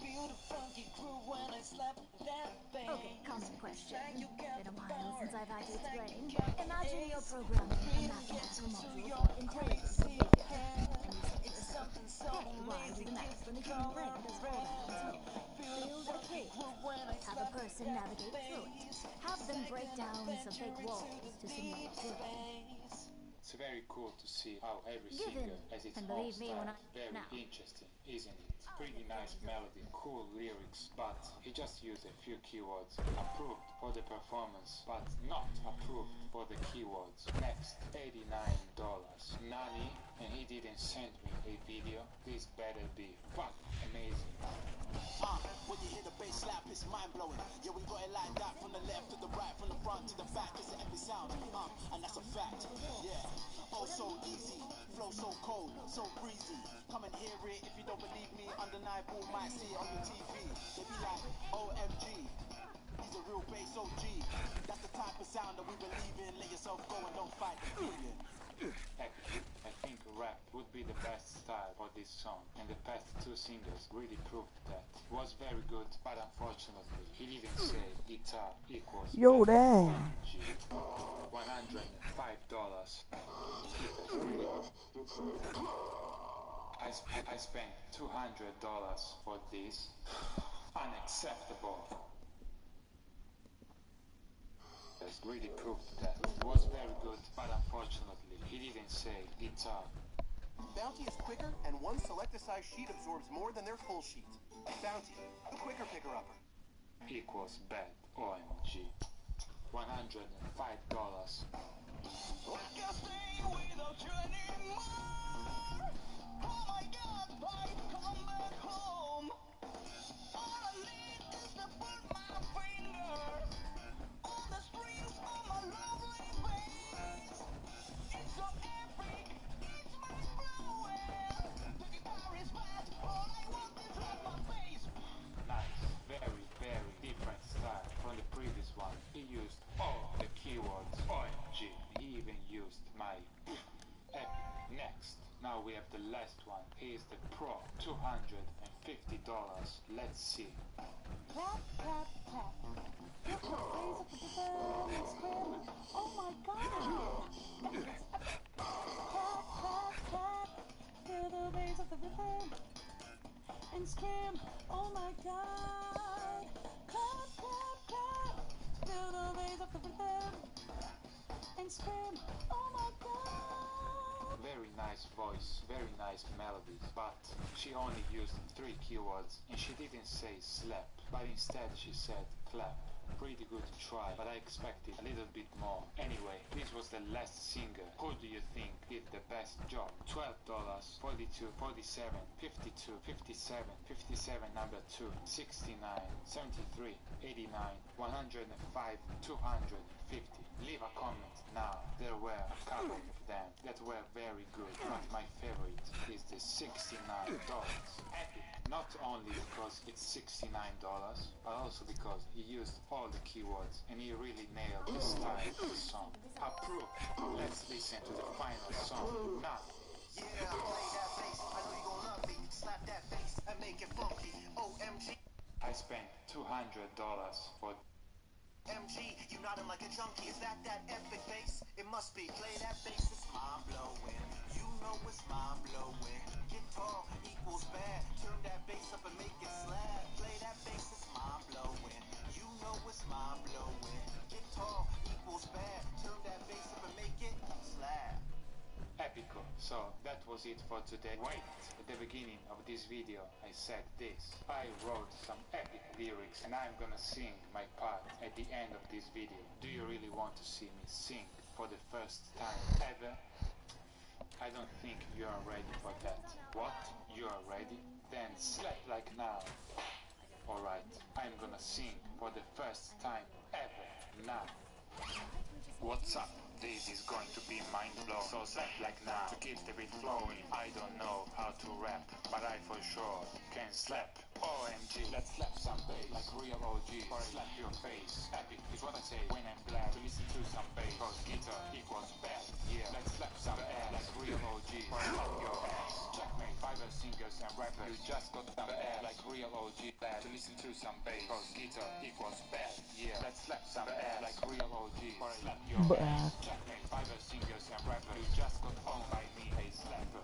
Feel the funky groove when I slap that bass. Okay, common question. Been a while since I've had to explain. Imagine you're programming a mathematical module for intelligence behavior. And you say to yourself, hey, why do the math when the human brain does all that on its own? Build a cave. Have a person navigate through it. Have them break down some fake walls to simulate building. very cool to see how every Given. singer has its And own believe me when style. Very now. interesting, isn't it? Pretty nice melody, cool lyrics, but he just used a few keywords. Approved for the performance, but not approved for the keywords. Next, $89. Nani, and he didn't send me a video. This better be fucking amazing. When you hear the bass slap, it's mind-blowing. Yeah, we got it like that from the left to the right, from the front to the back. It's an epic sound, and that's a fact. Yeah, oh so easy, flow so cold, so breezy. Come and hear it if you don't believe me. Undeniable, might see it on your TV. They be like, OMG, he's a real bass OG. That's the type of sound that we believe in. Let yourself go and don't fight the feeling. I think rap would be the best style for this song, and the past two singers really proved that. It was very good, but unfortunately, he didn't say guitar equals Yo, dang. $105. I spent $200 for this. Unacceptable. Really proved that. It was very good, but unfortunately, he didn't say guitar. Bounty is quicker, and one selector size sheet absorbs more than their full sheet. Bounty, the quicker picker-upper. Equals bad. OMG. $105. Now we have the last one. He is the pro. $250. Let's see. Clap, clap, clap. Look how plays up the defense scrim. Oh my god. Clap, clap, clap. Feel the bass of the rhythm. And scrim. Oh my god. Clap, clap, clap. Feel the bass of the rhythm. And scrim. Oh my god. Very nice voice, very nice melodies, but she only used 3 keywords and she didn't say slap, but instead she said clap. Pretty good try, but I expected a little bit more. Anyway, this was the last singer. Who do you think did the best job? $12, $42, $47, $52, $57, $57 number 2, $69, $73, $89, $105, $250. Leave a comment now. There were a couple of them that were very good, but my favorite is the $69. Epic. Not only because it's $69, but also because he used all the keywords and he really nailed the style of the song. Approved. Let's listen to the final song now. Yeah, play that bass. I know you gon' love me. Slap that bass and make it funky. OMG. I spent $200 for MG, you nodding like a junkie. Is that epic bass? It must be. Play that bass, it's mind-blowing. You know it's mind-blowing. Guitar equals bad. Turn that bass up and make it slap. Play that bass, it's mind-blowing. You know it's mind-blowing. Guitar equals bad. Turn that bass up and make it slap. Epico. So that was it for today. Wait, at the beginning of this video I said this. I wrote some epic lyrics and I'm gonna sing my part at the end of this video. Do you really want to see me sing for the first time ever? I don't think you are ready for that. What? You are ready? Then slap like now. Alright, I'm gonna sing for the first time ever now. What's up? This is going to be mind-blowing, so slap like now to keep the beat flowing. I don't know how to rap, but I for sure can slap. OMG, let's slap some bass like real OG, or slap your face. Epic is what I say when I'm glad to listen to some bass, cause guitar equals bad. Yeah, let's slap some ass like real OG, or slap your ass. Checkmate, 5 singers and rappers. You just got some ass like real OG, glad to listen to some bass, cause guitar equals bad. Yeah, let's slap some ass like real OG, or slap your ass. Checkmate, 5 singers and rappers. You just got owned by me, a slapper.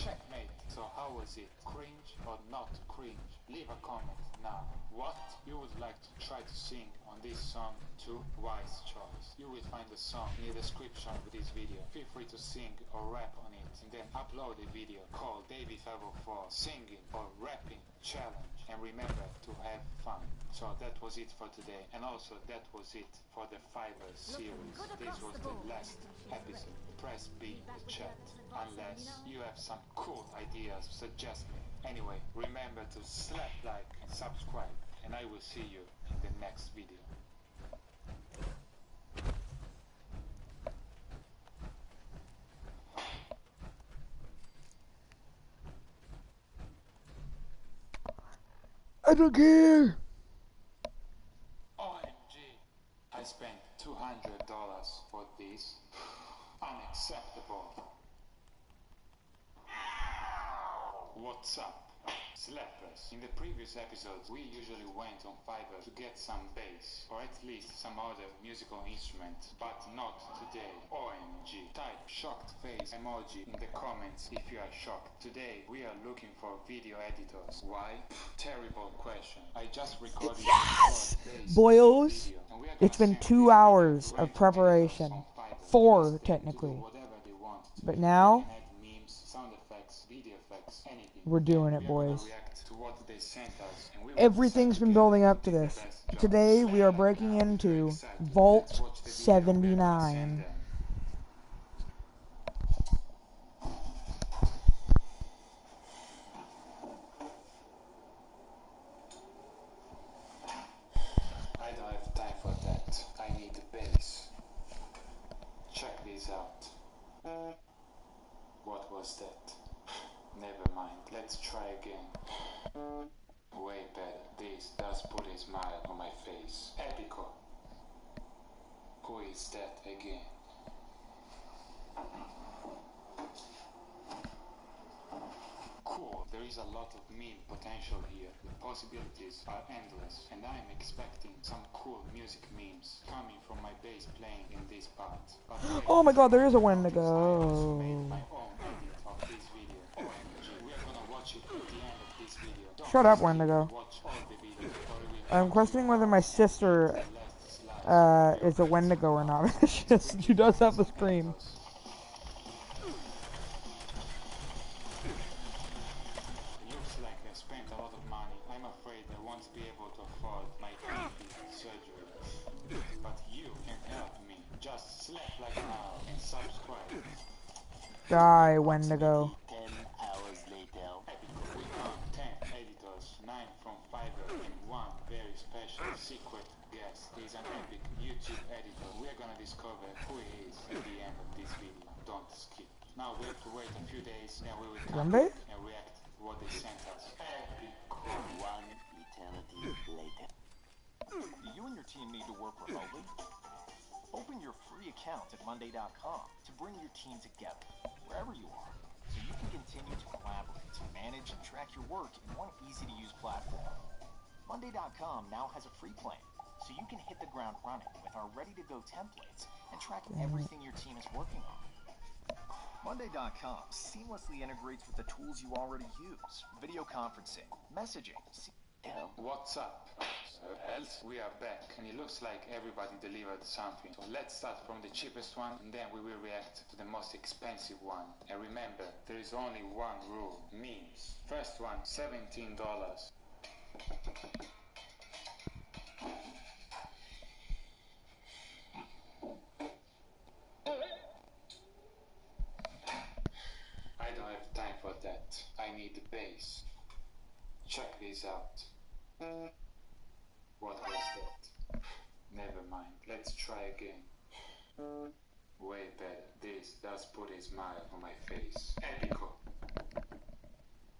Checkmate. So how was it? Cringe or not cringe? Leave a comment now. What you would like to try to sing on this song too? Wise choice. You will find the song in the description of this video. Feel free to sing or rap on it and then upload a video called Baby Favo 4 Singing or Rapping Challenge. And remember to have fun. So that was it for today, and also that was it for the Fiverr series. This was the last episode. Press B in the chat, unless you have some cool ideas, suggest me. Anyway, remember to slap like and subscribe, and I will see you in the next video. I don't care. OMG, I spent $200 for this. Unacceptable. What's up, slappers? In the previous episodes, we usually went on Fiverr to get some bass, or at least some other musical instrument, but not today. OMG. Type shocked face emoji in the comments if you are shocked. Today, we are looking for video editors. Why? Terrible question. I just recorded yes! Boils, it's been 2 hours of preparation. 4, technically. But now, we're doing it, boys. Everything's been building up to this. Today, we are breaking into Vault 79. I don't have time for that. I need the bass. Check this out. What was that? Never mind. Let's try again. Way better. This does put a smile on my face. Epico. Who is that again? Cool. There is a lot of meme potential here. The possibilities are endless, and I am expecting some cool music memes coming from my bass playing in this part. But oh my god, there is a Wendigo. Shut up, Wendigo. I'm questioning whether my sister is a Wendigo or not. She does have the scream. Looks like I spent a lot of money. I'm afraid I won't be able to afford my surgery. But you can help me. Just slap like now and subscribe. Die, Wendigo. 10 hours later. We found 10 editors, 9 from Fiverr, and 1 very special secret guest. He's an epic YouTube editor. We're gonna discover who he is at the end of this video. Don't skip. Now we have to wait a few days, and we will come back and react to what they sent us. Epic. 1 eternity later. You and your team need to work remotely? Open your free account at Monday.com to bring your team together, wherever you are, so you can continue to collaborate, manage, and track your work in one easy-to-use platform. Monday.com now has a free plan, so you can hit the ground running with our ready-to-go templates and track everything your team is working on. Monday.com seamlessly integrates with the tools you already use: video conferencing, messaging. What's up? We are back, and it looks like everybody delivered something. So let's start from the cheapest one, and then we will react to the most expensive one. And remember, there is only one rule: memes. First one, $17. I don't have time for that. I need the bass. Check this out. What was that? Never mind. Let's try again. Way better. This does put a smile on my face. Epico.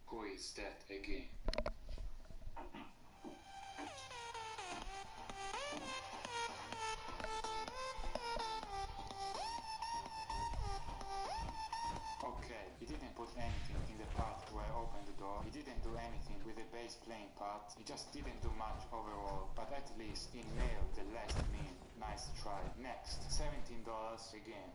Who is that again? Okay, he didn't put anything in the part where I opened the door. He didn't do anything with the bass playing part. He just didn't do much overall, but at least he nailed the last meme. Nice try. Next, $17 again.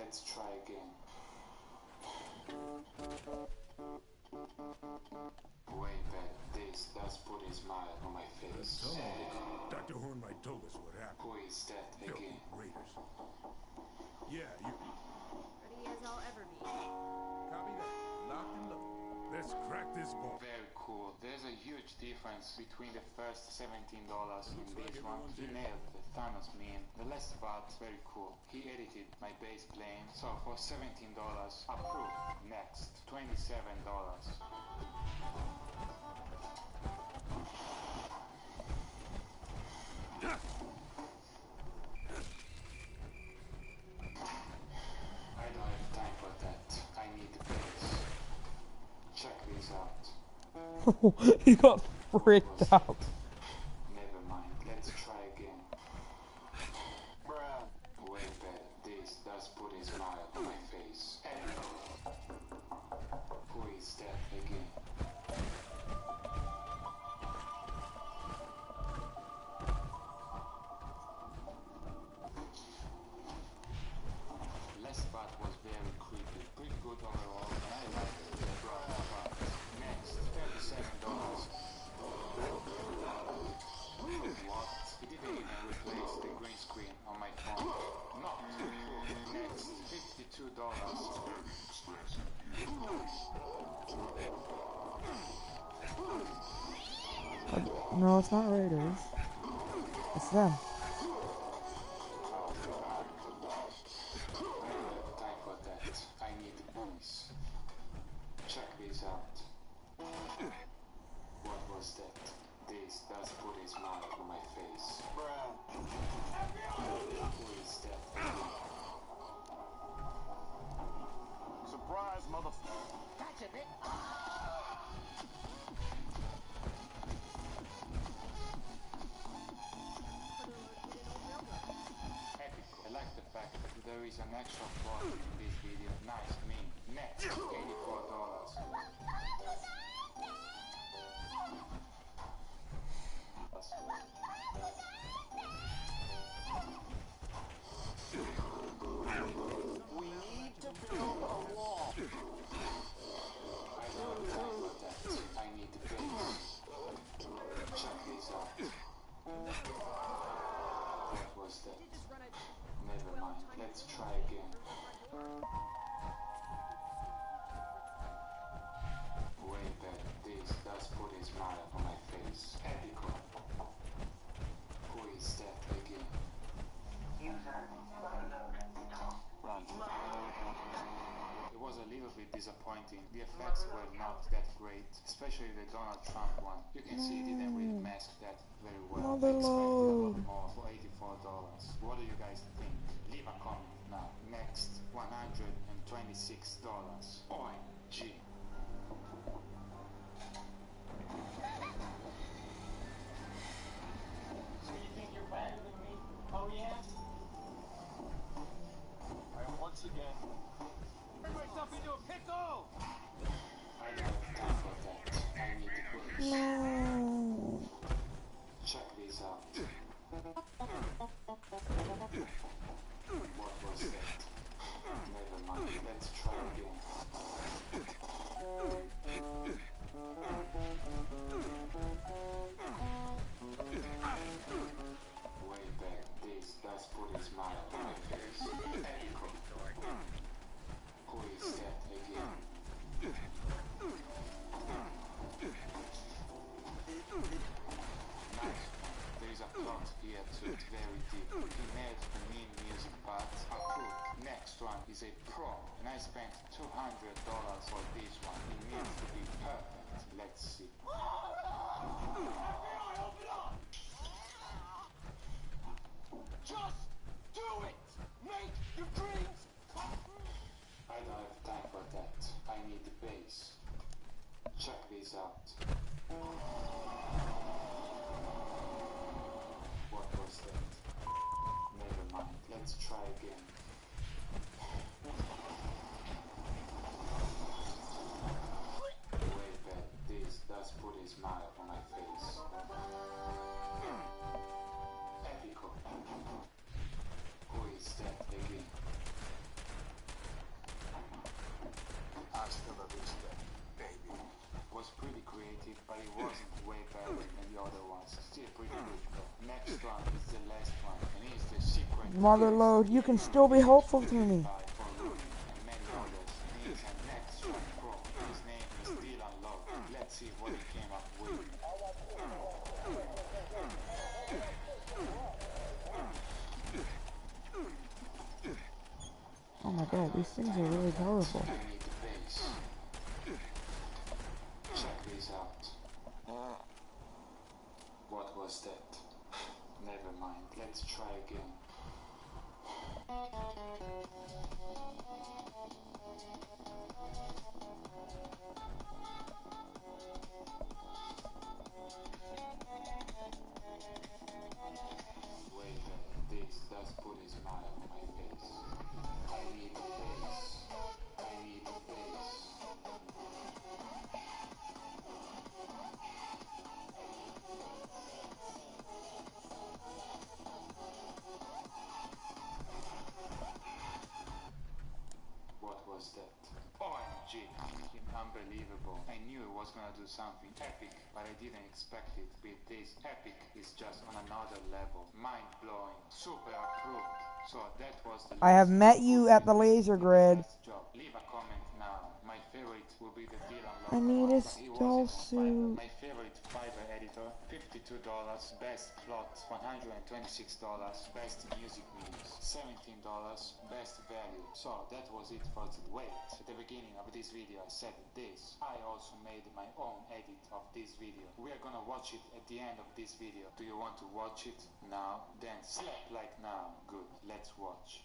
let's try again. Way better. This does put a smile on my face. Dr. Hornwright told us what happened. Who is that again? Raiders. Yeah, you... Ready as I'll ever be. Copy that. Locked and loaded. Let's crack this ball. Very cool. There's a huge difference between the first $17 and this one. He nailed the Thanos meme. The last part, very cool. He edited my base plane. So for $17, approved. Next, $27. I don't have time for that. I need the base. Check this out. He got freaked out. Never mind. Let's try again. Bruh. Way better. This does put a smile on my face. Who is that again? Last part was very creepy. Pretty good overall, and I like it. Next, $37. What? He didn't even replace the green screen on my phone. Not cool. Next, $52. No, it's not Raiders. It's them. Time for that. I need the bonus. Check this out. What was that? This does put a smile on my face. Bruh. Who is that? Surprise, motherfucker. Gotcha, bitch. Epic. I like the fact that there is an extra plot in this video. Nice meme. Next, $84. We need to build a wall. I don't have time for that. I need the base. Check this out. What was that? Never mind. Let's try again. Way better. This does put a smile on my face. Epico. Who is that again? Run. It was a little bit disappointing. The effects were not that great, especially the Donald Trump one. You can see it didn't really mask that very well. I expected a lot more for $84. What do you guys think? Leave a comment now. Next, $126. OMG. So you think you're better than me? Oh yeah? Alright, once again. Turn myself into a pickle! I don't have time for that. I need the base. No. Check this out. What was that? Never mind. Let's try again. Way back. This does put a smile on my face. Echo. Who is that again? Nice. There is a plot here too. It's very deep. He made the meme music part. Approved. Next one is a pro, and I spent $200 for this one. It needs to be perfect. Let's see. Just do it! Make your dreams! I don't have time for that. I need the base. Check this out. What was that? Never mind. Let's try again. Way back. This does put a smile on my face. Epico. Who is that again? Motherload, you can still be hopeful to me. Let's see what he came up with. Oh my god, these things are really powerful. Check this out. What was that? Never mind, let's try again. Wait, this does put a smile on my face. I need a bass. I need a bass. What was that? OMG! Unbelievable. I knew it was gonna do something epic, but I didn't expect it. With this, epic is just on another level. Mind-blowing. Super approved. So that was the I have met you at the laser grid. job. Leave a comment now. My favorite will be the Dylan I need a skull suit. My favorite Fiverr editor, $52. Best plot, $126. Best music news, $17. Best value. So that was it for today. Wait, at the beginning of this video I said this. I also made my own edit of this video. We are gonna watch it at the end of this video. Do you want to watch it now? Then slap like now. Good, let's watch.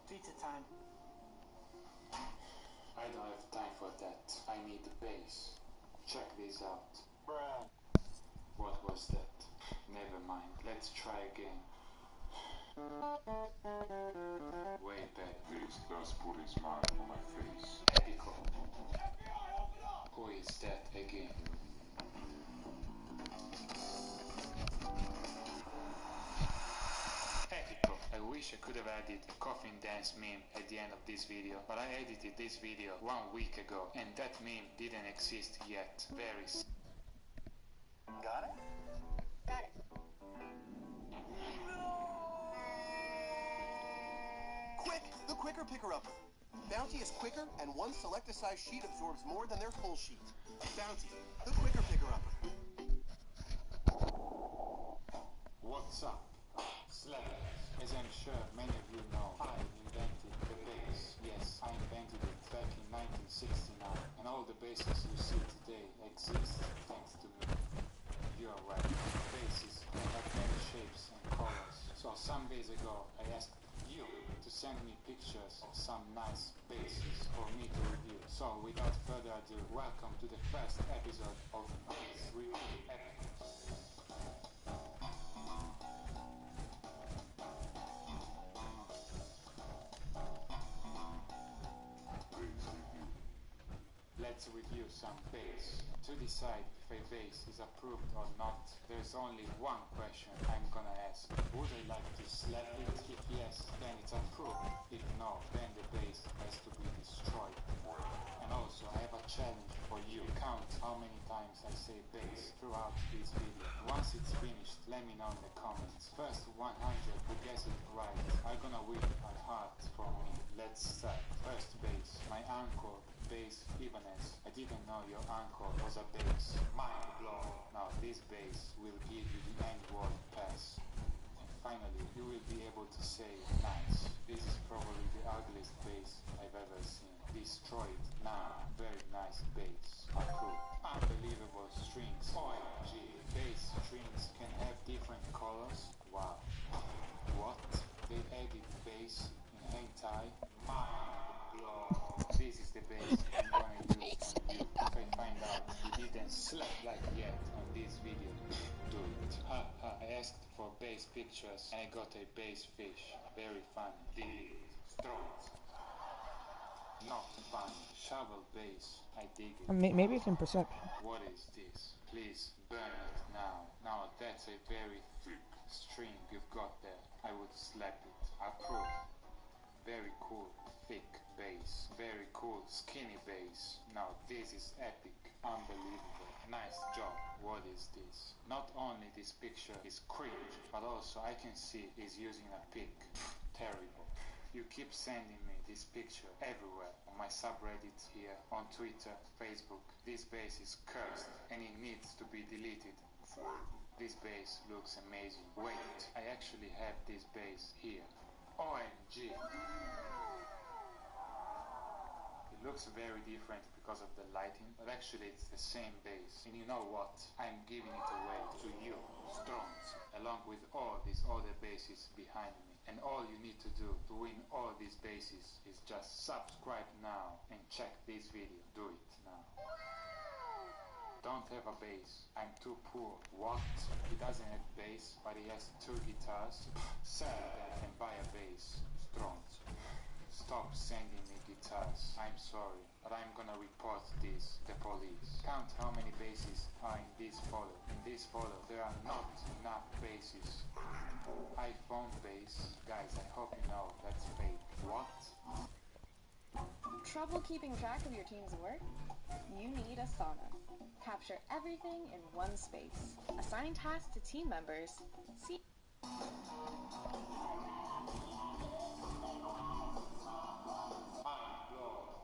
Pizza time. I don't have time for that. I need the bass. Check this out. Bruh. What was that? Never mind. Let's try again. Way better. This does put a smile on my face. Epico. Who is that again? Epico. I wish I could have added a coffin dance meme at the end of this video, but I edited this video 1 week ago, and that meme didn't exist yet. Very Got it? Got it. Quick! The quicker picker-upper. Bounty is quicker, and one select-a-size sheet absorbs more than their full sheet. Bounty, the quicker picker-upper. What's up? Slap. As I'm sure many of you know, I invented the bass. Yes, I invented it back in 1969, and all the basses you see today exist thanks to me. You're right, basses can have many shapes and colors. So some days ago, I asked you to send me pictures of some nice basses for me to review. So without further ado, welcome to the first episode of Bass Review Epic. Let's review some bass. To decide if a bass is approved or not, there's only one question I'm gonna ask. Would I like to slap it? If yes, then it's approved. If no, then the bass has to be destroyed. And also, I have a challenge for you. Count how many times I say bass throughout this video. Once it's finished, let me know in the comments. First 100 who gets it right are gonna win a heart from me. Let's start. First bass. My uncle, bass Ibanez. I didn't know your uncle was a bass. Mind blown. Now this bass will give you the N-word pass. And finally, you will be able to say nice. This is probably the ugliest bass I've ever seen. Destroyed. Now, very nice bass. Approved. Unbelievable strings. OMG. Bass strings can have different colors. Wow. What? They added bass in hentai? Mind blown. This is the bass I'm gonna use on you. If I find out you didn't slap like yet on this video, do it. I asked for bass pictures and I got a bass fish. Very funny. Delete. Throw it. Not funny. Shovel bass. I dig it. Maybe it's in perception. What is this? Please burn it now. Now that's a very thick string you've got there. I would slap it. Approve. Very cool, thick base. Very cool, skinny base. Now this is epic. Unbelievable. Nice job. What is this? Not only this picture is cringe, but also I can see he's using a pic. Terrible. You keep sending me this picture everywhere. On my subreddits here, on Twitter, Facebook. This base is cursed and it needs to be deleted. This base looks amazing. Wait, I actually have this base here. OMG! It looks very different because of the lighting, but actually it's the same base. And you know what? I'm giving it away to you, Strons, along with all these other bases behind me. And all you need to do to win all these bases is just subscribe now and check this video. Do it now. Don't have a bass. I'm too poor. What? He doesn't have bass, but he has 2 guitars. Sell them and buy a bass. Strons. Stop sending me guitars. I'm sorry, but I'm gonna report this to the police. Count how many basses are in this folder. In this folder, there are not enough basses. iPhone bass. Guys, I hope you know that's fake. What? Trouble keeping track of your team's work? You need Asana. Capture everything in one space. Assign tasks to team members. See.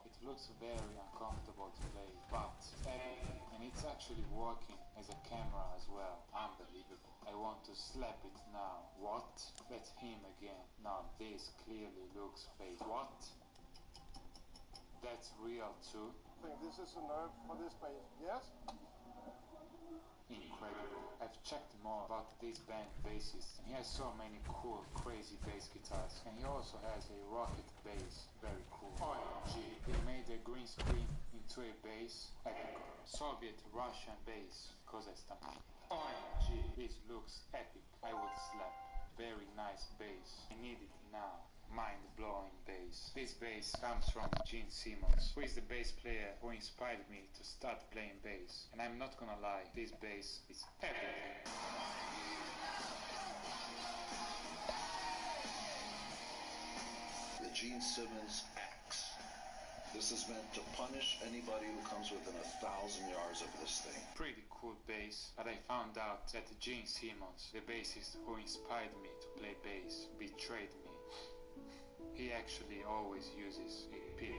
It looks very uncomfortable to play, but and it's actually working as a camera as well. Unbelievable. I want to slap it now. What? That's him again. Now this clearly looks fake. What? That's real too? I think this is a nerve for this base, yes? Incredible. I've checked more about this band bassist, and he has so many cool, crazy bass guitars, and he also has a rocket bass. Very cool. OMG. They made a green screen into a bass. Epic. Soviet Russian bass. Kazakhstan. OMG. This looks epic. I would slap. Very nice bass. I need it now. Mind-blowing bass. This bass comes from Gene Simmons, who is the bass player who inspired me to start playing bass. And I'm not gonna lie, this bass is epic. The Gene Simmons X. This is meant to punish anybody who comes within 1,000 yards of this thing. Pretty cool bass, but I found out that Gene Simmons, the bassist who inspired me to play bass, betrayed me. He actually always uses a pick.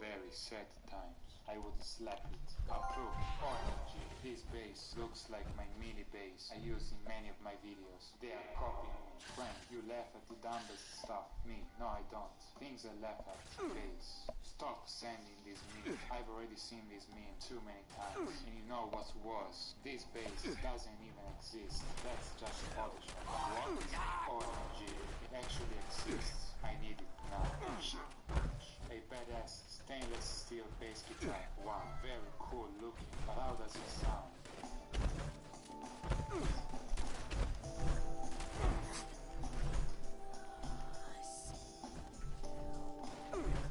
Very sad times. I would slap it. Approve. OMG. This bass looks like my mini bass I use in many of my videos. They are copying me. Friend, you laugh at the dumbest stuff. Me, no I don't. Things I laugh at. Bass. Stop sending this meme. I've already seen this meme too many times. And you know what's worse? This bass doesn't even exist. That's just Photoshop. What? OMG. It actually exists. I need it now. A badass stainless steel bass guitar. Wow, very cool looking. But how does it sound?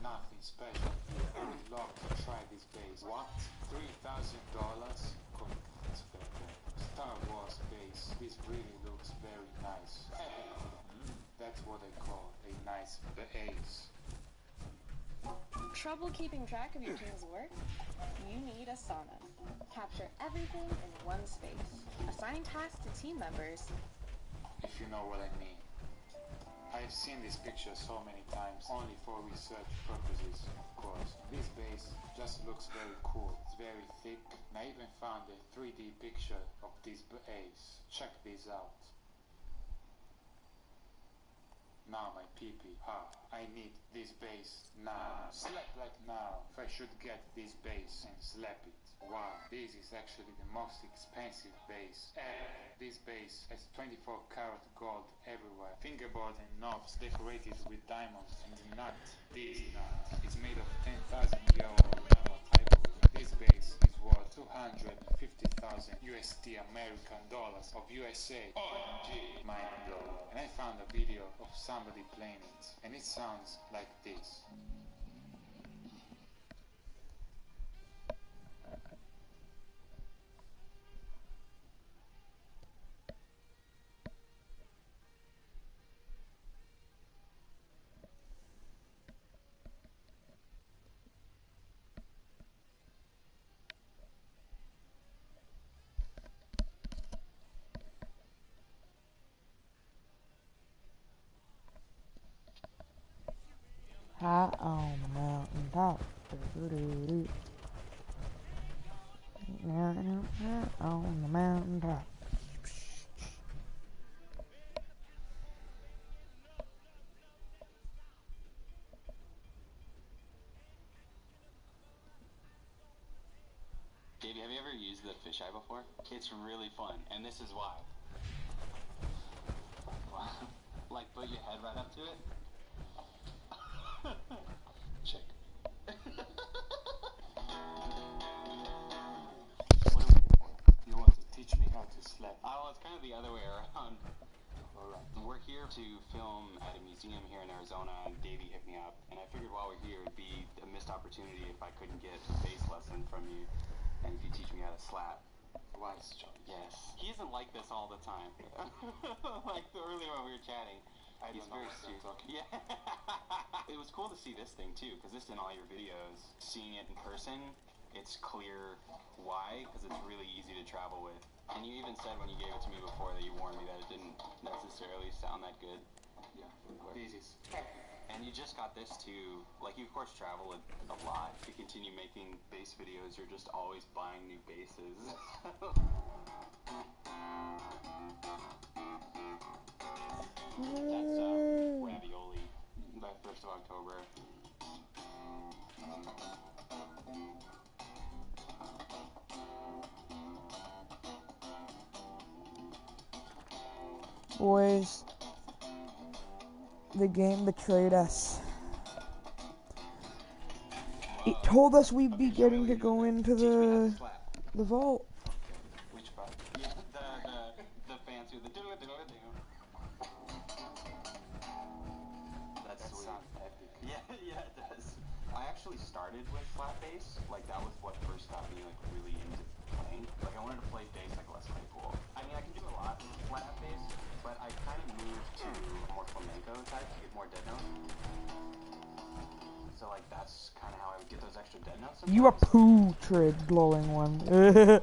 Nothing special. I would love to try this bass. What? $3,000? Star Wars bass. This really looks very nice. That's what I call a nice bass. Trouble keeping track of your team's work? You need Asana. Capture everything in one space. Assign tasks to team members. If you know what I mean. I've seen this picture so many times, only for research purposes, of course. This bass just looks very cool. It's very thick, and I even found a 3D picture of this bass. Check this out. Now my PP. I need this bass now. Slap like now. If I should get this bass and slap it. Wow, this is actually the most expensive bass ever. This bass has 24 karat gold everywhere. Fingerboard and knobs decorated with diamonds. And the nut, this nut, is made of 10,000-year-old diamond ivory. This bass is worth 250,000 USD American dollars of USA. OMG! Mind blown. And I found a video of somebody playing it, and it sounds like this. High on the mountain top. On the mountain top. Davey, have you ever used the fisheye before? It's really fun, and this is why. Like, put your head right up to it. Check. What are we here for? You want to teach me how to slap? Oh, it's kind of the other way around. Alright. We're here to film at a museum here in Arizona, and Davey hit me up, and I figured while we're here, it'd be a missed opportunity if I couldn't get a bass lesson from you. And if you teach me how to slap. Wise choice. Yes. He isn't like this all the time. Like earlier when we were chatting. He's very serious. Yeah. It was cool to see this thing too, because this in all your videos. Seeing it in person, it's clear why, because it's really easy to travel with. And you even said when you gave it to me before that you warned me that it didn't necessarily sound that good. Yeah. Easy. And you just got this too. Like, you of course travel a lot. To continue making bass videos, you're just always buying new basses. That's Ravioli, the 1st of October. Boys, the game betrayed us. It told us we'd be getting to go into the vault. Which part? Yeah, the fancy, the That's sweet. Sounds epic. Yeah, it does. I actually started with flat bass. Like, that was what first got me, like, really into playing. Like, I wanted to play bass like Les Claypool. I mean, I can do a lot with flat bass, but I kind of moved to more flamenco type to get more dead notes. So, like, that's kind of how I would get those extra dead notes sometimes. You a putrid glowing one. That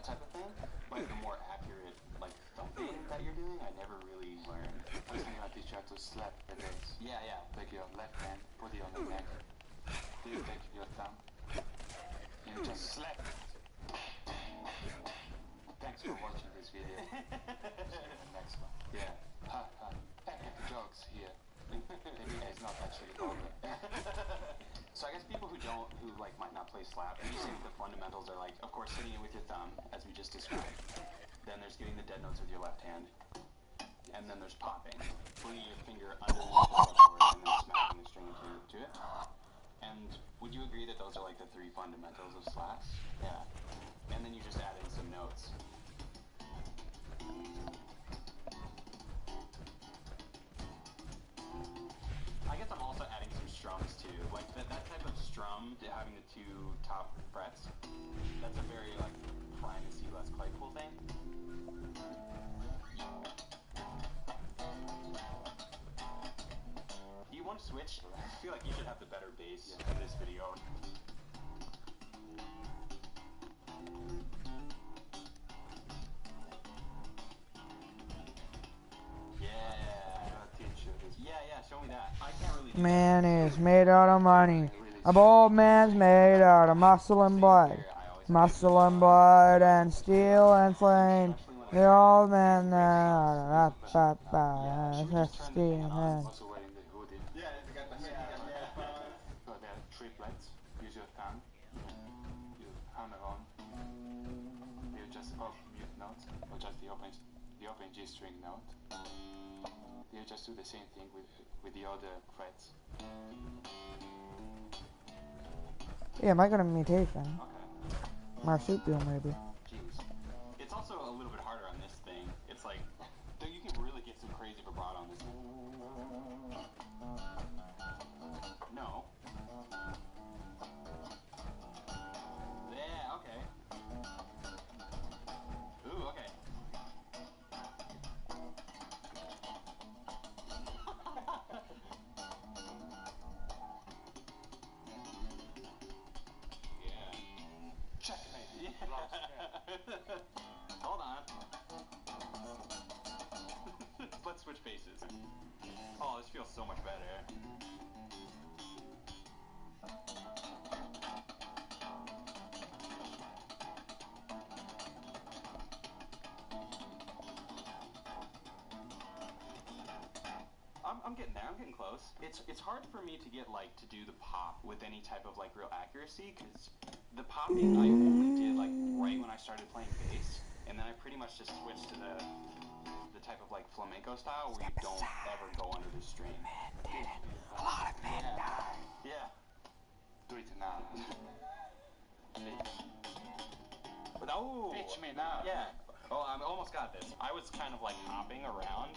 type of thing. Like, the more accurate, like, thumping that you're doing, I never really learned. I think I teach you how to slap the bass. Yeah. Take your left hand, put it on the neck. Then you take your thumb, and you just slap it. Thanks for watching this video. See you in the next one. Yeah. Epic jokes here. It's not actually over. So I guess people who like might not play slap, and you say the fundamentals are like, of course, hitting it with your thumb, as we just described. Then there's getting the dead notes with your left hand. And then there's popping. Putting your finger underneath the fretboard and then smacking the string to it. And would you agree that those are like the 3 fundamentals of slaps? Yeah. And then you just add in some notes. I guess I'm also adding some strums too. Like that type of strum, having the 2 top frets, that's a very like primacy Les Claypool thing. Do you want to switch? I feel like you should have the better bass in this video. Yeah, show me that. I can't really do Man is made out of money. A bold man's made out of muscle and blood. Muscle and blood and steel and flame. The old man that steel and Also wearing the hoodie. Yeah, they got the hoodie. So there are 3 plates. Use your thumb. You hammer on. You just off mute notes, or just the open G string note. You just do the same thing with the other frets. Yeah, am I gonna mutation? Okay. Marsupial maybe. Jeez. It's also a little bit harder on this thing. It's like, you can really get some crazy vibrato on this thing. No. Yeah, okay. Ooh, okay. Yeah. Checkmate. Hold on. Let's switch bases. Oh, this feels so much better. I'm getting there. I'm getting close. It's hard for me to get like to do the pop with any type of like real accuracy because the popping I only did like right when I started playing bass, and then I pretty much just switched to the type of like flamenco style where you don't ever go under the string. A lot of men die. Yeah. Do it now. Oh. Teach me now. Yeah. Oh, I almost got this. I was kind of like hopping around,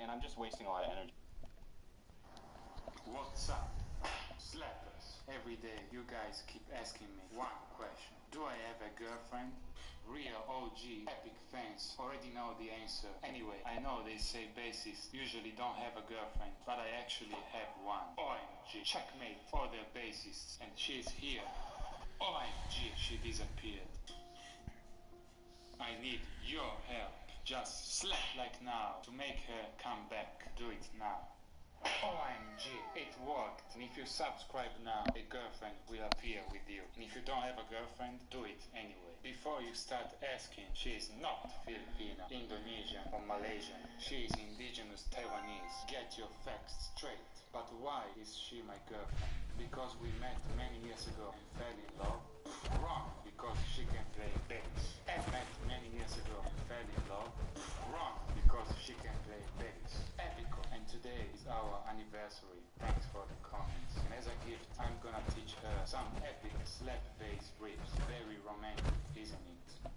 and I'm just wasting a lot of energy. What's up? Slappers. Every day you guys keep asking me one question. Do I have a girlfriend? Real OG epic fans already know the answer. Anyway, I know they say bassists usually don't have a girlfriend, but I actually have one. OMG. Checkmate for the bassists, and she's here. OMG, she disappeared. I need your help. Just slap like now to make her come back. Do it now. OMG, it worked. And if you subscribe now, a girlfriend will appear with you. And if you don't have a girlfriend, do it anyway. Before you start asking, she is not Filipino, Indonesian, or Malaysian. She is indigenous Taiwanese. Get your facts straight. But why is she my girlfriend? Because we met many years ago and fell in love? Wrong, because she can play bass. And met many years ago and fell in love? Wrong, because she can play bass. Epico. And today is our anniversary. Thanks for the comments. And as a gift, I'm gonna teach her some epic slap bass riffs. Very romantic, isn't it?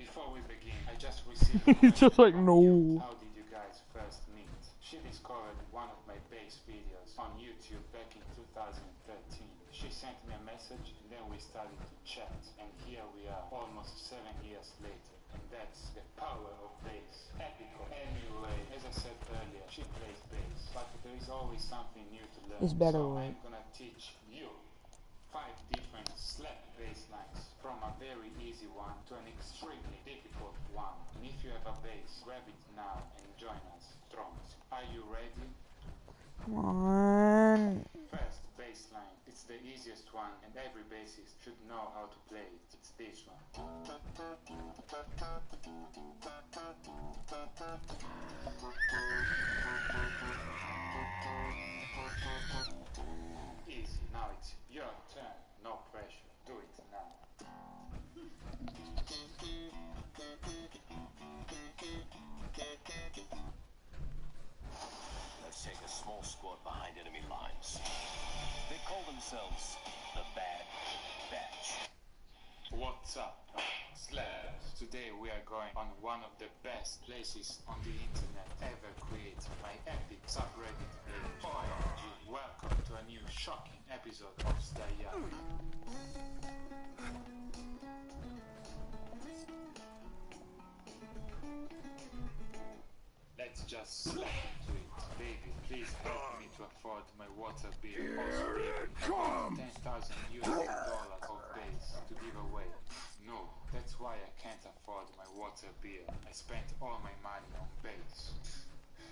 Before we begin, I just received a He's just like, from no. you. How did you guys first meet? She discovered one of my bass videos on YouTube back in 2013. She sent me a message and then we started to chat. And here we are, almost 7 years later. And that's the power of bass. Epico. Anyway, as I said earlier, she plays bass. But there is always something new to learn. It's better so way. I'm gonna teach you 5 different slap bass lines. From a very easy one to an extremely difficult one. And if you have a bass, grab it now and join us. Drums. Are you ready? Come on. First bass line. It's the easiest one and every bassist should know how to play it. It's this one. Easy. Now it's your turn. No pressure. Do it now. Let's take a small squad behind enemy lines. They call themselves the Bad Batch. What's up, Slappers? Today we are going on one of the best places on the internet ever created, my epic subreddit page. OMG, welcome to a new shocking episode of Staya. Let's just slap into it. Baby, please help me to afford my water bill. Also, baby, I got 10,000 US of base to give away. No, that's why I can't afford my water bill. I spent all my money on base.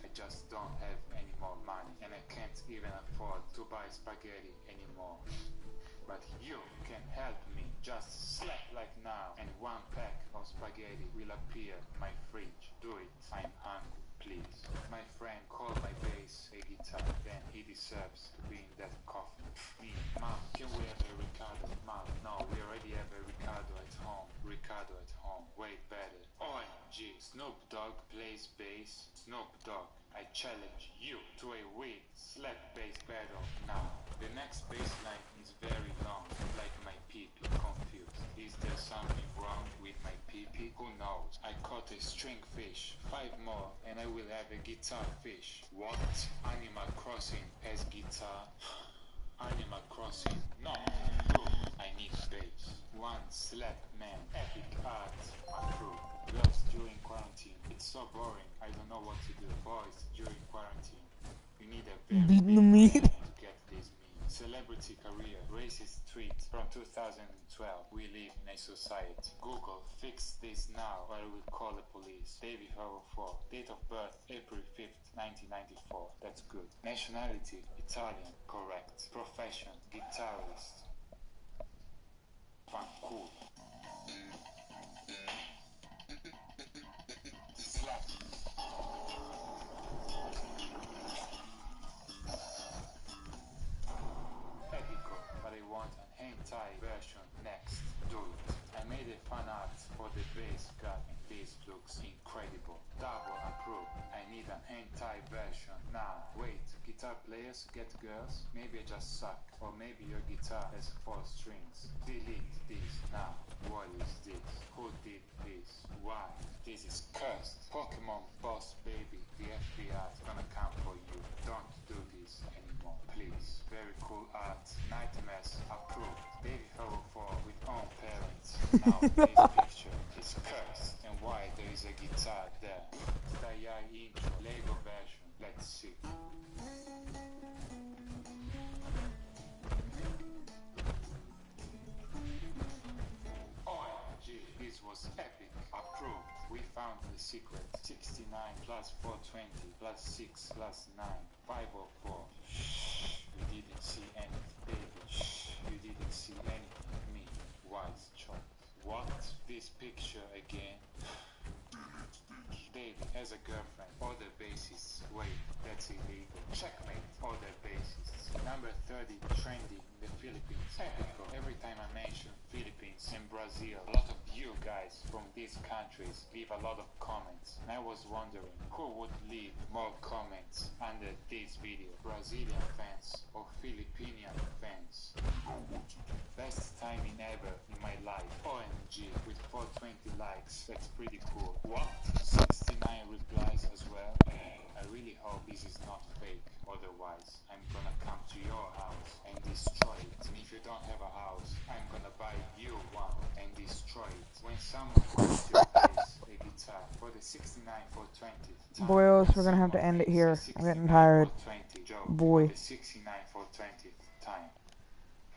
I just don't have any more money, and I can't even afford to buy spaghetti anymore. But you can help me. Just slap like now, and 1 pack of spaghetti will appear in my fridge. Do it. I'm hungry. Please. My friend called my bass a guitar, then he deserves to be in that coffin. Me. Mom, can we have a Ricardo? Mom, no, we already have a Ricardo at home. Ricardo at home, way better. OMG, Snoop Dogg plays bass. Snoop Dogg, I challenge you to a weak slap bass battle now. The next bass line is very long, like my pee-pee. Confused. Is there something wrong with my pee-pee? Who knows? I caught a string fish. 5 more, and I will have a guitar fish. What? Animal Crossing has guitar? Animal Crossing? No. True. I need bass. 1 slap man. Epic art. Approved. Girls during quarantine. It's so boring. I don't know what to do. Boys during quarantine. You need a very big brain to get these memes. Celebrity career, racist tweet from 2012. We live in a society. Google, fix this now or I will call the police. David Howell 4. Date of birth, April 5th, 1994. That's good. Nationality, Italian. Correct. Profession, guitarist. Fun, cool. Slap. Epico, but I want an hentai version next. Do it. I made a fan art for the bass gut and this looks incredible. Double approved. I need an hentai version now. Wait, guitar players get girls? Maybe I just suck. Or maybe your guitar has 4 strings. Delete this now. What is this? Who did this? Why? This is cursed. Pokemon Boss Baby. The FBI is gonna come for you. Don't do this anymore, please. Very cool art. Nightmares approved. Baby Howell 4 with own parents. Now this picture is cursed. And why there is a guitar there? Stayai intro. Lego version. Let's see. OMG, this was epic. Approved. We found the secret. 69 plus 420 plus 6 plus 9. 504. Shh. You didn't see anything, David. Shh. You didn't see anything. Me. Wise choice. What? This picture again? David has a girlfriend. Other bassists. Wait, that's illegal. Checkmate. Other bassists. Number 30 trending in the Philippines. Epico. Every time I mention Philippines and Brazil, a lot of you guys from these countries leave a lot of comments. And I was wondering who would leave more comments under this video. Brazilian fans or Filipinian fans? Best timing ever in my life. OMG with 420 likes. That's pretty cool. What? 69 replies as well? I really hope this is not fake. Otherwise, I'm gonna come to your house and destroy it. And if you don't have a house, I'm gonna buy you one and destroy it. When someone wants your place, a guitar for the 69 for 20. Boys, we're gonna have to end it here. I'm getting tired. Boy. The 69 for 20th time.